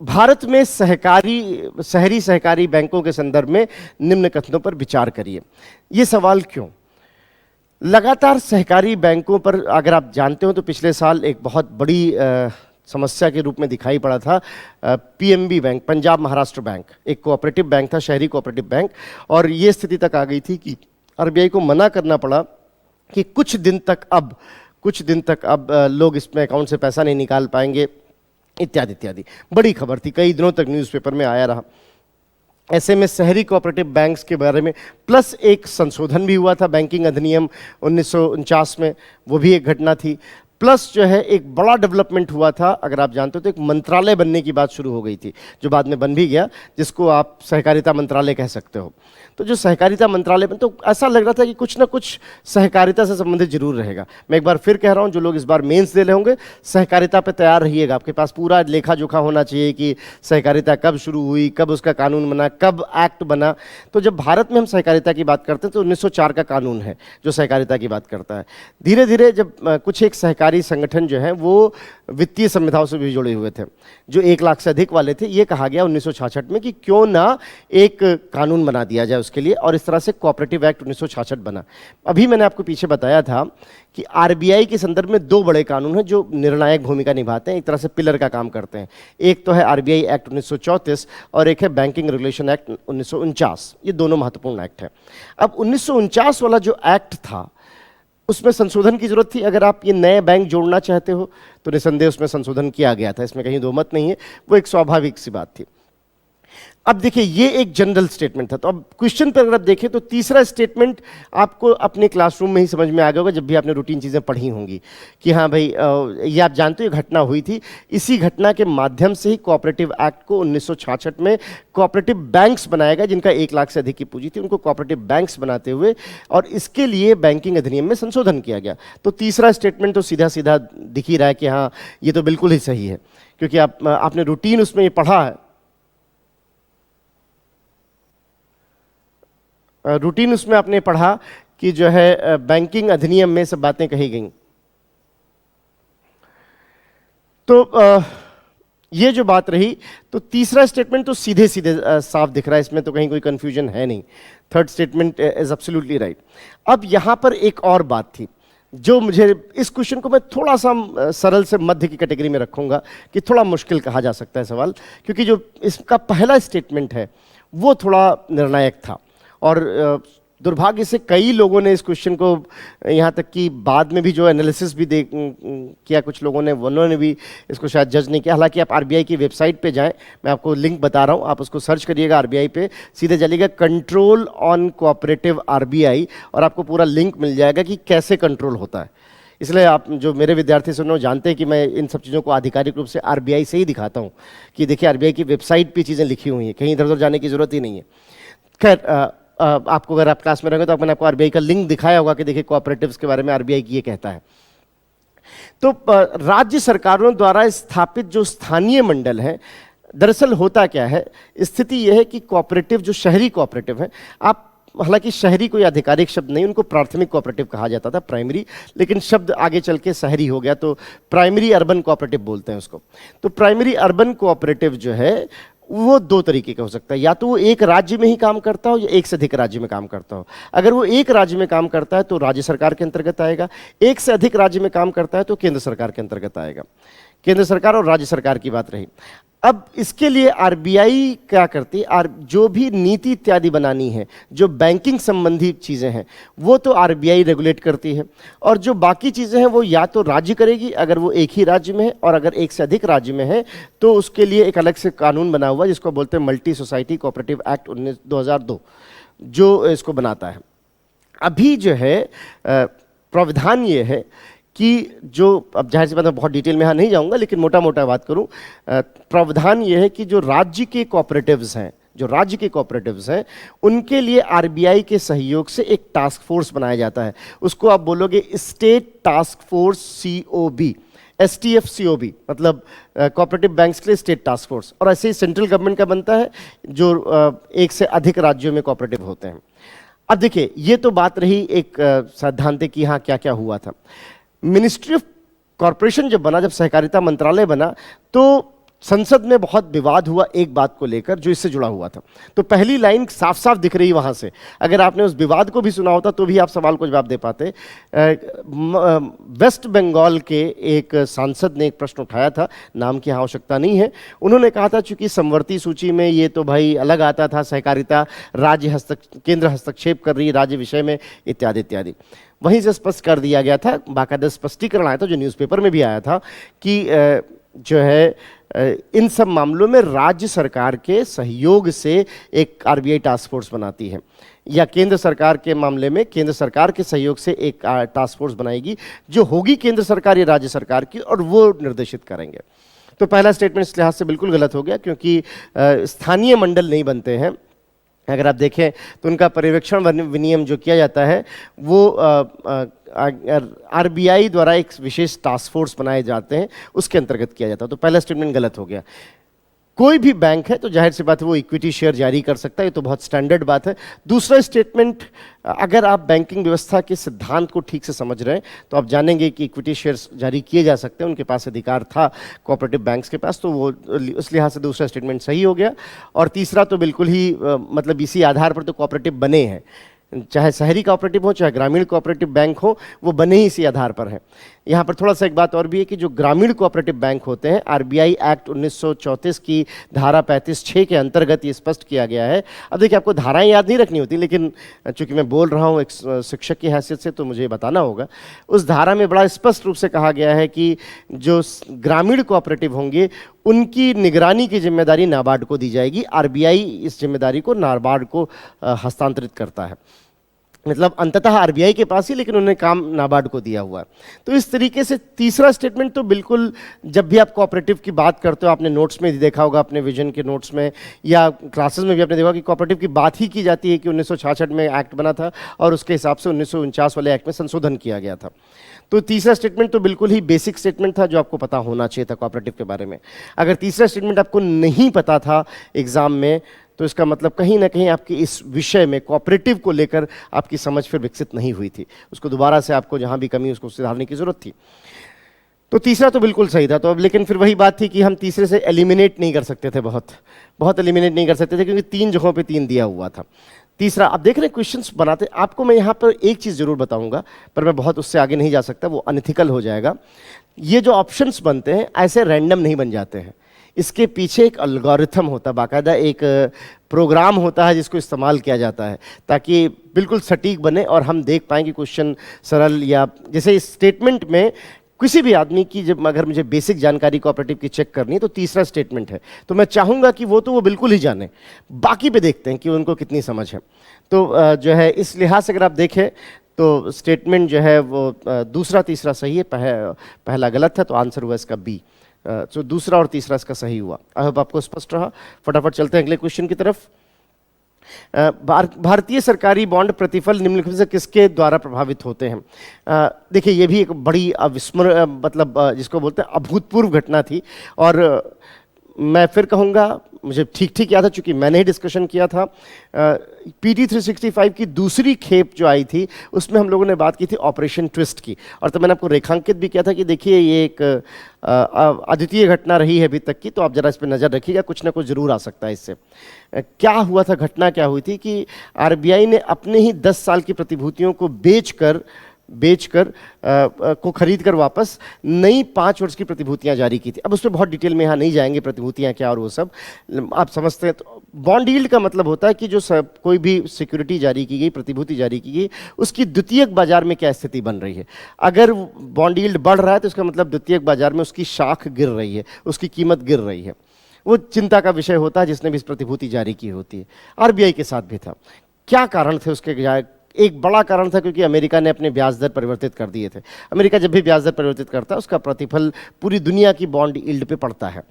भारत में शहरी सहकारी बैंकों के संदर्भ में निम्न कथनों पर विचार करिए। ये सवाल क्यों? लगातार सहकारी बैंकों पर, अगर आप जानते हो तो पिछले साल एक बहुत बड़ी समस्या के रूप में दिखाई पड़ा था। PMB bank, Punjab Maharashtra bank, एक कोऑपरेटिव बैंक था, शहरी कोऑपरेटिव बैंक, और ये स्थिति तक आ गई थी कि आरबीआई को मना करना पड़ा कि कुछ दिन तक अब लोग इसमें अकाउंट से पैसा नहीं निकाल पाएंगे, इत्यादि इत्यादि। बड़ी खबर थी, कई दिनों तक न्यूज़पेपर में आया रहा। ऐसे में शहरी कोऑपरेटिव बैंक्स के बारे में प्लस एक संशोधन भी हुआ था बैंकिंग अधिनियम 1949 में, वो भी एक घटना थी। प्लस जो है एक बड़ा डेवलपमेंट हुआ था, अगर आप जानते हो तो एक मंत्रालय बनने की बात शुरू हो गई थी, जो बाद में बन भी गया, जिसको आप सहकारिता मंत्रालय कह सकते हो। तो जो सहकारिता मंत्रालय बन, तो ऐसा लग रहा था कि कुछ ना कुछ सहकारिता से संबंधित जरूर रहेगा। मैं एक बार फिर कह रहा हूं, जो लोग इस बार मेंस दे रहे होंगे, सहकारिता पे तैयार रहिएगा। आपके पास पूरा लेखा जोखा होना चाहिए कि सहकारिता कब शुरू हुई, कब उसका कानून बना, कब एक्ट बना। तो जब भारत में हम सहकारिता की बात करते हैं तो 1904 का कानून है जो सहकारिता की बात करता है। धीरे धीरे जब कुछ एक सहकारी संगठन जो है वो वित्तीय संविधाओं से भी जुड़े हुए थे, जो 1 लाख से अधिक वाले थे, ये कहा गया 1966 में कि क्यों ना एक कानून बना दिया जाए उसके लिए, और इस तरह से कोऑपरेटिव एक्ट 1966 बना। अभी मैंने आपको पीछे बताया था कि आरबीआई के संदर्भ में 2 बड़े कानून हैं जो निर्णायक भूमिका निभाते हैं, एक तरह से पिलर का काम करते हैं। एक तो है आरबीआई एक्ट 1934 और एक है बैंकिंग रेगुलेशन एक्ट 1949। ये दोनों महत्वपूर्ण एक्ट हैं। अब 1949 वाला जो एक्ट था उसमें संशोधन की जरूरत थी। अगर आप ये नए बैंक जोड़ना चाहते हो तो निसंदेह उसमें संशोधन किया गया था, इसमें कहीं दो मत नहीं है, वो एक स्वाभाविक सी बात थी। अब देखिए, ये एक जनरल स्टेटमेंट था। तो अब क्वेश्चन पर अगर आप देखें तो तीसरा स्टेटमेंट आपको अपने क्लासरूम में ही समझ में आ गया होगा, जब भी आपने रूटीन चीज़ें पढ़ी होंगी कि हाँ भाई, ये आप जानते हो घटना हुई थी। इसी घटना के माध्यम से ही कोऑपरेटिव एक्ट को 1966 में कोऑपरेटिव बैंक्स बनाया गया, जिनका 1 लाख से अधिक की पूंजी थी, उनको कोऑपरेटिव बैंक्स बनाते हुए, और इसके लिए बैंकिंग अधिनियम में संशोधन किया गया। तो तीसरा स्टेटमेंट तो सीधा सीधा दिख ही रहा है कि हाँ, ये तो बिल्कुल ही सही है, क्योंकि आपने रूटीन उसमें ये पढ़ा है, रूटीन उसमें आपने पढ़ा कि जो है बैंकिंग अधिनियम में सब बातें कही गई। तो ये जो बात रही, तो तीसरा स्टेटमेंट तो सीधे सीधे साफ दिख रहा है, इसमें तो कहीं कोई कंफ्यूजन है नहीं। Third statement is absolutely right. अब यहां पर एक और बात थी जो मुझे, इस क्वेश्चन को मैं थोड़ा सा सरल से मध्य की कैटेगरी में रखूंगा कि थोड़ा मुश्किल कहा जा सकता है सवाल, क्योंकि जो इसका पहला स्टेटमेंट है वो थोड़ा निर्णायक था, और दुर्भाग्य से कई लोगों ने इस क्वेश्चन को, यहाँ तक कि बाद में भी जो एनालिसिस भी किया कुछ लोगों ने, उन्होंने भी इसको शायद जज नहीं किया। हालांकि आप आरबीआई की वेबसाइट पे जाएं, मैं आपको लिंक बता रहा हूँ, आप उसको सर्च करिएगा आरबीआई पे, सीधे चलिएगा कंट्रोल ऑन कोऑपरेटिव आरबीआई, और आपको पूरा लिंक मिल जाएगा कि कैसे कंट्रोल होता है। इसलिए आप जो मेरे विद्यार्थी सुन रहे हो जानते हैं कि मैं इन सब चीज़ों को आधिकारिक रूप से आरबीआई से ही दिखाता हूँ कि देखिए आरबीआई की वेबसाइट पे चीज़ें लिखी हुई हैं, कहीं इधर उधर जाने की जरूरत ही नहीं है। खैर, आपको अगर आप क्लास में रहेंगे तो मैंने आपको आरबीआई का लिंक दिखाया होगा कि देखिए कोऑपरेटिव्स के बारे में आरबीआई ये कहता है। तो राज्य सरकारों द्वारा स्थापित जो स्थानीय मंडल हैं, दरअसल होता क्या है, स्थिति यह है कि कोऑपरेटिव जो शहरी कोऑपरेटिव है, आप, हालांकि शहरी कोई आधिकारिक शब्द नहीं, उनको प्राथमिक कोऑपरेटिव कहा जाता था, प्राइमरी, लेकिन शब्द आगे चल के शहरी हो गया तो प्राइमरी अर्बन कोऑपरेटिव बोलते हैं उसको। तो प्राइमरी अर्बन कोऑपरेटिव जो है वो दो तरीके का हो सकता है, या तो वो एक राज्य में ही काम करता हो या एक से अधिक राज्य में काम करता हो। अगर वो एक राज्य में काम करता है तो राज्य सरकार के अंतर्गत आएगा, एक से अधिक राज्य में काम करता है तो केंद्र सरकार के अंतर्गत आएगा। केंद्र सरकार और राज्य सरकार की बात रही। अब इसके लिए आरबीआई क्या करती है, जो भी नीति इत्यादि बनानी है, जो बैंकिंग संबंधी चीज़ें हैं वो तो आरबीआई रेगुलेट करती है, और जो बाकी चीज़ें हैं वो या तो राज्य करेगी अगर वो एक ही राज्य में है, और अगर एक से अधिक राज्य में है तो उसके लिए एक अलग से कानून बना हुआ है जिसको बोलते हैं मल्टी सोसाइटी कोऑपरेटिव एक्ट 2002, जो इसको बनाता है। अभी जो है प्रावधान ये है कि जो, अब जाहिर सी बात है बहुत डिटेल में यहाँ नहीं जाऊँगा, लेकिन मोटा मोटा बात करूँ, प्रावधान ये है कि जो राज्य के कोऑपरेटिव्स हैं, उनके लिए आरबीआई के सहयोग से एक टास्क फोर्स बनाया जाता है। उसको आप बोलोगे state task force COB, STFCOB, मतलब कोऑपरेटिव बैंक्स के लिए स्टेट टास्क फोर्स। और ऐसे ही सेंट्रल गवर्नमेंट का बनता है जो एक से अधिक राज्यों में कोऑपरेटिव होते हैं। अब देखिए, ये तो बात रही एक सैद्धांतिक की हाँ क्या क्या हुआ था। मिनिस्ट्री ऑफ कॉरपोरेशन जब बना, जब सहकारिता मंत्रालय बना, तो संसद में बहुत विवाद हुआ एक बात को लेकर जो इससे जुड़ा हुआ था। तो पहली लाइन साफ साफ दिख रही वहां से, अगर आपने उस विवाद को भी सुना होता तो भी आप सवाल को जवाब दे पाते। वेस्ट बंगाल के एक सांसद ने एक प्रश्न उठाया था, नाम की आवश्यकता नहीं है। उन्होंने कहा था चूंकि समवर्ती सूची में ये तो भाई अलग आता था, सहकारिता केंद्र हस्तक्षेप कर रही है राज्य विषय में, इत्यादि इत्यादि। वहीं से स्पष्ट कर दिया गया था, बाकायदा स्पष्टीकरण आया था जो न्यूज़पेपर में भी आया था कि जो है इन सब मामलों में राज्य सरकार के सहयोग से एक आरबीआई टास्क फोर्स बनाती है, या केंद्र सरकार के मामले में केंद्र सरकार के सहयोग से एक टास्क फोर्स बनाएगी जो होगी केंद्र सरकार या राज्य सरकार की, और वो निर्देशित करेंगे। तो पहला स्टेटमेंट इस लिहाज से बिल्कुल गलत हो गया, क्योंकि स्थानीय मंडल नहीं बनते हैं। अगर आप देखें तो उनका पर्यवेक्षण विनियम जो किया जाता है वो आरबीआई द्वारा एक विशेष टास्क फोर्स बनाए जाते हैं, उसके अंतर्गत किया जाता है। तो पहला स्टेटमेंट गलत हो गया। कोई भी बैंक है तो जाहिर सी बात है वो इक्विटी शेयर जारी कर सकता है, ये तो बहुत स्टैंडर्ड बात है। दूसरा स्टेटमेंट, अगर आप बैंकिंग व्यवस्था के सिद्धांत को ठीक से समझ रहे हैं तो आप जानेंगे कि इक्विटी शेयर्स जारी किए जा सकते हैं, उनके पास अधिकार था कोऑपरेटिव बैंक्स के पास, तो वो उस लिहाज से दूसरा स्टेटमेंट सही हो गया। और तीसरा तो बिल्कुल ही मतलब इसी आधार पर तो कोऑपरेटिव बने हैं, चाहे शहरी कोऑपरेटिव हो चाहे ग्रामीण कोऑपरेटिव बैंक हो, वो बने ही इसी आधार पर हैं। यहाँ पर थोड़ा सा एक बात और भी है कि जो ग्रामीण कोऑपरेटिव बैंक होते हैं, आरबीआई एक्ट 1934 की धारा 35(6) के अंतर्गत ये स्पष्ट किया गया है। अब देखिए, आपको धाराएं याद नहीं रखनी होती, लेकिन चूंकि मैं बोल रहा हूँ एक शिक्षक की हैसियत से तो मुझे बताना होगा। उस धारा में बड़ा स्पष्ट रूप से कहा गया है कि जो ग्रामीण कोऑपरेटिव होंगे उनकी निगरानी की जिम्मेदारी नाबार्ड को दी जाएगी। आरबीआई इस जिम्मेदारी को नाबार्ड को हस्तांतरित करता है, मतलब अंततः आरबीआई के पास ही, लेकिन उन्होंने काम नाबार्ड को दिया हुआ है। तो इस तरीके से तीसरा स्टेटमेंट तो बिल्कुल, जब भी आप कोऑपरेटिव की बात करते हो, आपने नोट्स में देखा होगा, अपने विजन के नोट्स में या क्लासेस में भी आपने देखा कि कोऑपरेटिव की बात ही की जाती है कि 1966 में एक्ट बना था और उसके हिसाब से 1949 वाले एक्ट में संशोधन किया गया था। तो तीसरा स्टेटमेंट तो बिल्कुल ही बेसिक स्टेटमेंट था जो आपको पता होना चाहिए था कोऑपरेटिव के बारे में। अगर तीसरा स्टेटमेंट आपको नहीं पता था एग्जाम में, तो इसका मतलब कहीं ना कहीं आपकी इस विषय में कोऑपरेटिव को लेकर आपकी समझ फिर विकसित नहीं हुई थी। उसको दोबारा से आपको जहां भी कमी उसको सुधारने की जरूरत थी। तो तीसरा तो बिल्कुल सही था। तो अब लेकिन फिर वही बात थी कि हम तीसरे से एलिमिनेट नहीं कर सकते थे, बहुत एलिमिनेट नहीं कर सकते थे, क्योंकि 3 जगहों पे 3 दिया हुआ था। तीसरा, आप देख रहे हैं क्वेश्चंस बनाते, आपको मैं यहाँ पर एक चीज़ जरूर बताऊंगा, पर मैं बहुत उससे आगे नहीं जा सकता, वो अनइथिकल हो जाएगा। ये जो ऑप्शंस बनते हैं ऐसे रैंडम नहीं बन जाते हैं, इसके पीछे एक एल्गोरिथम होता है, बाकायदा एक प्रोग्राम होता है जिसको इस्तेमाल किया जाता है ताकि बिल्कुल सटीक बने और हम देख पाएँ कि क्वेश्चन सरल, या जैसे इस स्टेटमेंट में किसी भी आदमी की जब अगर मुझे बेसिक जानकारी कोऑपरेटिव की चेक करनी है तो तीसरा स्टेटमेंट है, तो मैं चाहूँगा कि वो बिल्कुल ही जाने, बाकी पे देखते हैं कि उनको कितनी समझ है। तो जो है इस लिहाज से अगर आप देखें तो स्टेटमेंट जो है वो दूसरा तीसरा सही है, पहला गलत है, तो आंसर हुआ इसका बी। तो दूसरा और तीसरा इसका सही हुआ। आई होप आपको स्पष्ट रहा। फटाफट चलते हैं अगले क्वेश्चन की तरफ। भारतीय सरकारी बॉन्ड प्रतिफल निम्नलिखित में से किसके द्वारा प्रभावित होते हैं? देखिए ये भी एक बड़ी अविस्मरण मतलब जिसको बोलते हैं अभूतपूर्व घटना थी, और मैं फिर कहूँगा, मुझे ठीक ठीक याद है चूंकि मैंने ही डिस्कशन किया था। PT 365 की दूसरी खेप जो आई थी उसमें हम लोगों ने बात की थी ऑपरेशन ट्विस्ट की, और तब मैंने आपको रेखांकित भी किया था कि देखिए ये एक अद्वितीय घटना रही है अभी तक की, तो आप जरा इस पर नज़र रखिएगा, कुछ ना कुछ ज़रूर आ सकता है इससे। क्या हुआ था, घटना क्या हुई थी कि RBI ने अपने ही 10 साल की प्रतिभूतियों को बेचकर को खरीद कर वापस नई 5 वर्ष की प्रतिभूतियां जारी की थी। अब उस पर बहुत डिटेल में यहाँ नहीं जाएंगे, प्रतिभूतियां क्या और वो सब आप समझते हैं। तो बॉन्ड यील्ड का मतलब होता है कि जो कोई भी सिक्योरिटी जारी की गई, प्रतिभूति जारी की गई, उसकी द्वितीयक बाजार में क्या स्थिति बन रही है। अगर बॉन्ड यील्ड बढ़ रहा है तो इसका मतलब द्वितीयक बाजार में उसकी शाख गिर रही है, उसकी कीमत गिर रही है। वो चिंता का विषय होता है जिसने भी इस प्रतिभूति जारी की होती है। RBI के साथ भी था। क्या कारण थे उसके? एक बड़ा कारण था क्योंकि अमेरिका ने अपने ब्याज दर परिवर्तित कर दिए थे। अमेरिका जब भी ब्याज दर परिवर्तित करता है उसका प्रतिफल पूरी दुनिया की बॉन्ड यील्ड पे पड़ता है।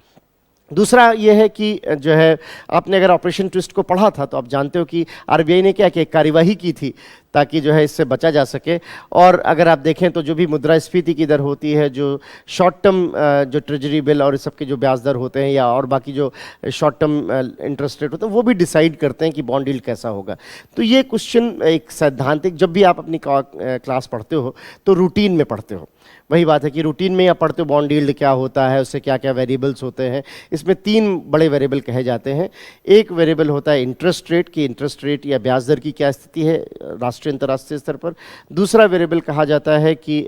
दूसरा ये है कि जो है आपने अगर ऑपरेशन ट्विस्ट को पढ़ा था तो आप जानते हो कि RBI ने क्या किया, कार्यवाही की थी ताकि जो है इससे बचा जा सके। और अगर आप देखें तो जो भी मुद्रास्फीति की दर होती है, जो शॉर्ट टर्म जो ट्रेजरी बिल और इस सब के जो ब्याज दर होते हैं, या और बाकी जो शॉर्ट टर्म इंटरेस्ट रेट होते हैं, वो भी डिसाइड करते हैं कि बॉन्ड यील्ड कैसा होगा। तो ये क्वेश्चन एक सैद्धांतिक, जब भी आप अपनी क्लास पढ़ते हो तो रूटीन में पढ़ते हो, वही बात है कि रूटीन में आप पढ़ते हो बॉन्ड यील्ड क्या होता है, उससे क्या क्या वेरिएबल्स होते हैं। इसमें 3 बड़े वेरिएबल कहे जाते हैं। एक वेरिएबल होता है इंटरेस्ट रेट, की इंटरेस्ट रेट या ब्याज दर की क्या स्थिति है राष्ट्रीय अंतर्राष्ट्रीय स्तर पर। दूसरा वेरिएबल कहा जाता है कि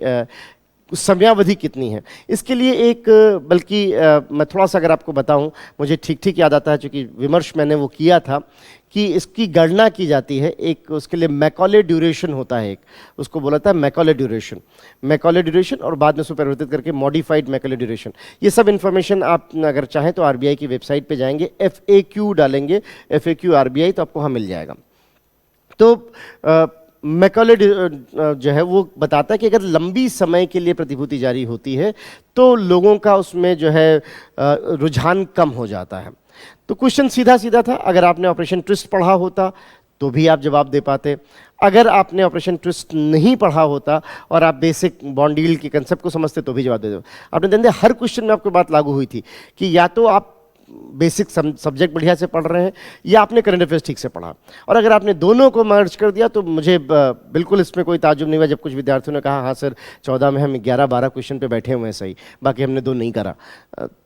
समयावधि कितनी है। इसके लिए एक बल्कि मैं थोड़ा सा अगर आपको बताऊं, मुझे ठीक ठीक याद आता है क्योंकि विमर्श मैंने वो किया था कि इसकी गणना की जाती है। एक उसके लिए मैकॉले ड्यूरेशन होता है, एक उसको बोला था मैकॉले ड्यूरेशन, और बाद में उसको परिवर्तित करके मॉडिफाइड मैकॉले ड्यूरेशन। ये सब इन्फॉर्मेशन आप अगर चाहें तो RBI की वेबसाइट पे जाएंगे, FAQ डालेंगे, FAQ RBI, तो आपको वहाँ मिल जाएगा। तो मैकॉले जो है वो बताता है कि अगर लंबी समय के लिए प्रतिभूति जारी होती है तो लोगों का उसमें जो है रुझान कम हो जाता है। तो क्वेश्चन सीधा सीधा था। अगर आपने ऑपरेशन ट्विस्ट पढ़ा होता तो भी आप जवाब दे पाते। अगर आपने ऑपरेशन ट्विस्ट नहीं पढ़ा होता और आप बेसिक बॉन्ड यील्ड के कंसेप्ट को समझते तो भी जवाब दे दो। आपने ध्यान दिया हर क्वेश्चन में आपको बात लागू हुई थी कि या तो आप बेसिक सब्जेक्ट बढ़िया से पढ़ रहे हैं या आपने करंट अफेयर्स ठीक से पढ़ा। और अगर आपने दोनों को मर्ज कर दिया तो मुझे बिल्कुल इसमें कोई ताज्जुब नहीं हुआ जब कुछ विद्यार्थियों ने कहा हाँ सर 14 में हम 11-12 क्वेश्चन पे बैठे हुए हैं सही, बाकी हमने 2 नहीं करा।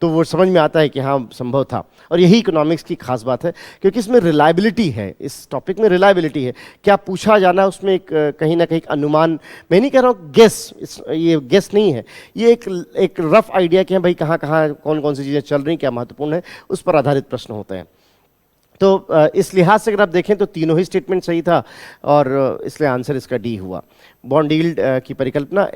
तो वो समझ में आता है कि हाँ संभव था। और यही इकोनॉमिक्स की खास बात है क्योंकि इसमें रिलायबिलिटी है, इस टॉपिक में रिलायबिलिटी है। क्या पूछा जाना उसमें एक कहीं ना कहीं अनुमान, मैं नहीं कह रहा हूँ गेस, ये गेस नहीं है, ये एक रफ आइडिया कि भाई कहाँ कहाँ कौन कौन सी चीज़ें चल रही, क्या महत्वपूर्ण है, उस पर आधारित प्रश्न होते हैं। तो इस लिहाज से अगर आप देखें तो तीनों ही स्टेटमेंट सही था और इसलिए आंसर इसका डी हुआ। बॉन्ड यील्ड की परिकल्पना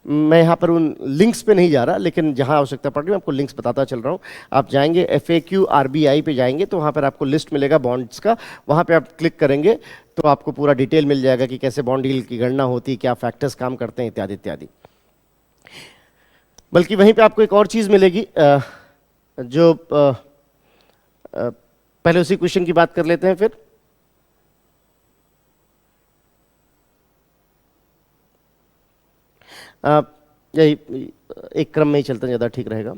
मैं यहाँ पर उन लिंक्स पे नहीं जा रहा, लेकिन जहाँ आवश्यकता पड़ रही है मैं आपको लिंक्स बताता चल रहा हूँ। आप जाएंगे FAQ RBI पे जाएंगे तो वहाँ पर आपको लिस्ट मिलेगा बॉन्ड्स का, वहाँ पे आप क्लिक करेंगे तो आपको पूरा डिटेल मिल जाएगा कि कैसे बॉन्ड यील्ड की गणना होती है, क्या फैक्टर्स काम करते हैं, इत्यादि इत्यादि। बल्कि वहीं पर आपको एक और चीज़ मिलेगी जो पहले उसी क्वेश्चन की बात कर लेते हैं फिर। यही एक क्रम में ही चलते ज़्यादा ठीक रहेगा।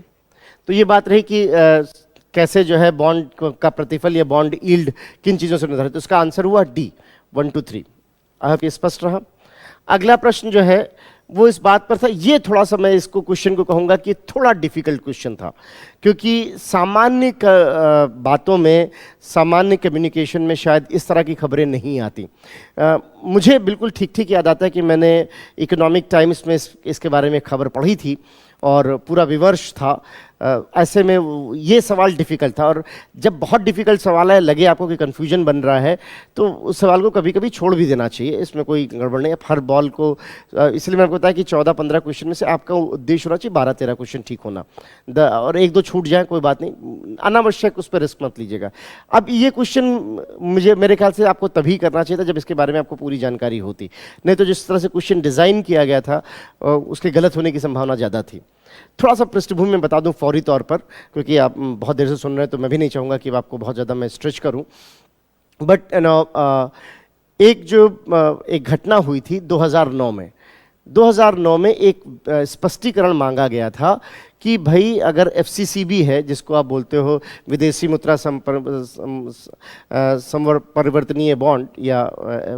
तो ये बात रही कि कैसे जो है बॉन्ड का प्रतिफल या बॉन्ड यील्ड किन चीज़ों से निर्धारित, तो इसका आंसर हुआ डी 1 2 3। आई होप ये स्पष्ट रहा। अगला प्रश्न जो है वो इस बात पर था, ये थोड़ा सा मैं इसको क्वेश्चन को कहूँगा कि थोड़ा डिफिकल्ट क्वेश्चन था क्योंकि सामान्य बातों में, सामान्य कम्युनिकेशन में शायद इस तरह की खबरें नहीं आती। मुझे बिल्कुल ठीक ठीक याद आता है कि मैंने इकोनॉमिक टाइम्स में इसके बारे में खबर पढ़ी थी और पूरा विमर्श था। ऐसे में ये सवाल डिफ़िकल्ट था, और जब बहुत डिफ़िकल्ट सवाल है, लगे आपको कि कन्फ्यूजन बन रहा है, तो उस सवाल को कभी कभी छोड़ भी देना चाहिए, इसमें कोई गड़बड़ नहीं है। हर बॉल को इसलिए मैंने बताया कि 14-15 क्वेश्चन में से आपका उद्देश्य होना चाहिए 12-13 क्वेश्चन ठीक होना, और एक दो छूट जाए कोई बात नहीं, अनावश्यक उस पर रिस्क मत लीजिएगा। अब ये क्वेश्चन मेरे ख्याल से आपको तभी करना चाहिए था जब इसके बारे में आपको पूरी जानकारी होती, नहीं तो जिस तरह से क्वेश्चन डिज़ाइन किया गया था उसके गलत होने की संभावना ज़्यादा थी। थोड़ा सा पृष्ठभूमि में बता दूं फौरी तौर पर, क्योंकि आप बहुत देर से सुन रहे हैं तो मैं भी नहीं चाहूँगा कि आपको बहुत ज़्यादा मैं स्ट्रेच करूं, बट एक घटना हुई थी 2009 में। 2009 में एक स्पष्टीकरण मांगा गया था कि भाई अगर एफसीसीबी है, जिसको आप बोलते हो विदेशी मुद्रा परिवर्तनीय बॉन्ड या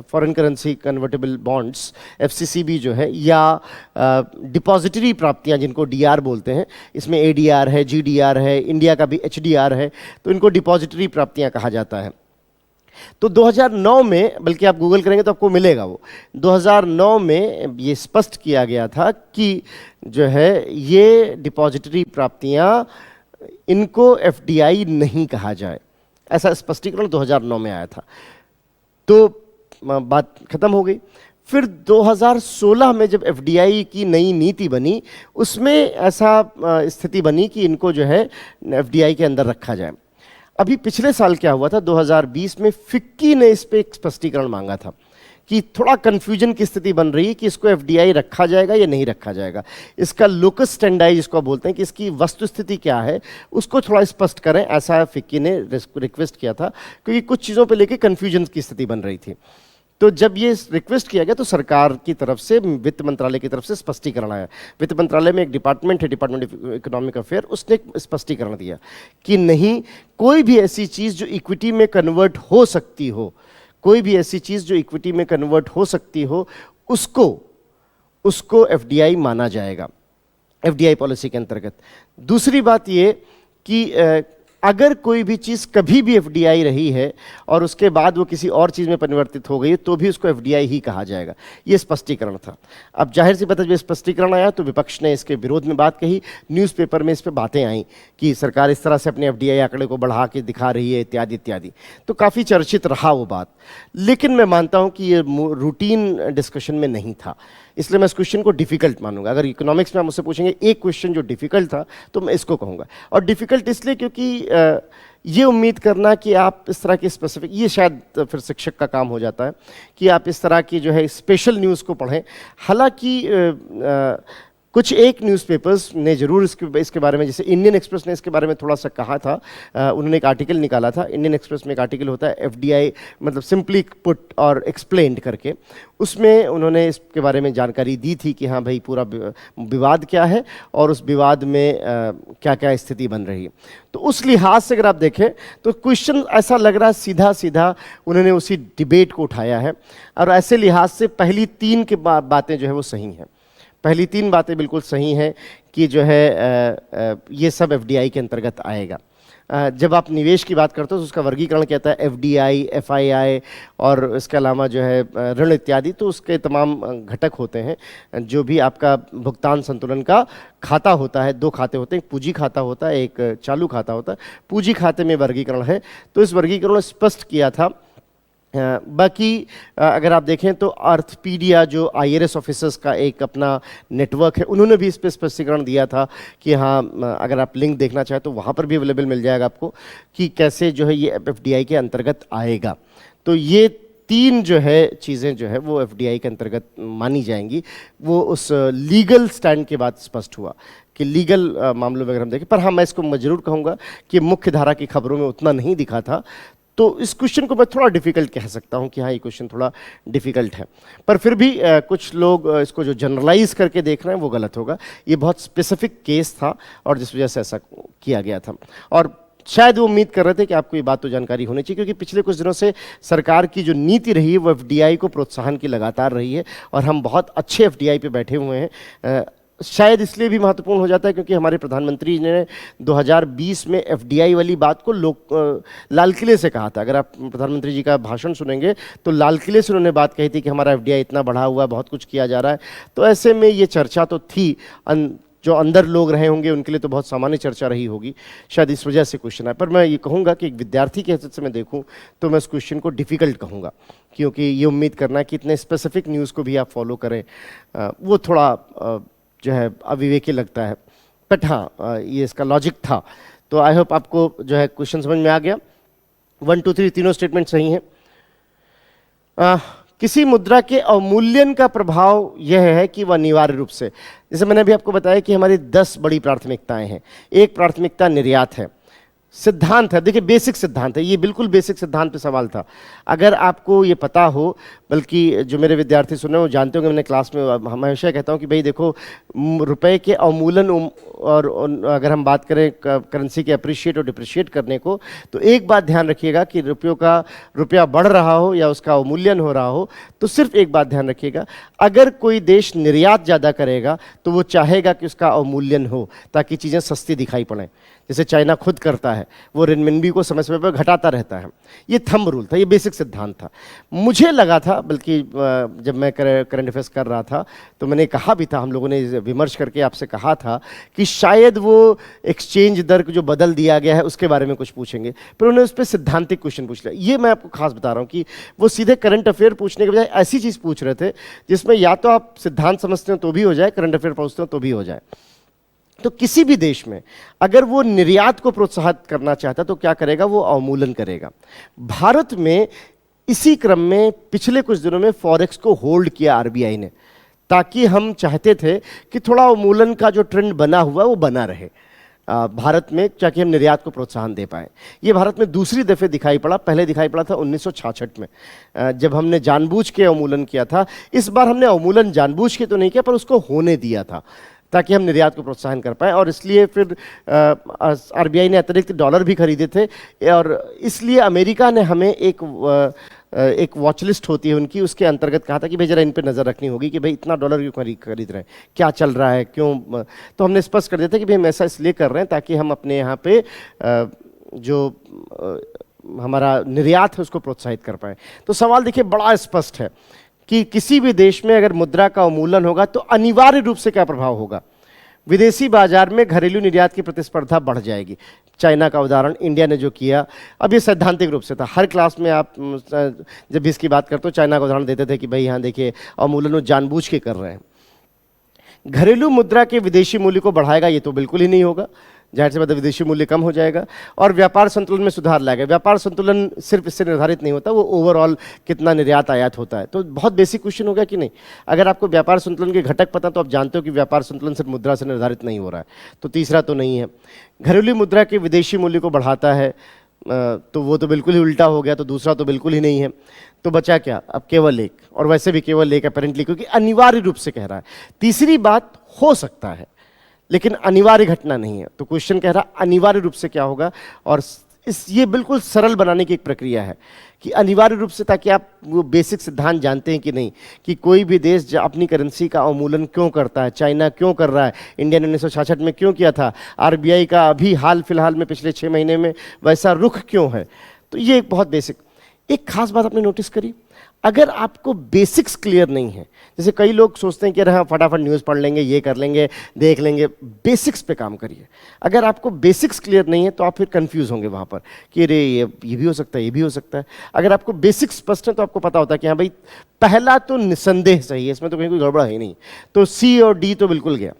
फॉरेन करेंसी कन्वर्टेबल बॉन्ड्स, एफसीसीबी जो है, या डिपॉजिटरी प्राप्तियां जिनको डीआर बोलते हैं, इसमें एडीआर है, जीडीआर है, इंडिया का भी एचडीआर है, तो इनको डिपॉजिटरी प्राप्तियां कहा जाता है। तो 2009 में, बल्कि आप गूगल करेंगे तो आपको मिलेगा वो, 2009 में ये स्पष्ट किया गया था कि जो है ये डिपॉजिटरी प्राप्तियां, इनको एफडीआई नहीं कहा जाए, ऐसा स्पष्टीकरण 2009 में आया था। तो बात खत्म हो गई। फिर 2016 में जब एफडीआई की नई नीति बनी, उसमें ऐसा स्थिति बनी कि इनको जो है एफडीआई के अंदर रखा जाए। अभी पिछले साल क्या हुआ था, 2020 में फिक्की ने इस पे एक स्पष्टीकरण मांगा था कि थोड़ा कंफ्यूजन की स्थिति बन रही है कि इसको एफडीआई रखा जाएगा या नहीं रखा जाएगा, इसका लोकस स्टैंडाई जिसको बोलते हैं कि इसकी वस्तुस्थिति क्या है, उसको थोड़ा स्पष्ट करें, ऐसा फिक्की ने रिक्वेस्ट किया था, क्योंकि कुछ चीज़ों पे लेके कंफ्यूजन की स्थिति बन रही थी। तो जब ये रिक्वेस्ट किया गया तो सरकार की तरफ से, वित्त मंत्रालय की तरफ से स्पष्टीकरण आया। वित्त मंत्रालय में एक डिपार्टमेंट है, डिपार्टमेंट ऑफ इकोनॉमिक अफेयर, उसने एक स्पष्टीकरण दिया कि नहीं, कोई भी ऐसी चीज़ जो इक्विटी में कन्वर्ट हो सकती हो, कोई भी ऐसी चीज़ जो इक्विटी में कन्वर्ट हो सकती हो, उसको एफडीआई माना जाएगा, एफडीआई पॉलिसी के अंतर्गत। दूसरी बात ये कि अगर कोई भी चीज़ कभी भी एफडीआई रही है और उसके बाद वो किसी और चीज़ में परिवर्तित हो गई, तो भी उसको एफडीआई ही कहा जाएगा। ये स्पष्टीकरण था। अब जाहिर सी बात है, जब स्पष्टीकरण आया तो विपक्ष ने इसके विरोध में बात कही, न्यूज़पेपर में इस पर बातें आई कि सरकार इस तरह से अपने एफडीआई आंकड़े को बढ़ा के दिखा रही है, इत्यादि इत्यादि, तो काफ़ी चर्चित रहा वो बात। लेकिन मैं मानता हूँ कि ये रूटीन डिस्कशन में नहीं था, इसलिए मैं इस क्वेश्चन को डिफिकल्ट मानूंगा। अगर इकोनॉमिक्स में आप मुझसे पूछेंगे एक क्वेश्चन जो डिफिकल्ट था, तो मैं इसको कहूँगा। और डिफिकल्ट इसलिए क्योंकि ये उम्मीद करना कि आप इस तरह के स्पेसिफिक, ये शायद फिर शिक्षक का काम हो जाता है कि आप इस तरह की जो है स्पेशल न्यूज़ को पढ़ें। हालांकि कुछ एक न्यूज़पेपर्स ने जरूर इसके बारे में, जैसे इंडियन एक्सप्रेस ने इसके बारे में थोड़ा सा कहा था, उन्होंने एक आर्टिकल निकाला था। इंडियन एक्सप्रेस में एक आर्टिकल होता है एफडीआई, मतलब सिंपली पुट और एक्सप्लेन्ड करके, उसमें उन्होंने इसके बारे में जानकारी दी थी कि हाँ भाई पूरा विवाद क्या है और उस विवाद में क्या क्या स्थिति बन रही है। तो उस लिहाज से अगर आप देखें तो क्वेश्चन ऐसा लग रहा है सीधा सीधा उन्होंने उसी डिबेट को उठाया है, और ऐसे लिहाज से पहली 3 की बातें जो है वो सही हैं। पहली 3 बातें बिल्कुल सही हैं कि जो है ये सब एफडीआई के अंतर्गत आएगा। जब आप निवेश की बात करते हो तो उसका वर्गीकरण कहता है एफडीआई, एफआईआई और इसके अलावा जो है ऋण इत्यादि, तो उसके तमाम घटक होते हैं। जो भी आपका भुगतान संतुलन का खाता होता है, 2 खाते होते हैं, एक पूंजी खाता होता है, एक चालू खाता होता है। पूंजी खाते में वर्गीकरण है, तो इस वर्गीकरण ने स्पष्ट किया था। बाकी अगर आप देखें तो अर्थपीडिया, जो आईआरएस ऑफिसर्स का एक अपना नेटवर्क है, उन्होंने भी इस पर स्पष्टीकरण दिया था कि हाँ, अगर आप लिंक देखना चाहें तो वहाँ पर भी अवेलेबल मिल जाएगा आपको कि कैसे जो है ये एफडीआई के अंतर्गत आएगा। तो ये 3 जो है चीज़ें जो है वो एफडीआई के अंतर्गत मानी जाएंगी। वो उस लीगल स्टैंड के बाद स्पष्ट हुआ कि लीगल मामलों में अगर हम देखें, पर हाँ मैं इसको मैं जरूर कहूँगा कि मुख्य धारा की खबरों में उतना नहीं दिखा था। तो इस क्वेश्चन को मैं थोड़ा डिफ़िकल्ट कह सकता हूं कि हाँ ये क्वेश्चन थोड़ा डिफ़िकल्ट है, पर फिर भी कुछ लोग इसको जो जनरलाइज करके देख रहे हैं वो गलत होगा। ये बहुत स्पेसिफिक केस था और जिस वजह से ऐसा किया गया था, और शायद वो उम्मीद कर रहे थे कि आपको ये बात तो जानकारी होनी चाहिए, क्योंकि पिछले कुछ दिनों से सरकार की जो नीति रही है वो एफडीआई को प्रोत्साहन की लगातार रही है, और हम बहुत अच्छे एफडीआई पे बैठे हुए हैं। शायद इसलिए भी महत्वपूर्ण हो जाता है क्योंकि हमारे प्रधानमंत्री ने 2020 में एफडीआई वाली बात को लाल किले से कहा था। अगर आप प्रधानमंत्री जी का भाषण सुनेंगे तो लाल किले से उन्होंने बात कही थी कि हमारा एफडीआई इतना बढ़ा हुआ है, बहुत कुछ किया जा रहा है। तो ऐसे में ये चर्चा तो थी जो अंदर लोग रहे होंगे उनके लिए तो बहुत सामान्य चर्चा रही होगी, शायद इस वजह से क्वेश्चन है। पर मैं ये कहूँगा कि एक विद्यार्थी के हैसियत से मैं देखूँ तो मैं इस क्वेश्चन को डिफ़िकल्ट कहूँगा, क्योंकि ये उम्मीद करना कि इतने स्पेसिफिक न्यूज़ को भी आप फॉलो करें वो थोड़ा जो है अविवेकी लगता है। बट हाँ, ये इसका लॉजिक था। तो आई होप आपको जो है क्वेश्चन समझ में आ गया। 1 2 3 तीनों स्टेटमेंट सही हैं। किसी मुद्रा के अवमूल्यन का प्रभाव यह है कि वह अनिवार्य रूप से, जैसे मैंने अभी आपको बताया कि हमारी 10 बड़ी प्राथमिकताएं हैं। एक प्राथमिकता निर्यात है, सिद्धांत है, देखिए बेसिक सिद्धांत है, ये बिल्कुल बेसिक सिद्धांत पे सवाल था। अगर आपको ये पता हो, बल्कि जो मेरे विद्यार्थी सुन रहे हो जानते होंगे, मैंने क्लास में हमेशा कहता हूँ कि भाई देखो, रुपए के अवमूलन और अगर हम बात करें करेंसी के अप्रिशिएट और डिप्रिशिएट करने को, तो एक बात ध्यान रखिएगा कि रुपया बढ़ रहा हो या उसका अवमूल्यन हो रहा हो, तो सिर्फ एक बात ध्यान रखिएगा, अगर कोई देश निर्यात ज़्यादा करेगा तो वो चाहेगा कि उसका अवमूल्यन हो ताकि चीज़ें सस्ती दिखाई पड़ें। जैसे चाइना खुद करता है, वो रेनमिनबी को समय समय पर घटाता रहता है। ये थंब रूल था, ये बेसिक सिद्धांत था। मुझे लगा था, बल्कि जब मैं करंट अफेयर्स कर रहा था तो मैंने कहा भी था, हम लोगों ने विमर्श करके आपसे कहा था कि शायद वो एक्सचेंज दर जो बदल दिया गया है उसके बारे में कुछ पूछेंगे, पर उन्होंने उस पर सिद्धांतिक क्वेश्चन पूछ लिया। ये मैं आपको खास बता रहा हूँ कि वो सीधे करंट अफेयर पूछने के बजाय ऐसी चीज़ पूछ रहे थे जिसमें या तो आप सिद्धांत समझते हो तो भी हो जाए, करंट अफेयर पहुँचते हो तो भी हो जाए। तो किसी भी देश में अगर वो निर्यात को प्रोत्साहित करना चाहता तो क्या करेगा, वो अवमूलन करेगा। भारत में इसी क्रम में पिछले कुछ दिनों में फॉरेक्स को होल्ड किया आरबीआई ने, ताकि हम चाहते थे कि थोड़ा अवमूलन का जो ट्रेंड बना हुआ वो बना रहे भारत में, ताकि हम निर्यात को प्रोत्साहन दे पाए। ये भारत में दूसरी दफ़े दिखाई पड़ा, पहले दिखाई पड़ा था 1966 में जब हमने जानबूझ के अवमूलन किया था। इस बार हमने अवमूलन जानबूझ के तो नहीं किया, पर उसको होने दिया था ताकि हम निर्यात को प्रोत्साहन कर पाए, और इसलिए फिर आरबीआई ने अतिरिक्त डॉलर भी खरीदे थे। और इसलिए अमेरिका ने हमें एक वॉच लिस्ट होती है उनकी, उसके अंतर्गत कहा था कि भाई जरा इन पे नज़र रखनी होगी कि भाई इतना डॉलर क्यों खरीद रहे हैं, क्या चल रहा है, क्यों। तो हमने स्पष्ट कर दिया था कि भाई हम ऐसा इसलिए कर रहे हैं ताकि हम अपने यहाँ पे जो हमारा निर्यात है उसको प्रोत्साहित कर पाए। तो सवाल देखिए बड़ा स्पष्ट है कि किसी भी देश में अगर मुद्रा का अवमूलन होगा तो अनिवार्य रूप से क्या प्रभाव होगा, विदेशी बाजार में घरेलू निर्यात की प्रतिस्पर्धा बढ़ जाएगी। चाइना का उदाहरण इंडिया ने जो किया, अब ये सैद्धांतिक रूप से था, हर क्लास में आप जब भी इसकी बात करते हो चाइना का उदाहरण देते थे कि भाई यहाँ देखिए अवमूलन वो जानबूझ के कर रहे हैं। घरेलू मुद्रा के विदेशी मूल्य को बढ़ाएगा, ये तो बिल्कुल ही नहीं होगा, जाहिर सी बात है विदेशी मूल्य कम हो जाएगा। और व्यापार संतुलन में सुधार लाएगा। व्यापार संतुलन सिर्फ इससे निर्धारित नहीं होता, वो ओवरऑल कितना निर्यात आयात होता है। तो बहुत बेसिक क्वेश्चन हो गया कि नहीं। अगर आपको व्यापार संतुलन के घटक पता तो आप जानते हो कि व्यापार संतुलन सिर्फ मुद्रा से निर्धारित नहीं हो रहा है, तो तीसरा तो नहीं है। घरेलू मुद्रा के विदेशी मूल्य को बढ़ाता है, तो वो तो बिल्कुल ही उल्टा हो गया, तो दूसरा तो बिल्कुल ही नहीं है। तो बचा क्या, अब केवल एक, और वैसे भी केवल एक अपेरेंटली, क्योंकि अनिवार्य रूप से कह रहा है। तीसरी बात हो सकता है लेकिन अनिवार्य घटना नहीं है। तो क्वेश्चन कह रहा अनिवार्य रूप से क्या होगा, और ये बिल्कुल सरल बनाने की एक प्रक्रिया है कि अनिवार्य रूप से, ताकि आप वो बेसिक सिद्धांत जानते हैं कि नहीं, कि कोई भी देश अपनी करेंसी का अवमूलन क्यों करता है, चाइना क्यों कर रहा है, इंडिया ने 1966 में क्यों किया था, आरबीआई का अभी हाल फिलहाल में पिछले 6 महीने में वैसा रुख क्यों है। तो ये एक बहुत बेसिक। एक खास बात आपने नोटिस करी, अगर आपको बेसिक्स क्लियर नहीं है, जैसे कई लोग सोचते हैं कि अरे हाँ फटाफट न्यूज़ पढ़ लेंगे, ये कर लेंगे, देख लेंगे, बेसिक्स पे काम करिए। अगर आपको बेसिक्स क्लियर नहीं है तो आप फिर कंफ्यूज होंगे वहाँ पर कि अरे ये भी हो सकता है, ये भी हो सकता है। अगर आपको बेसिक्स स्पष्ट है तो आपको पता होता है कि हाँ भाई पहला तो निसंदेह सही है, इसमें तो कहीं कोई गड़बड़ है ही नहीं। तो सी और डी तो बिल्कुल गया,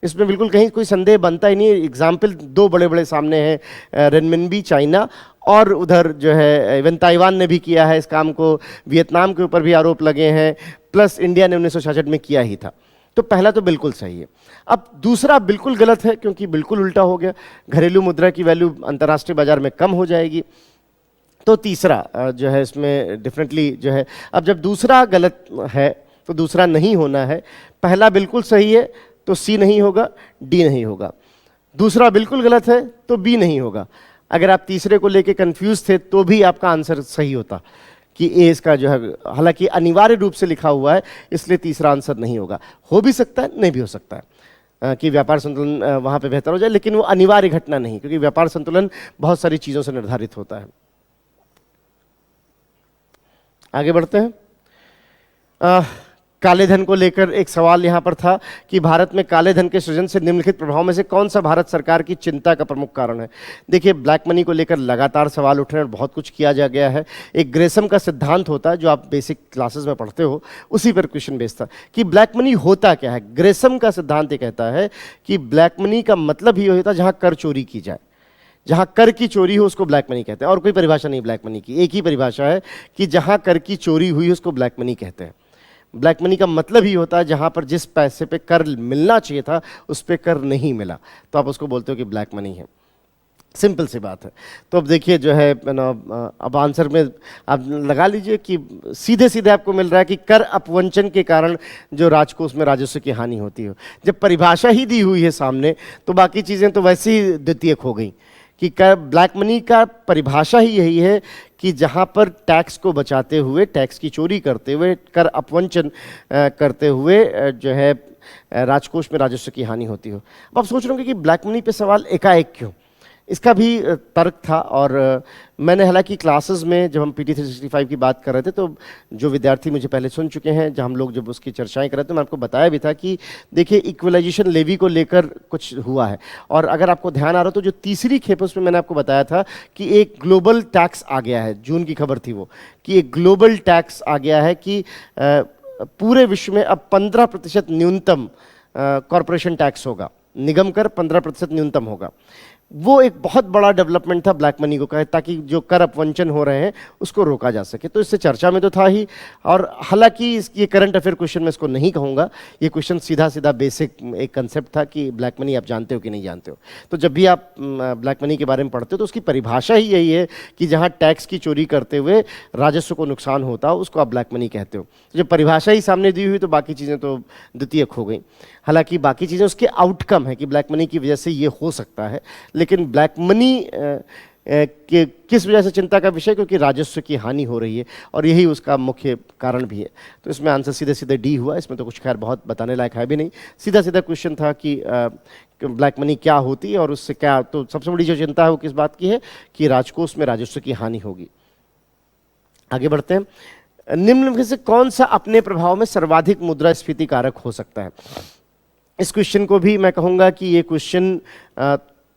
इसमें बिल्कुल कहीं कोई संदेह बनता ही नहीं। एग्जाम्पल दो बड़े बड़े सामने हैं, रेनमिनबी चाइना, और उधर जो है इवन ताइवान ने भी किया है इस काम को, वियतनाम के ऊपर भी आरोप लगे हैं, प्लस इंडिया ने 1966 में किया ही था। तो पहला तो बिल्कुल सही है। अब दूसरा बिल्कुल गलत है, क्योंकि बिल्कुल उल्टा हो गया, घरेलू मुद्रा की वैल्यू अंतर्राष्ट्रीय बाजार में कम हो जाएगी। तो तीसरा जो है इसमें डेफिनेटली जो है, अब जब दूसरा गलत है तो दूसरा नहीं होना है। पहला बिल्कुल सही है तो सी नहीं होगा, डी नहीं होगा। दूसरा बिल्कुल गलत है तो बी नहीं होगा। अगर आप तीसरे को लेके कंफ्यूज थे तो भी आपका आंसर सही होता कि ए इसका जो है, हालांकि अनिवार्य रूप से लिखा हुआ है इसलिए तीसरा आंसर नहीं होगा। हो भी सकता है, नहीं भी हो सकता है कि व्यापार संतुलन वहाँ पे बेहतर हो जाए, लेकिन वो अनिवार्य घटना नहीं, क्योंकि व्यापार संतुलन बहुत सारी चीज़ों से निर्धारित होता है। आगे बढ़ते हैं। काले धन को लेकर एक सवाल यहाँ पर था कि भारत में काले धन के सृजन से निम्नलिखित प्रभाव में से कौन सा भारत सरकार की चिंता का प्रमुख कारण है। देखिए, ब्लैक मनी को लेकर लगातार सवाल उठ रहे हैं और बहुत कुछ किया जा गया है। एक ग्रेसम का सिद्धांत होता है जो आप बेसिक क्लासेस में पढ़ते हो, उसी पर क्वेश्चन बेस्ड था कि ब्लैक मनी होता क्या है। ग्रेसम का सिद्धांत ये कहता है कि ब्लैक मनी का मतलब ही होता है जहाँ कर चोरी की जाए, जहां कर की चोरी हो उसको ब्लैक मनी कहते हैं। और कोई परिभाषा नहीं ब्लैक मनी की, एक ही परिभाषा है कि जहां कर की चोरी हुई उसको ब्लैक मनी कहते हैं। ब्लैक मनी का मतलब ही होता है जहां पर जिस पैसे पे कर मिलना चाहिए था उस पे कर नहीं मिला, तो आप उसको बोलते हो कि ब्लैक मनी है। सिंपल सी बात है। तो अब देखिए जो है ना, अब आंसर में आप लगा लीजिए कि सीधे सीधे आपको मिल रहा है कि कर अपवंचन के कारण जो राजकोष में राजस्व की हानि होती हो। जब परिभाषा ही दी हुई है सामने तो बाकी चीज़ें तो वैसे ही द्वितीयक हो गई कि कर ब्लैक मनी का परिभाषा ही यही है कि जहां पर टैक्स को बचाते हुए, टैक्स की चोरी करते हुए, कर अपवंचन करते हुए जो है राजकोष में राजस्व की हानि होती हो। अब आप सोच रहे होंगे कि ब्लैक मनी पे सवाल एकाएक क्यों। इसका भी तर्क था और मैंने हालांकि क्लासेस में जब हम PT 365 की बात कर रहे थे तो जो विद्यार्थी मुझे पहले सुन चुके हैं, जब हम लोग जब उसकी चर्चाएं कर रहे थे तो मैं आपको बताया भी था कि देखिए इक्वलाइजेशन लेवी को लेकर कुछ हुआ है। और अगर आपको ध्यान आ रहा हो तो जो तीसरी खेप उसमें मैंने आपको बताया था कि एक ग्लोबल टैक्स आ गया है, जून की खबर थी वो, कि एक ग्लोबल टैक्स आ गया है कि पूरे विश्व में अब 15% न्यूनतम कॉरपोरेशन टैक्स होगा, निगम कर 15% न्यूनतम होगा। वो एक बहुत बड़ा डेवलपमेंट था ब्लैक मनी को कहे, ताकि जो कर अपवंचन हो रहे हैं उसको रोका जा सके। तो इससे चर्चा में तो था ही, और हालांकि ये करंट अफेयर क्वेश्चन में इसको नहीं कहूँगा, ये क्वेश्चन सीधा सीधा बेसिक एक कंसेप्ट था कि ब्लैक मनी आप जानते हो कि नहीं जानते हो। तो जब भी आप ब्लैक मनी के बारे में पढ़ते हो तो उसकी परिभाषा ही यही है कि जहाँ टैक्स की चोरी करते हुए राजस्व को नुकसान होता हो उसको आप ब्लैक मनी कहते हो। तो जब परिभाषा ही सामने दी हुई तो बाकी चीज़ें तो द्वितीयक हो गई। हालांकि बाकी चीज़ें उसके आउटकम है कि ब्लैक मनी की वजह से ये हो सकता है, लेकिन ब्लैक मनी के किस वजह से चिंता का विषय, क्योंकि राजस्व की हानि हो रही है और यही उसका मुख्य कारण भी है। तो इसमें आंसर सीधे सीधे डी हुआ। इसमें तो कुछ खैर बहुत बताने लायक है भी नहीं, सीधा सीधा क्वेश्चन था कि ब्लैक मनी क्या होती है और उससे क्या, तो सबसे बड़ी जो चिंता है वो किस बात की है कि राजकोष में राजस्व की हानि होगी। आगे बढ़ते हैं। निम्न में से कौन सा अपने प्रभाव में सर्वाधिक मुद्रास्फीति कारक हो सकता है। इस क्वेश्चन को भी मैं कहूँगा कि ये क्वेश्चन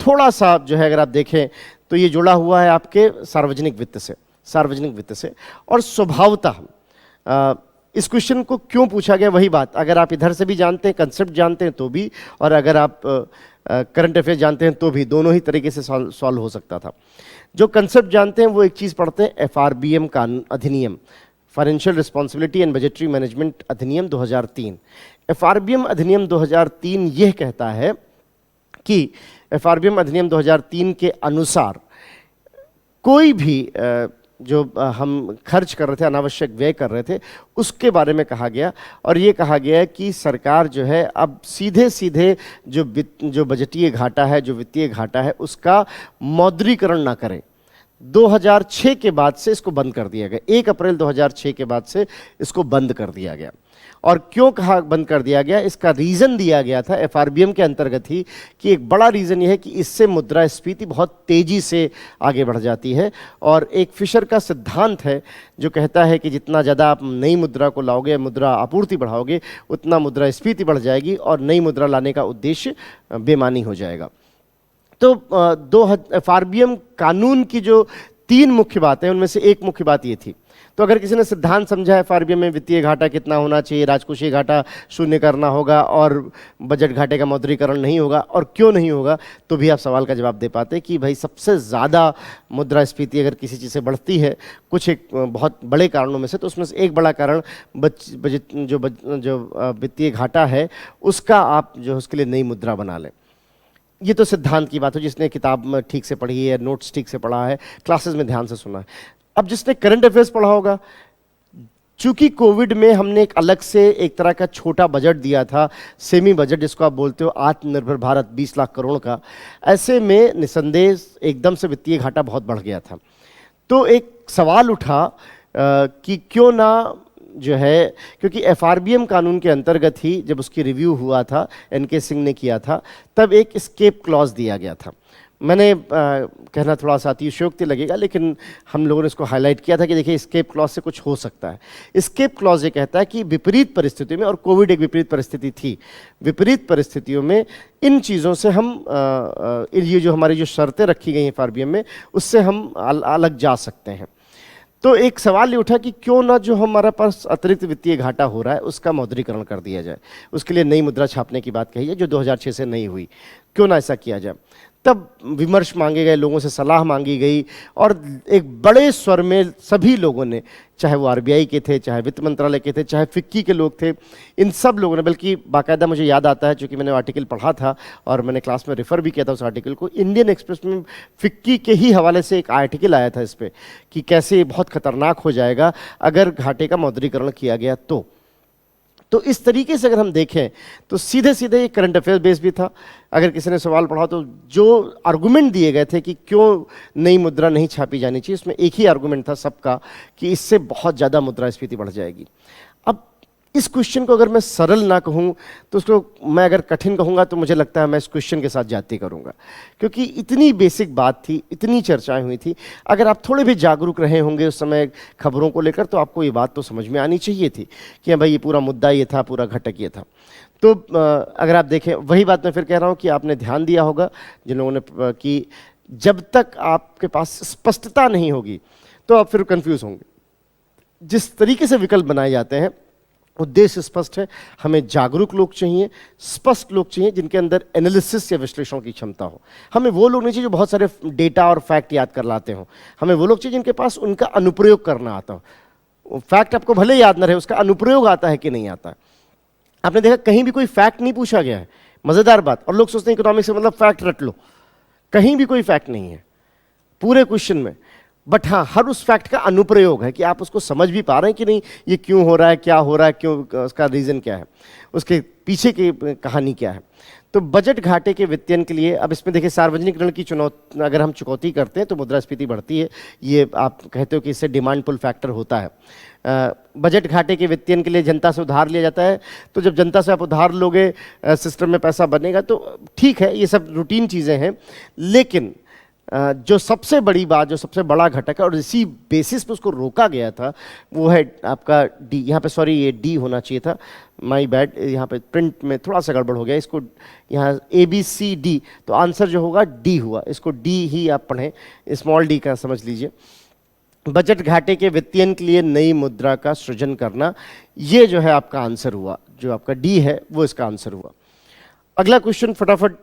थोड़ा सा जो है अगर आप देखें तो ये जुड़ा हुआ है आपके सार्वजनिक वित्त से, और स्वभावतः इस क्वेश्चन को क्यों पूछा गया वही बात, अगर आप इधर से भी जानते हैं, कंसेप्ट जानते हैं तो भी, और अगर आप करंट अफेयर जानते हैं तो भी, दोनों ही तरीके से सॉल्व हो सकता था। जो कंसेप्ट जानते हैं वो एक चीज़ पढ़ते हैं, FRBM कानून अधिनियम, financial responsibility and budgetary management अधिनियम 2003। FRBM अधिनियम 2003 यह कहता है कि FRBM अधिनियम 2003 के अनुसार कोई भी जो हम खर्च कर रहे थे, अनावश्यक व्यय कर रहे थे, उसके बारे में कहा गया। और ये कहा गया है कि सरकार जो है अब सीधे सीधे जो बजटीय घाटा है, जो वित्तीय घाटा है, उसका मौद्रीकरण ना करे। 2006 के बाद से इसको बंद कर दिया गया, 1 अप्रैल 2006 के बाद से इसको बंद कर दिया गया। और क्यों कहा बंद कर दिया गया, इसका रीज़न दिया गया था FRBM के अंतर्गत ही, कि एक बड़ा रीज़न यह है कि इससे मुद्रास्फीति बहुत तेज़ी से आगे बढ़ जाती है। और एक फिशर का सिद्धांत है जो कहता है कि जितना ज़्यादा आप नई मुद्रा को लाओगे, मुद्रा आपूर्ति बढ़ाओगे, उतना मुद्रास्फीति बढ़ जाएगी और नई मुद्रा लाने का उद्देश्य बेमानी हो जाएगा। तो FRBM कानून की जो 3 मुख्य बातें, उनमें से एक मुख्य बात ये थी। तो अगर किसी ने सिद्धांत समझा FRBM में वित्तीय घाटा कितना होना चाहिए, राजकोषीय घाटा शून्य करना होगा और बजट घाटे का मौद्रीकरण नहीं होगा, और क्यों नहीं होगा, तो भी आप सवाल का जवाब दे पाते कि भाई सबसे ज़्यादा मुद्रास्फीति अगर किसी चीज़ से बढ़ती है, कुछ एक बहुत बड़े कारणों में से, तो उसमें से एक बड़ा कारण बजट जो वित्तीय घाटा है उसका आप जो उसके लिए नई मुद्रा बना लें। ये तो सिद्धांत की बात हो, जिसने किताब में ठीक से पढ़ी है, नोट्स ठीक से पढ़ा है, क्लासेस में ध्यान से सुना है। अब जिसने करंट अफेयर्स पढ़ा होगा, चूंकि कोविड में हमने एक अलग से एक तरह का छोटा बजट दिया था, सेमी बजट जिसको आप बोलते हो, आत्मनिर्भर भारत 20 लाख करोड़ का, ऐसे में निसंदेह एकदम से वित्तीय घाटा बहुत बढ़ गया था। तो एक सवाल उठा कि क्यों ना जो है, क्योंकि FRBM कानून के अंतर्गत ही जब उसकी रिव्यू हुआ था, NK सिंह ने किया था, तब एक स्केप क्लॉज दिया गया था। मैंने कहना थोड़ा सा अतिशयोक्ति लगेगा, लेकिन हम लोगों ने इसको हाईलाइट किया था कि देखिए स्केप क्लॉज से कुछ हो सकता है। स्केप क्लॉज ये कहता है कि विपरीत परिस्थितियों में, और कोविड एक विपरीत परिस्थिति थी, विपरीत परिस्थितियों में इन चीज़ों से हम ये जो हमारी जो शर्तें रखी गई हैं FRBM में, उससे हम अलग जा सकते हैं। तो एक सवाल ये उठा कि क्यों ना जो हमारे पास अतिरिक्त वित्तीय घाटा हो रहा है उसका मौद्रीकरण कर दिया जाए, उसके लिए नई मुद्रा छापने की बात कही है जो 2006 से नहीं हुई, क्यों ना ऐसा किया जाए। तब विमर्श मांगे गए, लोगों से सलाह मांगी गई, और एक बड़े स्वर में सभी लोगों ने, चाहे वो RBI के थे, चाहे वित्त मंत्रालय के थे, चाहे फिक्की के लोग थे, इन सब लोगों ने, बल्कि बाकायदा मुझे याद आता है चूंकि मैंने आर्टिकल पढ़ा था और मैंने क्लास में रेफर भी किया था उस आर्टिकल को, इंडियन एक्सप्रेस में फिक्की के ही हवाले से एक आर्टिकल आया था इस पर कि कैसे ये बहुत खतरनाक हो जाएगा अगर घाटे का मौद्रीकरण किया गया तो इस तरीके से अगर हम देखें तो सीधे सीधे ये करंट अफेयर बेस भी था। अगर किसी ने सवाल पढ़ा तो जो आर्गुमेंट दिए गए थे कि क्यों नई मुद्रा नहीं छापी जानी चाहिए, उसमें एक ही आर्गुमेंट था सबका कि इससे बहुत ज़्यादा मुद्रास्फीति बढ़ जाएगी। अब इस क्वेश्चन को अगर मैं सरल ना कहूँ तो उसको मैं अगर कठिन कहूँगा तो मुझे लगता है मैं इस क्वेश्चन के साथ जाती करूँगा, क्योंकि इतनी बेसिक बात थी, इतनी चर्चाएं हुई थी। अगर आप थोड़े भी जागरूक रहे होंगे उस समय खबरों को लेकर तो आपको ये बात तो समझ में आनी चाहिए थी कि भाई ये पूरा मुद्दा ये था, पूरा घटक ये था। तो अगर आप देखें, वही बात मैं फिर कह रहा हूँ कि आपने ध्यान दिया होगा जिन लोगों ने कि जब तक आपके पास स्पष्टता नहीं होगी तो आप फिर कंफ्यूज होंगे। जिस तरीके से विकल्प बनाए जाते हैं उद्देश्य स्पष्ट है, हमें जागरूक लोग चाहिए, स्पष्ट लोग चाहिए जिनके अंदर एनालिसिस या विश्लेषण की क्षमता हो। हमें वो लोग नहीं चाहिए जो बहुत सारे डेटा और फैक्ट याद कर लाते हो, हमें वो लोग चाहिए जिनके पास उनका अनुप्रयोग करना आता हो। फैक्ट आपको भले याद न रहे, उसका अनुप्रयोग आता है कि नहीं आता है। आपने देखा कहीं भी कोई फैक्ट नहीं पूछा गया है, मजेदार बात, और लोग सोचते हैं इकोनॉमिक्स से मतलब फैक्ट रट लो, कहीं भी कोई फैक्ट नहीं है पूरे क्वेश्चन में। बट हाँ, हर उस फैक्ट का अनुप्रयोग है कि आप उसको समझ भी पा रहे हैं कि नहीं, ये क्यों हो रहा है, क्या हो रहा है, क्यों, उसका रीज़न क्या है, उसके पीछे की कहानी क्या है। तो बजट घाटे के वित्तीयन के लिए, अब इसमें देखिए सार्वजनिक ऋण की चुनौती अगर हम चुकौती करते हैं तो मुद्रास्फीति बढ़ती है, ये आप कहते हो कि इससे डिमांड पुल फैक्टर होता है। बजट घाटे के वित्तीयन के लिए जनता से उधार लिया जाता है, तो जब जनता से आप उधार लोगे सिस्टम में पैसा बनेगा तो ठीक है, ये सब रूटीन चीज़ें हैं। लेकिन जो सबसे बड़ी बात, जो सबसे बड़ा घटक है और इसी बेसिस पे उसको रोका गया था, वो है आपका डी। यहाँ पे सॉरी, ये डी होना चाहिए था, माय बैड, यहाँ पे प्रिंट में थोड़ा सा गड़बड़ हो गया, इसको यहाँ ABCD, तो आंसर जो होगा डी हुआ, इसको डी ही आप पढ़ें, स्मॉल डी का समझ लीजिए। बजट घाटे के वित्तीयन के लिए नई मुद्रा का सृजन करना, ये जो है आपका आंसर हुआ, जो आपका डी है वो इसका आंसर हुआ। अगला क्वेश्चन फटाफट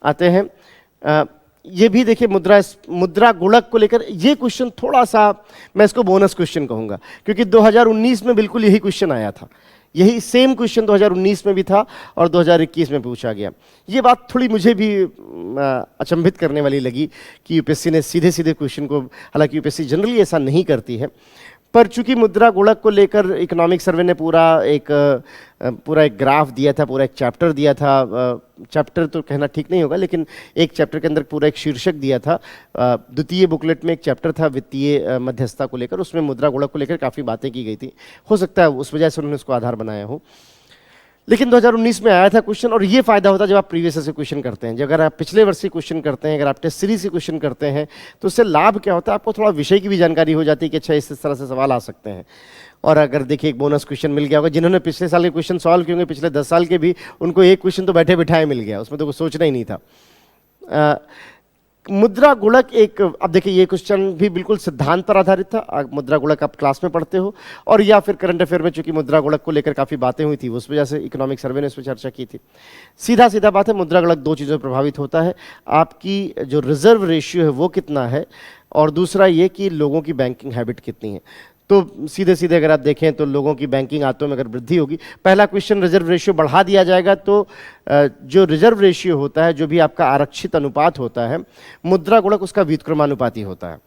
आते हैं। ये भी देखिए मुद्रा गुणक को लेकर ये क्वेश्चन थोड़ा सा मैं इसको बोनस क्वेश्चन कहूँगा, क्योंकि 2019 में बिल्कुल यही क्वेश्चन आया था, यही सेम क्वेश्चन 2019 में भी था और 2021 में पूछा गया। ये बात थोड़ी मुझे भी अचंभित करने वाली लगी कि UPSC ने सीधे सीधे क्वेश्चन को, हालांकि UPSC जनरली ऐसा नहीं करती है, पर चूंकि मुद्रा गुणक को लेकर इकोनॉमिक सर्वे ने पूरा एक ग्राफ दिया था, पूरा एक चैप्टर दिया था, चैप्टर तो कहना ठीक नहीं होगा, लेकिन एक चैप्टर के अंदर पूरा एक शीर्षक दिया था। द्वितीय बुकलेट में एक चैप्टर था वित्तीय मध्यस्थता को लेकर, उसमें मुद्रा गुणक को लेकर काफ़ी बातें की गई थी, हो सकता है उस वजह से उन्होंने उसको आधार बनाया हो। लेकिन 2019 में आया था क्वेश्चन, और ये फायदा होता है जब आप प्रीवियस ईयर से क्वेश्चन करते हैं, जब अगर आप पिछले वर्ष से क्वेश्चन करते हैं, अगर आप टेस्ट सीरीज से क्वेश्चन करते हैं, तो उससे लाभ क्या होता है, आपको थोड़ा विषय की भी जानकारी हो जाती है कि अच्छा इस तरह से सवाल आ सकते हैं। और अगर देखिए एक बोनस क्वेश्चन मिल गया होगा, जिन्होंने पिछले साल के क्वेश्चन सॉल्व किए होंगे, पिछले 10 साल के भी, उनको एक क्वेश्चन तो बैठे बिठाए मिल गया, उसमें तो कुछ सोचना ही नहीं था। मुद्रा गुणक एक, अब देखिए ये क्वेश्चन भी बिल्कुल सिद्धांत पर आधारित था, मुद्रा गुणक आप क्लास में पढ़ते हो, और या फिर करंट अफेयर में चूंकि मुद्रा गुणक को लेकर काफ़ी बातें हुई थी, उस वजह से इकोनॉमिक सर्वे ने इस पर चर्चा की थी। सीधा सीधा बात है, मुद्रा गुणक दो चीज़ों से प्रभावित होता है, आपकी जो रिजर्व रेशियो है वो कितना है, और दूसरा ये कि लोगों की बैंकिंग हैबिट कितनी है। तो सीधे सीधे अगर आप देखें तो लोगों की बैंकिंग आदतों में अगर वृद्धि होगी, पहला क्वेश्चन रिजर्व रेशियो बढ़ा दिया जाएगा, तो जो रिजर्व रेशियो होता है, जो भी आपका आरक्षित अनुपात होता है, मुद्रा गुणक उसका व्युत्क्रमानुपाती होता है।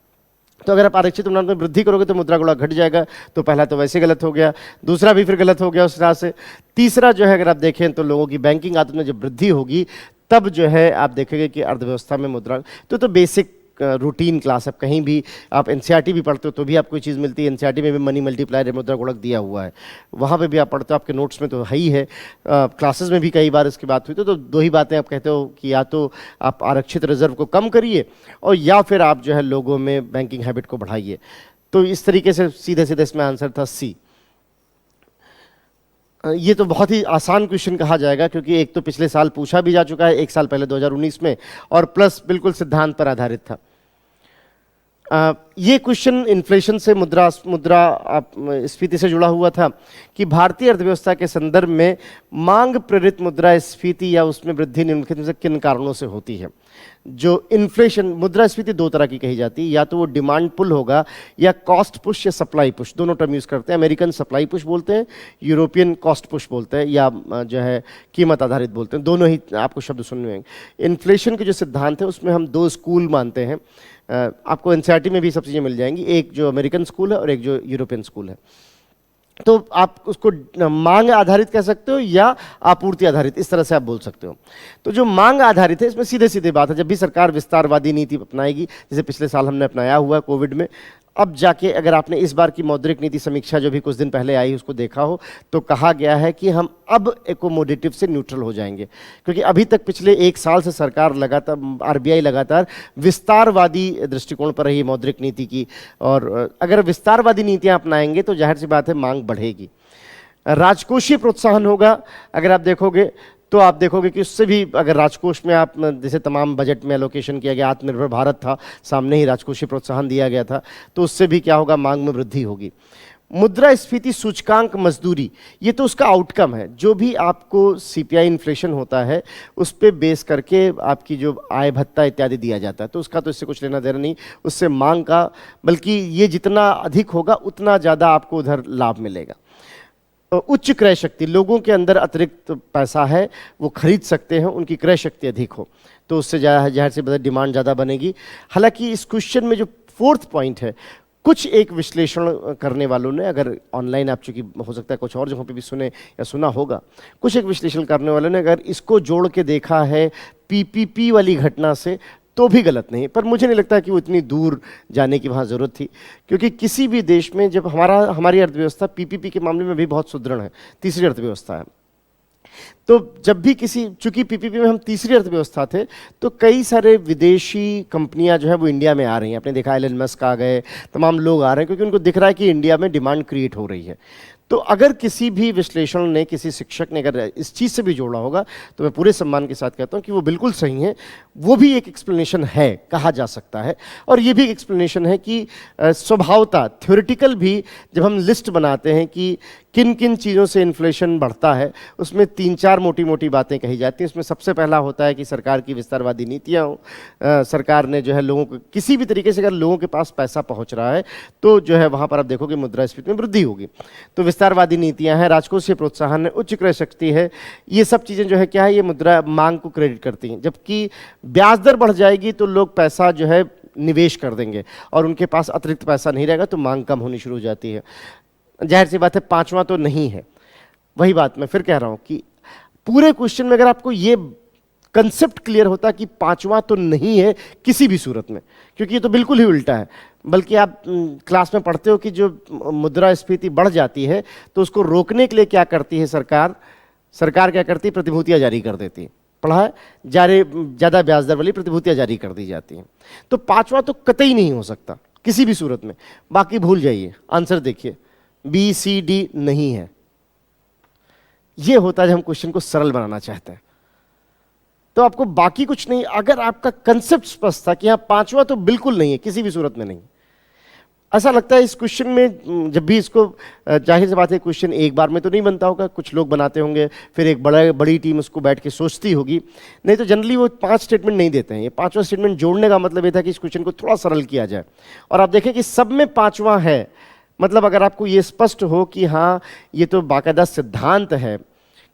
तो अगर आप आरक्षित अनुपात में वृद्धि करोगे तो मुद्रा गुणक घट जाएगा, तो पहला तो वैसे गलत हो गया, दूसरा भी फिर गलत हो गया उस तरह से। तीसरा जो है अगर आप देखें तो लोगों की बैंकिंग आदत में जब वृद्धि होगी तब जो है आप देखेंगे कि अर्थव्यवस्था में मुद्रा, तो बेसिक रूटीन क्लास, अब कहीं भी आप एनसीईआरटी भी पढ़ते हो तो भी आपको कोई चीज़ मिलती है, एनसीईआरटी में भी मनी मल्टीप्लायर मुद्रा गुणक दिया हुआ है, वहाँ पे भी आप पढ़ते हो, आपके नोट्स में तो है ही है, क्लासेस में भी कई बार इसकी बात हुई। तो दो ही बातें आप कहते हो कि या तो आप आरक्षित रिजर्व को कम करिए और या फिर आप जो है लोगों में बैंकिंग हैबिट को बढ़ाइए। तो इस तरीके से सीधे सीधे इसमें आंसर था सी। ये तो बहुत ही आसान क्वेश्चन कहा जाएगा क्योंकि एक तो पिछले साल पूछा भी जा चुका है, एक साल पहले 2019 में, और प्लस बिल्कुल सिद्धांत पर आधारित था। ये क्वेश्चन इन्फ्लेशन से मुद्रास्फीति से जुड़ा हुआ था कि भारतीय अर्थव्यवस्था के संदर्भ में मांग प्रेरित मुद्रास्फीति या उसमें वृद्धि निम्नलिखित में से किन कारणों से होती है। जो इन्फ्लेशन, मुद्रास्फीति दो तरह की कही जाती है, या तो वो डिमांड पुल होगा या कॉस्ट पुश या सप्लाई पुश, दोनों टर्म यूज करते हैं। अमेरिकन सप्लाई पुश बोलते हैं, यूरोपियन कॉस्ट पुश बोलते हैं, या जो है कीमत आधारित बोलते हैं, दोनों ही आपको शब्द सुनने में आएंगे। इन्फ्लेशन के जो सिद्धांत है उसमें हम दो स्कूल मानते हैं, आपको एनसीईआरटी में भी सब चीज़ें मिल जाएंगी, एक जो अमेरिकन स्कूल है और एक जो यूरोपियन स्कूल है। तो आप उसको मांग आधारित कह सकते हो या आपूर्ति आधारित, इस तरह से आप बोल सकते हो। तो जो मांग आधारित है इसमें सीधे सीधे बात है, जब भी सरकार विस्तारवादी नीति अपनाएगी, जैसे पिछले साल हमने अपनाया हुआ है कोविड में, अब जाके अगर आपने इस बार की मौद्रिक नीति समीक्षा जो भी कुछ दिन पहले आई उसको देखा हो तो कहा गया है कि हम अब एकोमोडेटिव से न्यूट्रल हो जाएंगे, क्योंकि अभी तक पिछले एक साल से सरकार लगातार, आरबीआई लगातार विस्तारवादी दृष्टिकोण पर रही है मौद्रिक नीति की, और अगर विस्तारवादी नीतियां अपनाएंगे तो जाहिर सी बात है मांग बढ़ेगी। राजकोषीय प्रोत्साहन होगा, अगर आप देखोगे तो आप देखोगे कि उससे भी, अगर राजकोष में आप जैसे तमाम बजट में एलोकेशन किया गया, आत्मनिर्भर भारत था, सामने ही राजकोषीय प्रोत्साहन दिया गया था, तो उससे भी क्या होगा, मांग में वृद्धि होगी। मुद्रास्फीति सूचकांक मजदूरी, ये तो उसका आउटकम है, जो भी आपको सीपीआई इन्फ्लेशन होता है उस पर बेस करके आपकी जो आय भत्ता इत्यादि दिया जाता है, तो उसका तो इससे कुछ लेना देना नहीं, उससे मांग का, बल्कि ये जितना अधिक होगा उतना ज़्यादा आपको उधर लाभ मिलेगा। उच्च क्रय शक्ति, लोगों के अंदर अतिरिक्त पैसा है, वो खरीद सकते हैं, उनकी क्रय शक्ति अधिक हो तो उससे जाहिर से डिमांड ज़्यादा बनेगी। हालांकि इस क्वेश्चन में जो फोर्थ पॉइंट है, कुछ एक विश्लेषण करने वालों ने, अगर ऑनलाइन आप चूंकि हो सकता है कुछ और जगहों पे भी सुने या सुना होगा, कुछ एक विश्लेषण करने वालों ने अगर इसको जोड़ के देखा है पीपीपी वाली घटना से तो भी गलत नहीं, पर मुझे नहीं लगता कि वो इतनी दूर जाने की वहाँ ज़रूरत थी, क्योंकि किसी भी देश में जब हमारी अर्थव्यवस्था पीपीपी के मामले में भी बहुत सुदृढ़ है, तीसरी अर्थव्यवस्था है, तो जब भी किसी, चूंकि पीपीपी में हम तीसरी अर्थव्यवस्था थे, तो कई सारे विदेशी कंपनियां जो है वो इंडिया में आ रही हैं। आपने देखा एलन मस्क आ गए, तमाम लोग आ रहे हैं, क्योंकि उनको दिख रहा है कि इंडिया में डिमांड क्रिएट हो रही है। तो अगर किसी भी विश्लेषण ने, किसी शिक्षक ने अगर इस चीज़ से भी जोड़ा होगा तो मैं पूरे सम्मान के साथ कहता हूं कि वो बिल्कुल सही है, वो भी एक एक्सप्लेनेशन है, कहा जा सकता है। और ये भी एक एक्सप्लेनेशन है कि स्वभावता, थ्योरेटिकल भी जब हम लिस्ट बनाते हैं कि किन किन चीज़ों से इन्फ्लेशन बढ़ता है, उसमें 3-4 मोटी मोटी बातें कही जाती हैं। उसमें सबसे पहला होता है कि सरकार की विस्तारवादी नीतियाँ हों, सरकार ने जो है लोगों को किसी भी तरीके से, अगर लोगों के पास पैसा पहुँच रहा है तो जो है वहाँ पर आप देखोगे मुद्रास्फीति में वृद्धि होगी। तो विस्तारवादी नीतियाँ हैं, राजकोषीय प्रोत्साहन है, उच्च क्रय शक्ति है, ये सब चीज़ें जो है क्या है, ये मुद्रा मांग को क्रेडिट करती हैं। जबकि ब्याज दर बढ़ जाएगी तो लोग पैसा जो है निवेश कर देंगे और उनके पास अतिरिक्त पैसा नहीं रहेगा, तो मांग कम होनी शुरू हो जाती है। जाहिर सी बात है पांचवा तो नहीं है। वही बात मैं फिर कह रहा हूं कि पूरे क्वेश्चन में अगर आपको ये कंसेप्ट क्लियर होता कि पांचवा तो नहीं है किसी भी सूरत में, क्योंकि ये तो बिल्कुल ही उल्टा है। बल्कि आप क्लास में पढ़ते हो कि जो मुद्रास्फीति बढ़ जाती है तो उसको रोकने के लिए क्या करती है सरकार क्या करती है, प्रतिभूतियां जारी कर देती है। पढ़ा है, ज़्यादा ब्याज दर वाली प्रतिभूतियां जारी कर दी जाती हैं। तो पांचवा तो कतई नहीं हो सकता किसी भी सूरत में। बाकी भूल जाइए, आंसर देखिए, बी सी डी नहीं है। यह होता है जब हम क्वेश्चन को सरल बनाना चाहते हैं, तो आपको बाकी कुछ नहीं, अगर आपका कंसेप्ट स्पष्ट था कि यहां पांचवा तो बिल्कुल नहीं है, किसी भी सूरत में नहीं। ऐसा लगता है इस क्वेश्चन में, जब भी इसको, जाहिर सी बात है क्वेश्चन एक बार में तो नहीं बनता होगा, कुछ लोग बनाते होंगे, फिर एक बड़ी टीम उसको बैठ के सोचती होगी, नहीं तो जनरली वो 5 स्टेटमेंट नहीं देते हैं। ये 5वां स्टेटमेंट जोड़ने का मतलब ये था कि इस क्वेश्चन को थोड़ा सरल किया जाए। और आप देखें कि सब में 5वां है, मतलब अगर आपको ये स्पष्ट हो कि हाँ ये तो बाकायदा सिद्धांत है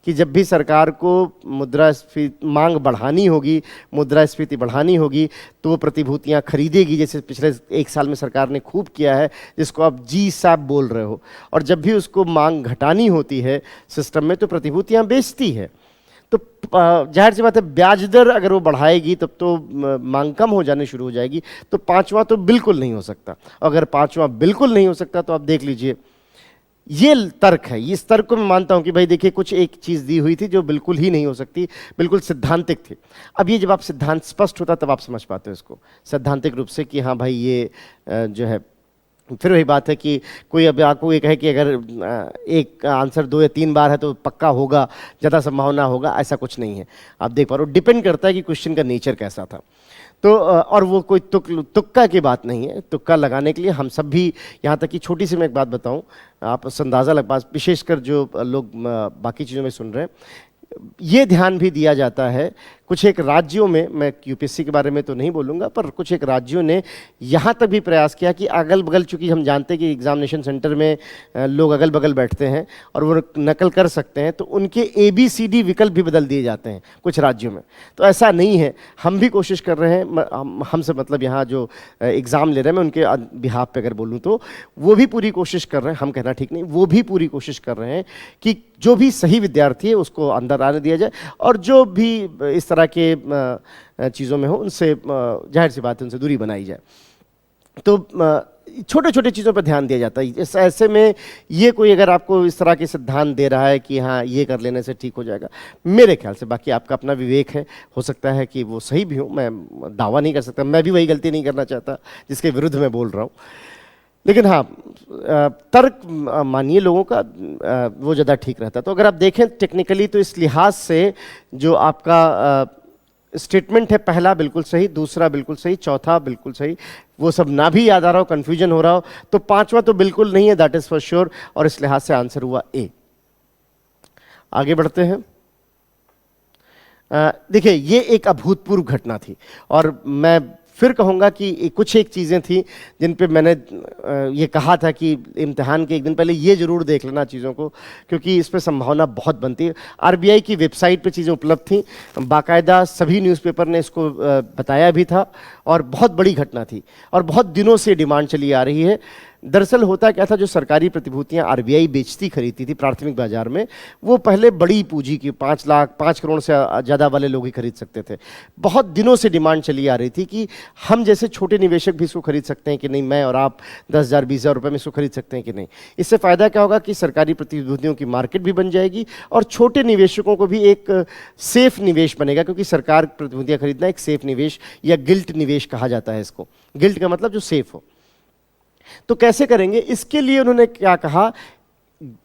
कि जब भी सरकार को मुद्रास्फीति मांग बढ़ानी होगी, मुद्रास्फीति बढ़ानी होगी, तो वो प्रतिभूतियां खरीदेगी, जैसे पिछले 1 साल में सरकार ने खूब किया है, जिसको आप जी साहब बोल रहे हो। और जब भी उसको मांग घटानी होती है सिस्टम में, तो प्रतिभूतियां बेचती है। तो जाहिर सी बात है ब्याज दर अगर वो बढ़ाएगी तब तो मांग कम हो जानी शुरू हो जाएगी। तो पांचवा तो बिल्कुल नहीं हो सकता। अगर पांचवा बिल्कुल नहीं हो सकता तो आप देख लीजिए, ये तर्क है, इस तर्क को मैं मानता हूं कि भाई देखिए कुछ एक चीज दी हुई थी जो बिल्कुल ही नहीं हो सकती, बिल्कुल सिद्धांतिक थी। अब ये जब आप सिद्धांत स्पष्ट होता तब आप समझ पाते हो इसको सैद्धांतिक रूप से कि हाँ भाई ये जो है। फिर वही बात है कि कोई अब आपको ये कहे कि अगर एक आंसर 2 या 3 बार है तो पक्का होगा, ज़्यादा संभावना होगा, ऐसा कुछ नहीं है। आप देख पा रहे हो, डिपेंड करता है कि क्वेश्चन का नेचर कैसा था। तो और वो कोई तुक्का की बात नहीं है। तुक्का लगाने के लिए हम सब भी, यहाँ तक कि छोटी सी मैं एक बात बताऊं, आप अंदाज़ा लग पा, विशेषकर जो लोग बाकी चीज़ों में सुन रहे हैं, ये ध्यान भी दिया जाता है कुछ एक राज्यों में, मैं यूपीएससी के बारे में तो नहीं बोलूँगा, पर कुछ एक राज्यों ने यहाँ तक भी प्रयास किया कि अगल बगल, चूँकि हम जानते हैं कि एग्जामिनेशन सेंटर में लोग अगल बगल बैठते हैं और वो नकल कर सकते हैं, तो उनके ABCD विकल्प भी बदल दिए जाते हैं कुछ राज्यों में। तो ऐसा नहीं है, हम भी कोशिश कर रहे हैं, हमसे मतलब यहाँ जो एग्ज़ाम ले रहे हैं, मैं उनके बिहाफ पे अगर बोलूँ तो वो भी पूरी कोशिश कर रहे हैं, हम कहना ठीक नहीं, वो भी पूरी कोशिश कर रहे हैं कि जो भी सही विद्यार्थी है उसको अंदर आने दिया जाए, और जो भी इस तरह के चीज़ों में हो उनसे जाहिर सी बात है उनसे दूरी बनाई जाए। तो छोटे छोटे चीज़ों पर ध्यान दिया जाता है। ऐसे में ये कोई अगर आपको इस तरह के सिद्धांत दे रहा है कि हाँ ये कर लेने से ठीक हो जाएगा, मेरे ख्याल से, बाकी आपका अपना विवेक है, हो सकता है कि वो सही भी हो, मैं दावा नहीं कर सकता, मैं भी वही गलती नहीं करना चाहता जिसके विरुद्ध मैं बोल रहा हूँ। लेकिन हाँ, तर्क मानिए लोगों का, वो ज़्यादा ठीक रहता है। तो अगर आप देखें टेक्निकली तो इस लिहाज से जो आपका स्टेटमेंट है, पहला बिल्कुल सही, दूसरा बिल्कुल सही, चौथा बिल्कुल सही, वो सब ना भी याद आ रहा हो, कन्फ्यूजन हो रहा हो, तो पांचवा तो बिल्कुल नहीं है, दैट इज फॉर श्योर, और इस लिहाज से आंसर हुआ ए। आगे बढ़ते हैं। देखिए ये एक अभूतपूर्व घटना थी, और मैं फिर कहूँगा कि कुछ एक चीज़ें थी जिन पे मैंने ये कहा था कि इम्तिहान के एक दिन पहले ये ज़रूर देख लेना चीज़ों को, क्योंकि इस पे संभावना बहुत बनती है। RBI की वेबसाइट पे चीज़ें उपलब्ध थी, बाकायदा सभी न्यूज़पेपर ने इसको बताया भी था, और बहुत बड़ी घटना थी और बहुत दिनों से डिमांड चली आ रही है। दरअसल होता क्या था, जो सरकारी प्रतिभूतियां RBI बेचती खरीदती थी प्राथमिक बाजार में, वो पहले बड़ी पूंजी की 5 लाख 5 करोड़ से ज़्यादा वाले लोग ही खरीद सकते थे। बहुत दिनों से डिमांड चली आ रही थी कि हम जैसे छोटे निवेशक भी इसको खरीद सकते हैं कि नहीं, मैं और आप 10,000 20,000 रुपये में इसको खरीद सकते हैं कि नहीं। इससे फ़ायदा क्या होगा कि सरकारी प्रतिभूतियों की मार्केट भी बन जाएगी और छोटे निवेशकों को भी एक सेफ निवेश बनेगा, क्योंकि सरकार प्रतिभूतियाँ खरीदना एक सेफ निवेश या गिल्ट निवेश कहा जाता है इसको। गिल्ट का मतलब जो सेफ हो। तो कैसे करेंगे, इसके लिए उन्होंने क्या कहा,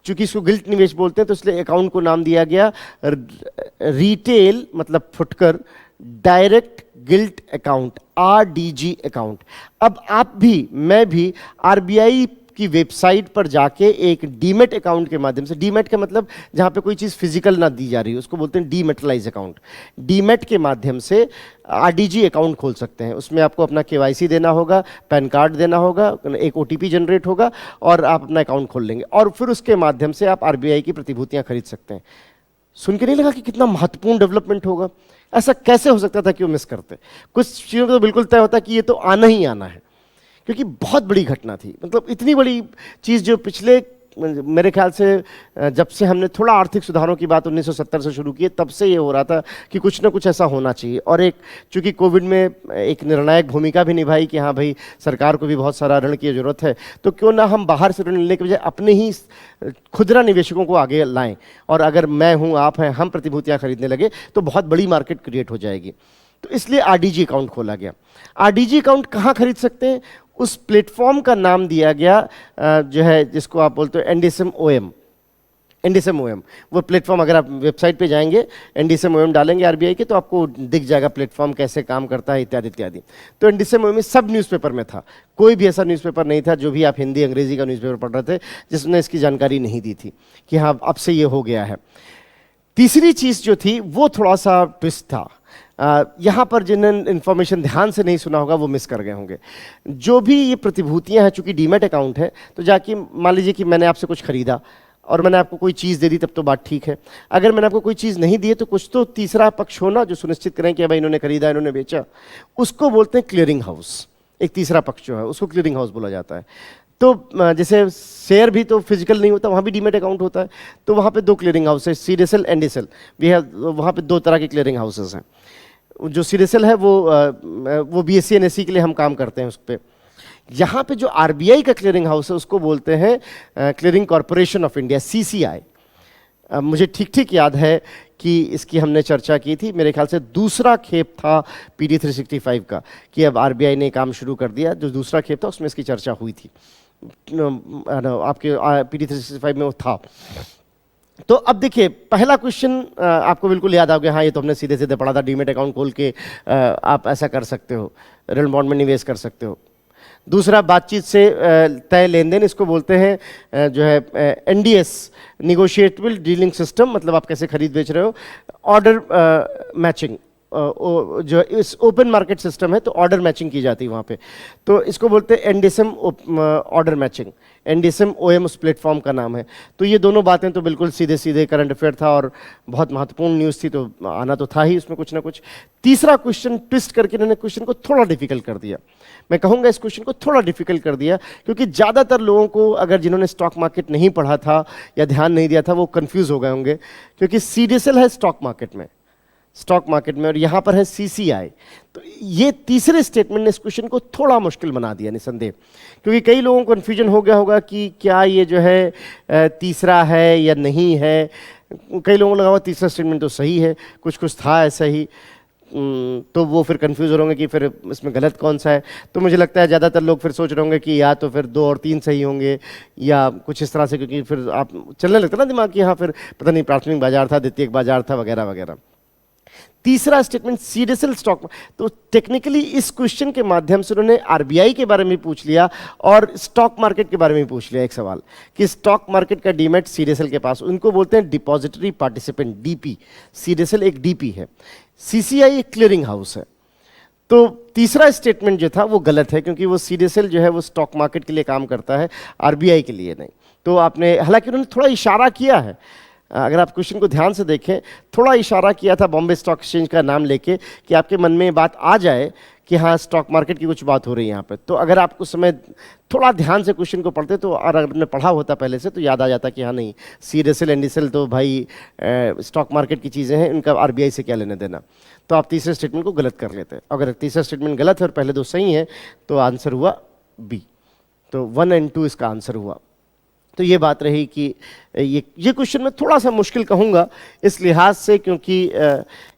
चूंकि इसको गिल्ट निवेश बोलते हैं तो इसलिए अकाउंट को नाम दिया गया रिटेल, मतलब फुटकर direct gilt account, RDG account. अब आप भी, मैं भी RBI की वेबसाइट पर जाके एक डीमेट अकाउंट के माध्यम से, डीमेट का मतलब जहाँ पे कोई चीज़ फिजिकल ना दी जा रही है उसको बोलते हैं डीमेटलाइज अकाउंट, डीमेट के माध्यम से RDG अकाउंट खोल सकते हैं। उसमें आपको अपना KYC देना होगा, पैन कार्ड देना होगा, एक OTP जनरेट होगा और आप अपना अकाउंट खोल लेंगे, और फिर उसके माध्यम से आप RBI की प्रतिभूतियाँ खरीद सकते हैं। सुन के नहीं लगा कि कितना महत्वपूर्ण डेवलपमेंट होगा? ऐसा कैसे हो सकता था कि वो मिस करते? कुछ चीज़ों को तो बिल्कुल तय होता कि ये तो आना ही आना है, क्योंकि बहुत बड़ी घटना थी। मतलब इतनी बड़ी चीज़ जो पिछले, मेरे ख्याल से जब से हमने थोड़ा आर्थिक सुधारों की बात 1970 से शुरू की है, तब से ये हो रहा था कि कुछ ना कुछ ऐसा होना चाहिए। और एक चूंकि कोविड में एक निर्णायक भूमिका भी निभाई कि हाँ भाई सरकार को भी बहुत सारा ऋण की ज़रूरत है, तो क्यों ना हम बाहर से ऋण लेने के बजाय अपने ही खुदरा निवेशकों को आगे लाएं, और अगर मैं हूँ, आप हैं, हम प्रतिभूतियाँ खरीदने लगे तो बहुत बड़ी मार्केट क्रिएट हो जाएगी। तो इसलिए RDG अकाउंट खोला गया। RDG अकाउंट कहाँ खरीद सकते हैं? उस प्लेटफॉर्म का नाम दिया गया जो है, जिसको आप बोलते हो एंडिसम OM। वो प्लेटफॉर्म, अगर आप वेबसाइट पे जाएंगे, एंडिसम OM डालेंगे RBI के, तो आपको दिख जाएगा प्लेटफॉर्म कैसे काम करता है, इत्यादि इत्यादि। तो एंडिसम OM सब न्यूज़पेपर में था, कोई भी ऐसा न्यूज़पेपर नहीं था जो भी आप हिंदी अंग्रेजी का न्यूज़पेपर पढ़ रहे थे जिसने इसकी जानकारी नहीं दी थी कि हाँ अब से ये हो गया है। तीसरी चीज़ जो थी वो थोड़ा सा ट्विस्ट था। यहाँ पर जिन्हें इन्फॉर्मेशन ध्यान से नहीं सुना होगा वो मिस कर गए होंगे। जो भी ये प्रतिभूतियाँ हैं, चूंकि डीमेट अकाउंट है, तो जाके मान लीजिए कि मैंने आपसे कुछ खरीदा और मैंने आपको कोई चीज़ दे दी, तब तो बात ठीक है। अगर मैंने आपको कोई चीज़ नहीं दी है तो कुछ तो तीसरा पक्ष होना जो सुनिश्चित करें कि भाई इन्होंने खरीदा, इन्होंने बेचा, उसको बोलते हैं क्लियरिंग हाउस। एक तीसरा पक्ष जो है उसको क्लियरिंग हाउस बोला जाता है। तो जैसे शेयर भी तो फिजिकल नहीं होता, वहाँ भी डीमेट अकाउंट होता है। तो वहाँ पे दो क्लियरिंग हाउस है, सीडीएसएल, एनडीएसएल। वी हैव वहाँ पे दो तरह के क्लियरिंग हाउसेस हैं। जो सीडीएसएल है वो बीएससी एनएससी के लिए हम काम करते हैं उस पर। यहाँ पे जो आरबीआई का क्लियरिंग हाउस है उसको बोलते हैं clearing corporation of India, CCI. मुझे ठीक ठीक याद है कि इसकी हमने चर्चा की थी, मेरे ख्याल से दूसरा खेप था पीडी 365 का, कि अब आरबीआई ने काम शुरू कर दिया। जो दूसरा खेप था उसमें इसकी चर्चा हुई थी, आपके पीडी 365 में वो था। तो अब देखिए, पहला क्वेश्चन आपको बिल्कुल याद आ गया, हाँ ये तो हमने सीधे सीधे पढ़ा था, डीमेट अकाउंट खोल के आप ऐसा कर सकते हो, रियल बॉन्ड में निवेश कर सकते हो। दूसरा, बातचीत से तय लेन देन, इसको बोलते हैं जो है एनडीएस, निगोशिएटेबल डीलिंग सिस्टम, मतलब आप कैसे खरीद बेच रहे हो। ऑर्डर मैचिंग, जो इस ओपन मार्केट सिस्टम है तो ऑर्डर मैचिंग की जाती है वहाँ पे, तो इसको बोलते हैं एनडीएसएम ऑर्डर मैचिंग। एनडीएसएम ओएम उस प्लेटफॉर्म का नाम है। तो ये दोनों बातें तो बिल्कुल सीधे सीधे करंट अफेयर था और बहुत महत्वपूर्ण न्यूज़ थी, तो आना तो था ही उसमें कुछ ना कुछ। तीसरा क्वेश्चन ट्विस्ट करके इन्होंने क्वेश्चन को थोड़ा डिफिकल्ट कर दिया। मैं कहूँगा इस क्वेश्चन को थोड़ा डिफिकल्ट कर दिया, क्योंकि ज़्यादातर लोगों को, अगर जिन्होंने स्टॉक मार्केट नहीं पढ़ा था या ध्यान नहीं दिया था, वो कंफ्यूज हो गए होंगे, क्योंकि सीडीएसएल है स्टॉक मार्केट में और यहाँ पर है सीसीआई। तो ये तीसरे स्टेटमेंट ने इस क्वेश्चन को थोड़ा मुश्किल बना दिया निसंदेह, क्योंकि कई लोगों को कन्फ्यूजन हो गया होगा कि क्या ये जो है तीसरा है या नहीं है। कई लोगों को लगा हुआ तीसरा स्टेटमेंट तो सही है, कुछ कुछ था ऐसा ही, तो वो फिर कंफ्यूज हो होंगे कि फिर इसमें गलत कौन सा है। तो मुझे लगता है ज़्यादातर लोग फिर सोच रहे होंगे कि या तो फिर 2 और 3 सही होंगे या कुछ इस तरह से, क्योंकि फिर आप चलने लगता ना दिमाग कि हाँ फिर पता नहीं प्राथमिक बाजार था, द्वितीयक बाजार था, वगैरह वगैरह। तीसरा स्टेटमेंट सीडीएसएल स्टॉक, तो टेक्निकली इस क्वेश्चन के माध्यम से उन्होंने आरबीआई के बारे में पूछ लिया और स्टॉक मार्केट के बारे में पूछ लिया एक सवाल, कि स्टॉक मार्केट का डीमैट सीडीएसएल के पास, उनको बोलते हैं डिपॉजिटरी पार्टिसिपेंट, डीपी। सीडीएसएल एक डीपी है, सीसीआई एक क्लियरिंग हाउस है। तो तीसरा स्टेटमेंट जो था वो गलत है, क्योंकि वो सीडीएसएल जो है वो स्टॉक मार्केट के लिए काम करता है, आरबीआई के लिए नहीं। तो आपने, हालांकि उन्होंने थोड़ा इशारा किया है, अगर आप क्वेश्चन को ध्यान से देखें, थोड़ा इशारा किया था बॉम्बे स्टॉक एक्सचेंज का नाम लेके, कि आपके मन में बात आ जाए कि हाँ स्टॉक मार्केट की कुछ बात हो रही है यहाँ पे। तो अगर आप उस समय थोड़ा ध्यान से क्वेश्चन को पढ़ते तो, और अगर आपने पढ़ा होता पहले से, तो याद आ जाता कि हाँ नहीं, सीडीएसएल एनडीएसएल तो भाई स्टॉक मार्केट की चीज़ें हैं, इनका आरबीआई से क्या लेने देना। तो आप तीसरे स्टेटमेंट को गलत कर लेते हैं। अगर तीसरा स्टेटमेंट गलत है और पहले 2 सही हैं, तो आंसर हुआ बी। तो 1 और 2 इसका आंसर हुआ। तो ये बात रही कि ये क्वेश्चन मैं थोड़ा सा मुश्किल कहूँगा इस लिहाज से, क्योंकि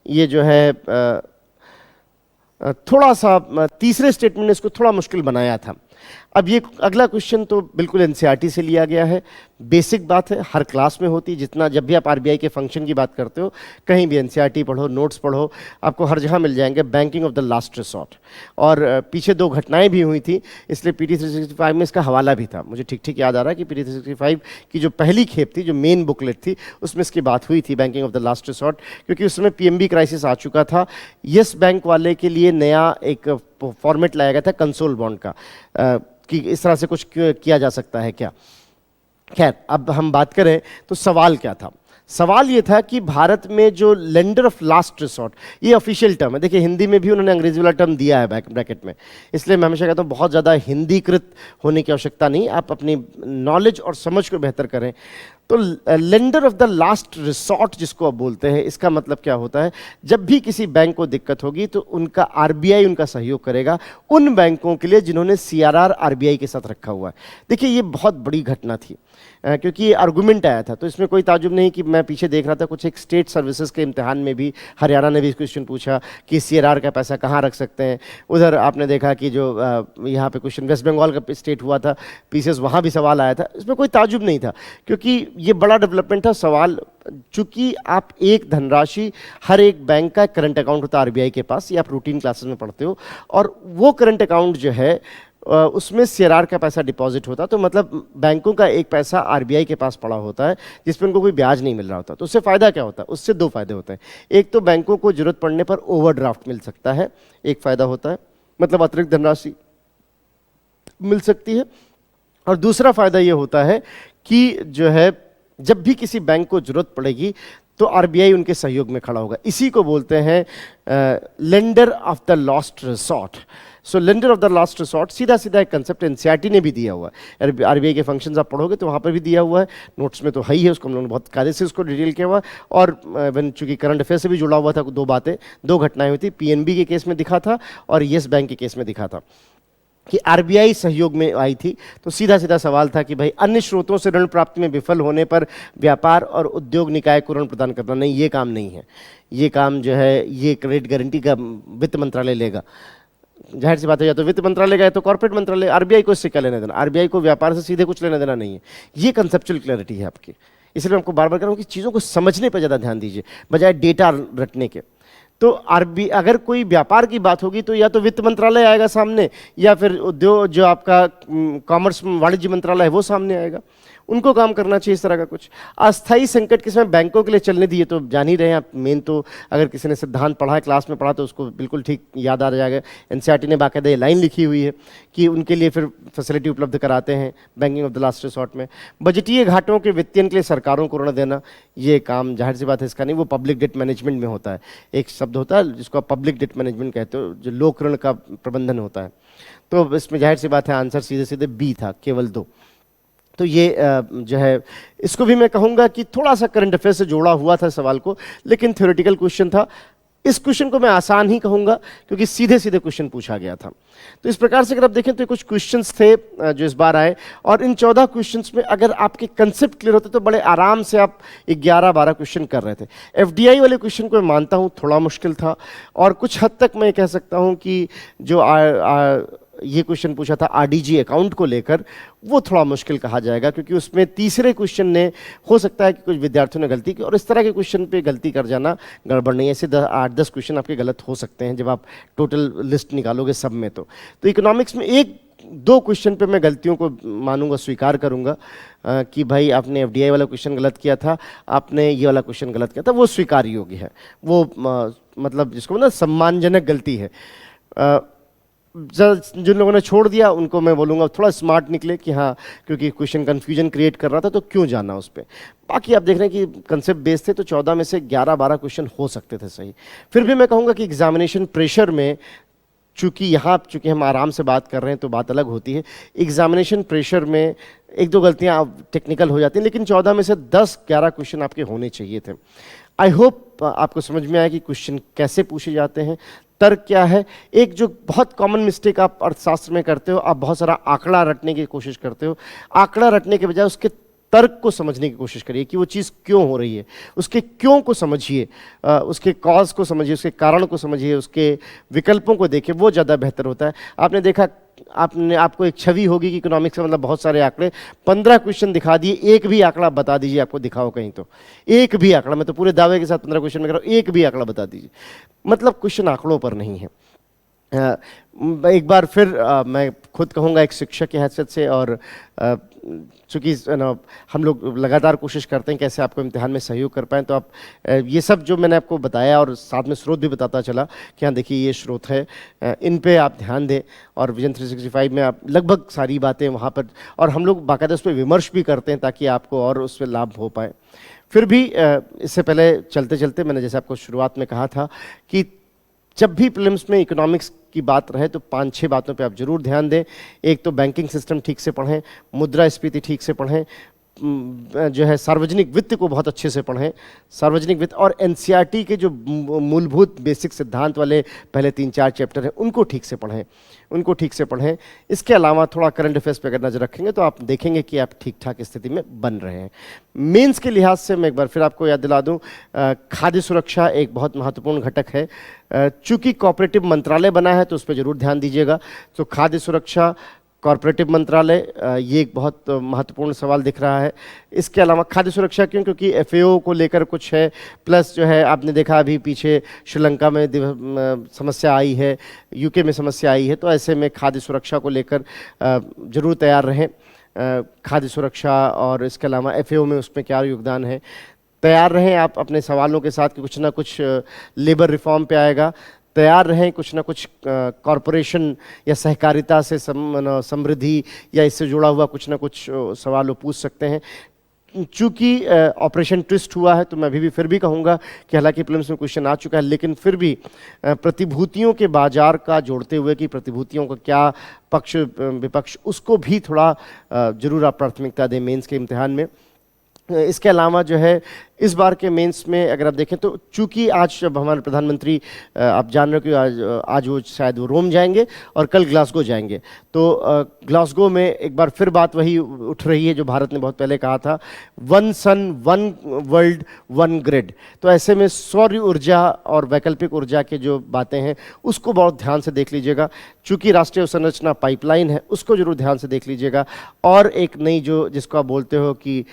ये जो है थोड़ा सा तीसरे स्टेटमेंट ने इसको थोड़ा मुश्किल बनाया था। अब ये अगला क्वेश्चन तो बिल्कुल एनसीईआरटी से लिया गया है, बेसिक बात है, हर क्लास में होती है। जितना जब भी आप आरबीआई के फंक्शन की बात करते हो, कहीं भी एनसीईआरटी पढ़ो, नोट्स पढ़ो, आपको हर जगह मिल जाएंगे, banking of the last resort. और पीछे 2 घटनाएं भी हुई थी, इसलिए पीडी 365 में इसका हवाला भी था। मुझे ठीक ठीक याद आ रहा है कि पीडी 365 की जो पहली खेप थी, जो मेन बुकलेट थी, उसमें इसकी बात हुई थी, banking of the last resort, क्योंकि उस समय पीएमबी क्राइसिस आ चुका था। येस बैंक वाले के लिए नया एक फॉर्मेट लाया गया था कंसोल बॉन्ड का, कि इस तरह से कुछ किया जा सकता है क्या। खैर, अब हम बात करें तो सवाल क्या था। सवाल ये था कि भारत में जो लेंडर ऑफ लास्ट रिसॉर्ट, ये ऑफिशियल टर्म है। देखिए, हिंदी में भी उन्होंने अंग्रेजी वाला टर्म दिया है ब्रैकेट में, इसलिए मैं हमेशा कहता हूँ बहुत ज़्यादा हिंदीकृत होने की आवश्यकता नहीं, आप अपनी नॉलेज और समझ को बेहतर करें। तो lender of the last resort जिसको आप बोलते हैं, इसका मतलब क्या होता है, जब भी किसी बैंक को दिक्कत होगी तो उनका आरबीआई उनका सहयोग करेगा, उन बैंकों के लिए जिन्होंने सीआरआर आरबीआई के साथ रखा हुआ है। देखिए, ये बहुत बड़ी घटना थी, क्योंकि ये आर्गूमेंट आया था, तो इसमें कोई ताजुब नहीं कि मैं पीछे देख रहा था कुछ एक स्टेट सर्विसेज के इम्तिहान में भी हरियाणा ने भी क्वेश्चन पूछा कि सीआरआर का पैसा कहाँ रख सकते हैं। उधर आपने देखा कि जो यहाँ पे क्वेश्चन वेस्ट बंगाल का स्टेट हुआ था, पीसीएस, वहाँ भी सवाल आया था। इसमें कोई ताजुब नहीं था, क्योंकि ये बड़ा डेवलपमेंट था सवाल। चूंकि आप एक धनराशि, हर एक बैंक का करंट अकाउंट होता है आरबीआई के पास, ये आप रूटीन क्लासेस में पढ़ते हो, और वो करंट अकाउंट जो है उसमें सीआरआर का पैसा डिपॉजिट होता, तो मतलब बैंकों का एक पैसा आरबीआई के पास पड़ा होता है, जिसमें उनको कोई ब्याज नहीं मिल रहा होता। तो उससे फ़ायदा क्या होता है? उससे 2 फायदे होते हैं। एक तो बैंकों को जरूरत पड़ने पर ओवरड्राफ्ट मिल सकता है, एक फ़ायदा होता है, मतलब अतिरिक्त धनराशि मिल सकती है। और दूसरा फ़ायदा ये होता है कि जो है, जब भी किसी बैंक को जरूरत पड़ेगी तो आरबीआई उनके सहयोग में खड़ा होगा। इसी को बोलते हैं lender of the last resort. So lender of the last resort सीधा सीधा एक कंसेप्ट एनसीईआरटी ने भी दिया हुआ है, आरबीआई के फंक्शंस आप पढ़ोगे तो वहाँ पर भी दिया हुआ है, नोट्स में तो है ही है, उसको हम लोगों ने बहुत कायदे से उसको डिटेल किया हुआ है। और वन चूंकि करंट अफेयर से भी जुड़ा हुआ था, दो बातें, दो घटनाएं हुई थी, पीएनबी के केस में दिखा था और येस बैंक के केस में दिखा था कि आरबीआई सहयोग में आई थी। तो सीधा सीधा सवाल था कि भाई अन्य स्रोतों से ऋण प्राप्ति में विफल होने पर व्यापार और उद्योग निकाय को ऋण प्रदान करना, नहीं, ये काम नहीं है, ये काम जो है ये क्रेडिट गारंटी का वित्त मंत्रालय लेगा। जाहिर सी बात है, या तो वित्त मंत्रालय का या तो कॉर्पोरेट मंत्रालय, आरबीआई को इससे क्या लेना देना, आरबीआई को व्यापार से सीधे कुछ लेना देना नहीं है। ये कंसेप्चुअल क्लैरिटी है आपकी, इसलिए मैं आपको बार बार कह रहा हूँ कि चीज़ों को समझने पर ज़्यादा ध्यान दीजिए बजाय डेटा रटने के। तो आरबी अगर कोई व्यापार की बात होगी तो या तो वित्त मंत्रालय आएगा सामने, या फिर उद्योग जो आपका कॉमर्स वाणिज्य मंत्रालय है वो सामने आएगा, उनको काम करना चाहिए इस तरह का कुछ। अस्थायी संकट के समय बैंकों के लिए चलने दिए, तो जान ही रहे हैं आप, मेन तो अगर किसी ने सिद्धांत पढ़ा है, क्लास में पढ़ा, तो उसको बिल्कुल ठीक याद आ जाएगा। एनसीईआरटी ने बाकायदा ये लाइन लिखी हुई है कि उनके लिए फिर फैसिलिटी उपलब्ध कराते हैं banking of the last resort में। बजटीय घाटों के वित्तीयन के लिए सरकारों को ऋण देना, ये काम जाहिर सी बात है इसका नहीं, वो पब्लिक डेट मैनेजमेंट में होता है। एक शब्द होता है जिसको आप पब्लिक डेट मैनेजमेंट कहते हो, जो लोक ऋण का प्रबंधन होता है। तो इसमें जाहिर सी बात है आंसर सीधे सीधे बी था, केवल 2। तो ये जो है इसको भी मैं कहूँगा कि थोड़ा सा करंट अफेयर से जोड़ा हुआ था सवाल को, लेकिन थ्योरेटिकल क्वेश्चन था। इस क्वेश्चन को मैं आसान ही कहूँगा क्योंकि सीधे सीधे क्वेश्चन पूछा गया था। तो इस प्रकार से अगर आप देखें तो कुछ क्वेश्चंस थे जो इस बार आए, और इन 14 क्वेश्चंस में अगर आपके कंसेप्ट क्लियर होते तो बड़े आराम से आप 11-12 क्वेश्चन कर रहे थे। एफडीआई वाले क्वेश्चन को मैं मानता हूँ थोड़ा मुश्किल था, और कुछ हद तक मैं कह सकता हूँ कि जो ये क्वेश्चन पूछा था आरडीजी अकाउंट को लेकर, वो थोड़ा मुश्किल कहा जाएगा, क्योंकि उसमें तीसरे क्वेश्चन ने हो सकता है कि कुछ विद्यार्थियों ने गलती की, और इस तरह के क्वेश्चन पे गलती कर जाना गड़बड़ नहीं है। ऐसे 8-10 क्वेश्चन आपके गलत हो सकते हैं जब आप टोटल लिस्ट निकालोगे सब में। तो इकोनॉमिक्स में 1-2 क्वेश्चन पे मैं गलतियों को मानूंगा, स्वीकार करूंगा कि भाई आपने एफडीआई वाला क्वेश्चन गलत किया था, आपने ये वाला क्वेश्चन गलत किया था, वो स्वीकार योग्य है, वो मतलब जिसको ना सम्मानजनक गलती है। जिन लोगों ने छोड़ दिया उनको मैं बोलूँगा थोड़ा स्मार्ट निकले कि हाँ, क्योंकि क्वेश्चन कंफ्यूजन क्रिएट कर रहा था तो क्यों जाना उस पर। बाकी आप देख रहे हैं कि कंसेप्ट बेस्ड थे, तो 14 में से 11-12 क्वेश्चन हो सकते थे सही। फिर भी मैं कहूँगा कि एग्जामिनेशन प्रेशर में, चूँकि हम आराम से बात कर रहे हैं तो बात अलग होती है, एग्जामिनेशन प्रेशर में 1-2 गलतियाँ टेक्निकल हो जाती हैं, लेकिन 14 में से 10-11 क्वेश्चन आपके होने चाहिए थे। आई होप आपको समझ में आया कि क्वेश्चन कैसे पूछे जाते हैं, तर्क क्या है। एक जो बहुत कॉमन मिस्टेक आप अर्थशास्त्र में करते हो, आप बहुत सारा आंकड़ा रटने की कोशिश करते हो। आंकड़ा रटने के बजाय उसके तर्क को समझने की कोशिश करिए कि वो चीज़ क्यों हो रही है, उसके क्यों को समझिए, उसके कॉज को समझिए, उसके कारण को समझिए, उसके विकल्पों को देखिए, वो ज़्यादा बेहतर होता है। आपने देखा, आपको एक छवि होगी कि इकोनॉमिक्स का मतलब बहुत सारे आंकड़े, 15 क्वेश्चन दिखा दिए, एक भी आंकड़ा बता दीजिए, आपको दिखाओ कहीं तो एक भी आंकड़ा, मैं तो पूरे दावे के साथ 15 क्वेश्चन में कर रहा हूँ, एक भी आंकड़ा बता दीजिए। मतलब क्वेश्चन आंकड़ों पर नहीं है। एक बार फिर मैं खुद कहूँगा एक शिक्षक की हैसियत से, और चूँकि हम लोग लगातार कोशिश करते हैं कैसे आपको इम्तिहान में सहयोग कर पाएँ, तो आप ये सब जो मैंने आपको बताया और साथ में स्रोत भी बताता चला कि हाँ देखिए ये स्रोत है, इन पे आप ध्यान दें। और विजन 365 में आप लगभग सारी बातें वहाँ पर, और हम लोग बाकायदा उस पर विमर्श भी करते हैं ताकि आपको और उस पर लाभ हो पाए। फिर भी इससे पहले चलते चलते मैंने जैसे आपको शुरुआत में कहा था कि जब भी प्रीलिम्स में इकोनॉमिक्स की बात रहे तो 5-6 बातों पे आप जरूर ध्यान दें। एक तो बैंकिंग सिस्टम ठीक से पढ़ें, मुद्रास्फीति ठीक से पढ़ें, जो है सार्वजनिक वित्त को बहुत अच्छे से पढ़ें, सार्वजनिक वित्त और एनसीईआरटी के जो मूलभूत बेसिक सिद्धांत वाले पहले 3-4 चैप्टर हैं उनको ठीक से पढ़ें, इसके अलावा थोड़ा करंट अफेयर्स पे अगर नजर रखेंगे तो आप देखेंगे कि आप ठीक ठाक स्थिति में बन रहे हैं। मेंस के लिहाज से मैं एक बार फिर आपको याद दिला दूं, खाद्य सुरक्षा एक बहुत महत्वपूर्ण घटक है। चूंकि कोऑपरेटिव मंत्रालय बना है तो उस पर जरूर ध्यान दीजिएगा। तो खाद्य सुरक्षा, कॉर्पोरेटिव मंत्रालय, ये एक बहुत महत्वपूर्ण सवाल दिख रहा है। इसके अलावा खाद्य सुरक्षा क्यों, क्योंकि एफएओ को लेकर कुछ है, प्लस जो है आपने देखा अभी पीछे श्रीलंका में समस्या आई है, यूके में समस्या आई है, तो ऐसे में खाद्य सुरक्षा को लेकर जरूर तैयार रहें। खाद्य सुरक्षा और इसके अलावा एफएओ में उसमें क्या योगदान है, तैयार रहें आप अपने सवालों के साथ कि कुछ ना कुछ लेबर रिफॉर्म पे आएगा। तैयार रहें, कुछ ना कुछ कॉरपोरेशन या सहकारिता से समृद्धि या इससे जुड़ा हुआ कुछ ना कुछ सवाल वो पूछ सकते हैं। चूंकि ऑपरेशन ट्विस्ट हुआ है तो मैं अभी भी फिर भी कहूँगा कि हालांकि प्रीलिम्स में क्वेश्चन आ चुका है, लेकिन फिर भी प्रतिभूतियों के बाजार का जोड़ते हुए कि प्रतिभूतियों का क्या पक्ष विपक्ष, उसको भी थोड़ा जरूर आप प्राथमिकता दें मेंस के इम्तिहान में। इसके अलावा जो है इस बार के मेंस में अगर आप देखें तो चूंकि आज जब हमारे प्रधानमंत्री आप जान रहे हो कि आज वो शायद वो रोम जाएंगे और कल ग्लासगो जाएंगे, तो ग्लासगो में एक बार फिर बात वही उठ रही है जो भारत ने बहुत पहले कहा था, one sun one world one grid. तो ऐसे में सौर ऊर्जा और वैकल्पिक ऊर्जा के जो बातें हैं उसको बहुत ध्यान से देख लीजिएगा। चूंकि राष्ट्रीय संरचना पाइपलाइन है उसको जरूर ध्यान से देख लीजिएगा। और एक नई जो जिसको आप बोलते हो कि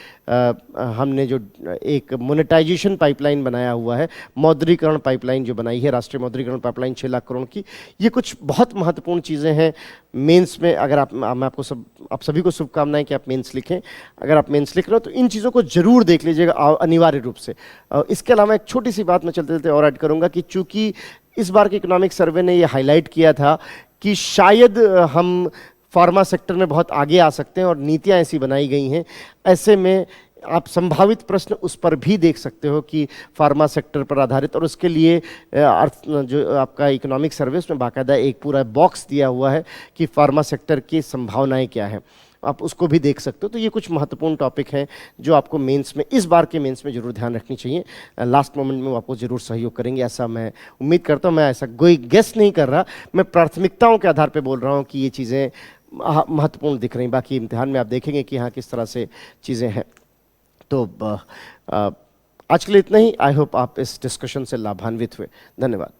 हमने जो एक मोनेटाइजेशन पाइपलाइन बनाया हुआ है, मौद्रीकरण पाइपलाइन जो बनाई है, राष्ट्रीय मौद्रीकरण पाइपलाइन 6 लाख करोड़ की, ये कुछ बहुत महत्वपूर्ण चीज़ें हैं मेंस में। अगर मैं आपको आप सभी को शुभकामनाएं कि आप मेंस लिखें। अगर आप मेंस लिख रहे हो तो इन चीज़ों को जरूर देख लीजिएगा अनिवार्य रूप से। इसके अलावा एक छोटी सी बात मैं चलते चलते और ऐड करूँगा कि चूँकि इस बार के इकोनॉमिक सर्वे ने ये हाईलाइट किया था कि शायद हम फार्मा सेक्टर में बहुत आगे आ सकते हैं और नीतियाँ ऐसी बनाई गई हैं, ऐसे में आप संभावित प्रश्न उस पर भी देख सकते हो कि फार्मा सेक्टर पर आधारित, और उसके लिए अर्थ जो आपका इकोनॉमिक सर्विस में बाकायदा एक पूरा बॉक्स दिया हुआ है कि फार्मा सेक्टर की संभावनाएं क्या हैं, आप उसको भी देख सकते हो। तो ये कुछ महत्वपूर्ण टॉपिक हैं जो आपको मेंस में, इस बार के मेंस में जरूर ध्यान रखनी चाहिए। लास्ट मोमेंट में वो आपको जरूर सहयोग करेंगे, ऐसा मैं उम्मीद करता हूँ। मैं ऐसा कोई गेस नहीं कर रहा, मैं प्राथमिकताओं के आधार पर बोल रहा हूँ कि ये चीज़ें महत्वपूर्ण दिख रही। बाकी इम्तिहान में आप देखेंगे कि हाँ किस तरह से चीज़ें हैं। तो आज के लिए इतना ही। आई होप आप इस डिस्कशन से लाभान्वित हुए। धन्यवाद।